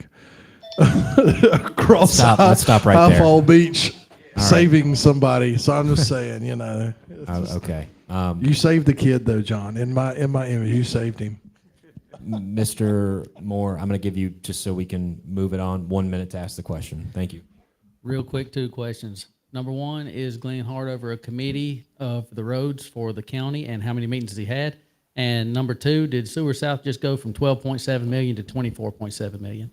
Speaker 4: across
Speaker 2: Let's stop right there.
Speaker 4: Fall Beach, saving somebody. So I'm just saying,
Speaker 2: Okay.
Speaker 4: You saved the kid though, John. In my image, you saved him.
Speaker 2: Mr. Moore, I'm going to give you, just so we can move it on, 1 minute to ask the question. Thank you.
Speaker 7: Real quick, 2 questions. Number one, is Glenn Hart over a committee of the roads for the county, and how many meetings has he had? And number 2, did Sewer South just go from 12.7 million to 24.7 million?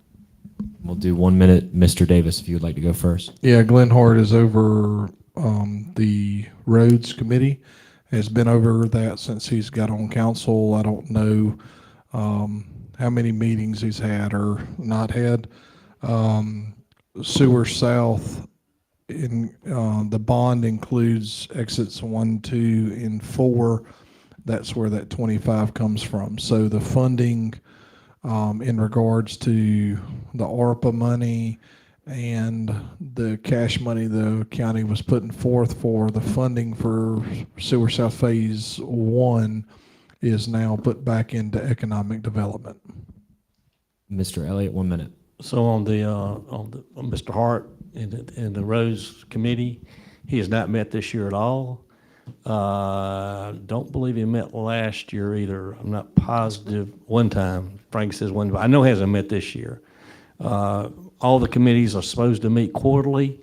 Speaker 2: We'll do 1 minute. Mr. Davis, if you would like to go first.
Speaker 4: Yeah, Glenn Hart is over the roads committee. Has been over that since he's got on council. I don't know how many meetings he's had or not had. Sewer South, in the bond includes exits 1, 2, and 4. That's where that 25 comes from. So the funding in regards to the ARPA money and the cash money the county was putting forth for the funding for Sewer South Phase 1 is now put back into economic development.
Speaker 2: Mr. Elliott, 1 minute.
Speaker 3: So on Mr. Hart and the Roads Committee, he has not met this year at all. Don't believe he met last year either. I'm not positive. One time, Frank says one, but I know he hasn't met this year. All the committees are supposed to meet quarterly.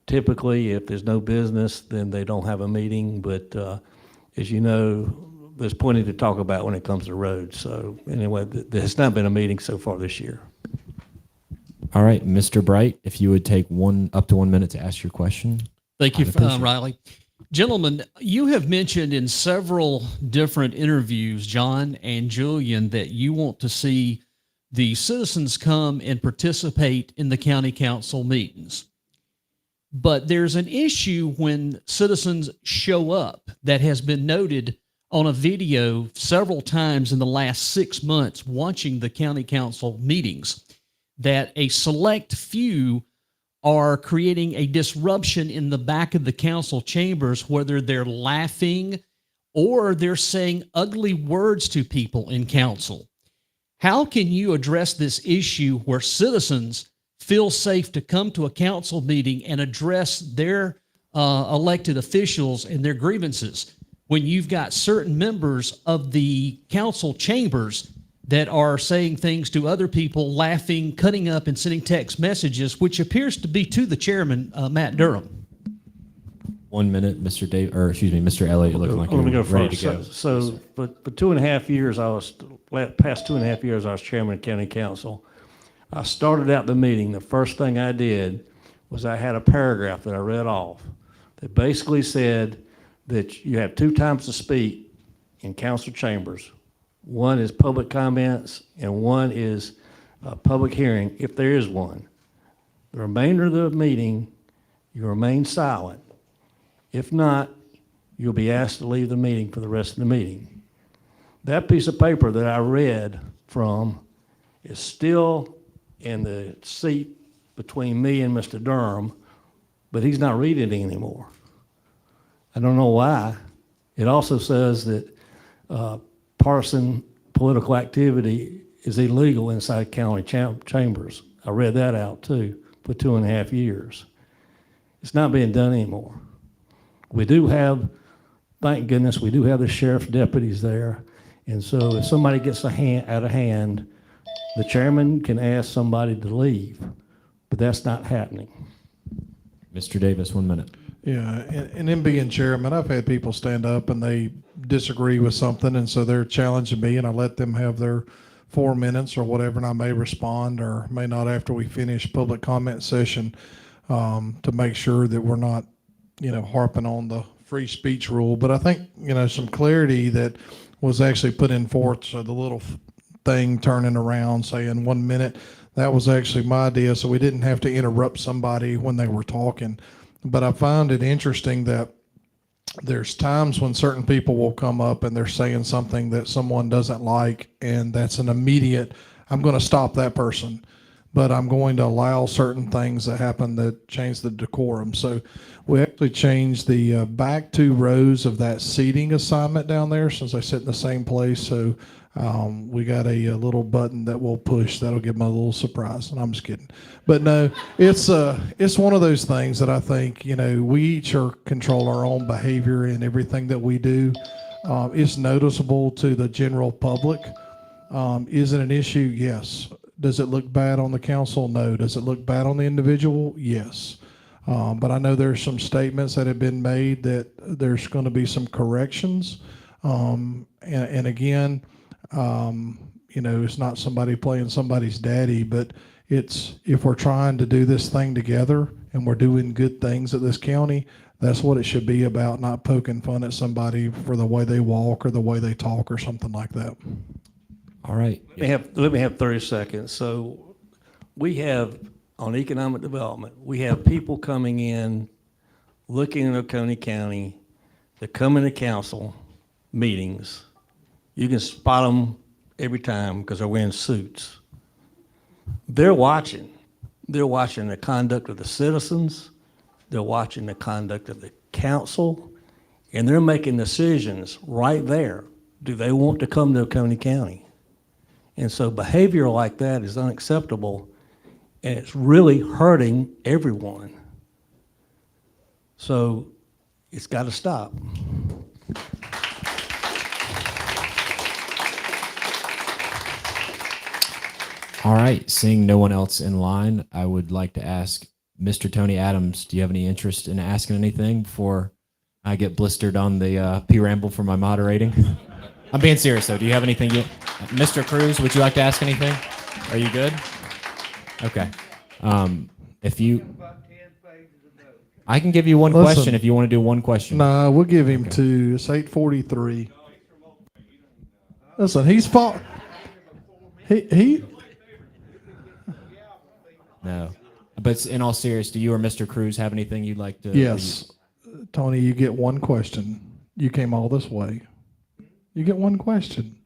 Speaker 3: Typically, if there's no business, then they don't have a meeting, but as you know, there's plenty to talk about when it comes to roads. So anyway, there's not been a meeting so far this year.
Speaker 2: All right, Mr. Bright, if you would take up to 1 minute to ask your question.
Speaker 8: Thank you,
Speaker 2: I'd appreciate it.
Speaker 8: Riley. Gentlemen, you have mentioned in several different interviews, John and Julian, that you want to see the citizens come and participate in the county council meetings. But there's an issue when citizens show up that has been noted on a video several times in the last 6 months watching the county council meetings, that a select few are creating a disruption in the back of the council chambers, whether they're laughing or they're saying ugly words to people in council. How can you address this issue where citizens feel safe to come to a council meeting and address their elected officials and their grievances when you've got certain members of the council chambers that are saying things to other people, laughing, cutting up, and sending text messages, which appears to be to the chairman, Matt Durham?
Speaker 2: 1 minute, Mr. Elliott, looking like
Speaker 3: Let me
Speaker 2: you're
Speaker 3: go
Speaker 2: ready
Speaker 3: first.
Speaker 2: to go.
Speaker 3: So for 2.5 years, past 2.5 years, I was chairman of county council. I started out the meeting, the first thing I did was I had a paragraph that I read off that basically said that you have 2 times to speak in council chambers. One is public comments and one is a public hearing, if there is one. The remainder of the meeting, you remain silent. If not, you'll be asked to leave the meeting for the rest of the meeting. That piece of paper that I read from is still in the seat between me and Mr. Durham, but he's not reading it anymore. I don't know why. It also says that partisan political activity is illegal inside county chambers. I read that out too for 2.5 years. It's not being done anymore. We do have, thank goodness, we do have the sheriff's deputies there. And so if somebody gets out of hand, the chairman can ask somebody to leave, but that's not happening.
Speaker 2: Mr. Davis, 1 minute.
Speaker 4: Yeah, and in being chairman, I've had people stand up and they disagree with something, and so they're challenging me, and I let them have their 4 minutes or whatever, and I may respond or may not after we finish public comment session to make sure that we're not, harping on the free speech rule. But I think, some clarity that was actually put in forth, so the little thing turning around saying 1 minute, that was actually my idea, so we didn't have to interrupt somebody when they were talking. But I found it interesting that there's times when certain people will come up and they're saying something that someone doesn't like, and that's an immediate, I'm going to stop that person, but I'm going to allow certain things that happen that change the decorum. So we actually changed the back 2 rows of that seating assignment down there, since I sit in the same place. So we got a little button that we'll push that'll give them a little surprise. And I'm just kidding. But no, it's one of those things that I think, we each control our own behavior in everything that we do. It's noticeable to the general public. Is it an issue? Yes. Does it look bad on the council? No. Does it look bad on the individual? Yes. But I know there's some statements that have been made that there's going to be some corrections. And again, it's not somebody playing somebody's daddy, but if we're trying to do this thing together and we're doing good things at this county, that's what it should be about, not poking fun at somebody for the way they walk or the way they talk or something like that.
Speaker 2: All right.
Speaker 3: Let me have 30 seconds. So we have, on economic development, we have people coming in, looking in Oconee County, that come into council meetings. You can spot them every time because they're wearing suits. They're watching. They're watching the conduct of the citizens, they're watching the conduct of the council, and they're making decisions right there. Do they want to come to Oconee County? And so behavior like that is unacceptable, and it's really hurting everyone. So it's got to stop.
Speaker 2: All right, seeing no one else in line, I would like to ask Mr. Tony Adams, do you have any interest in asking anything before I get blistered on the P-ramble for my moderating? I'm being serious though. Do you have anything Mr. Cruz, would you like to ask anything? Are you good? Okay. If you, I can give you one
Speaker 4: Listen.
Speaker 2: question if you want to do one question.
Speaker 4: Nah, we'll give him two. It's 8:43. Listen, he's fought. He
Speaker 2: No. But in all seriousness, do you or Mr. Cruz have anything you'd like to?
Speaker 4: Yes, Tony, you get one question. You came all this way. You get one question.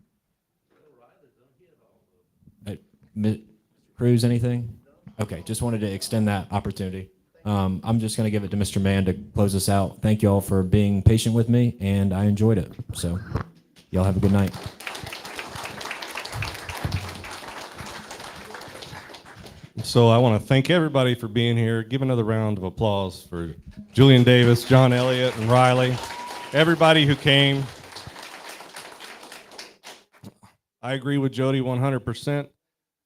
Speaker 2: Cruz, anything? Okay, just wanted to extend that opportunity. I'm just going to give it to Mr. Mann to close us out. Thank you all for being patient with me, and I enjoyed it. So, y'all have a good night.
Speaker 1: So I want to thank everybody for being here. Give another round of applause for Julian Davis, John Elliott, and Riley, everybody who came. I agree with Jody 100%.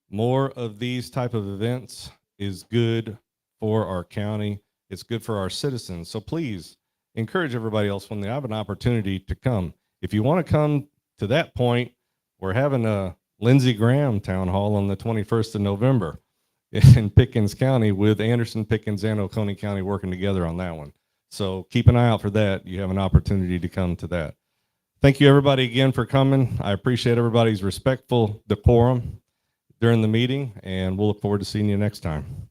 Speaker 1: More of these type of events is good for our county. It's good for our citizens. So please encourage everybody else when they have an opportunity to come. If you want to come to that point, we're having a Lindsey Graham town hall on the 21st of November in Pickens County with Anderson, Pickens, and Oconee County working together on that one. So keep an eye out for that. You have an opportunity to come to that. Thank you everybody again for coming. I appreciate everybody's respectful decorum during the meeting, and we'll look forward to seeing you next time.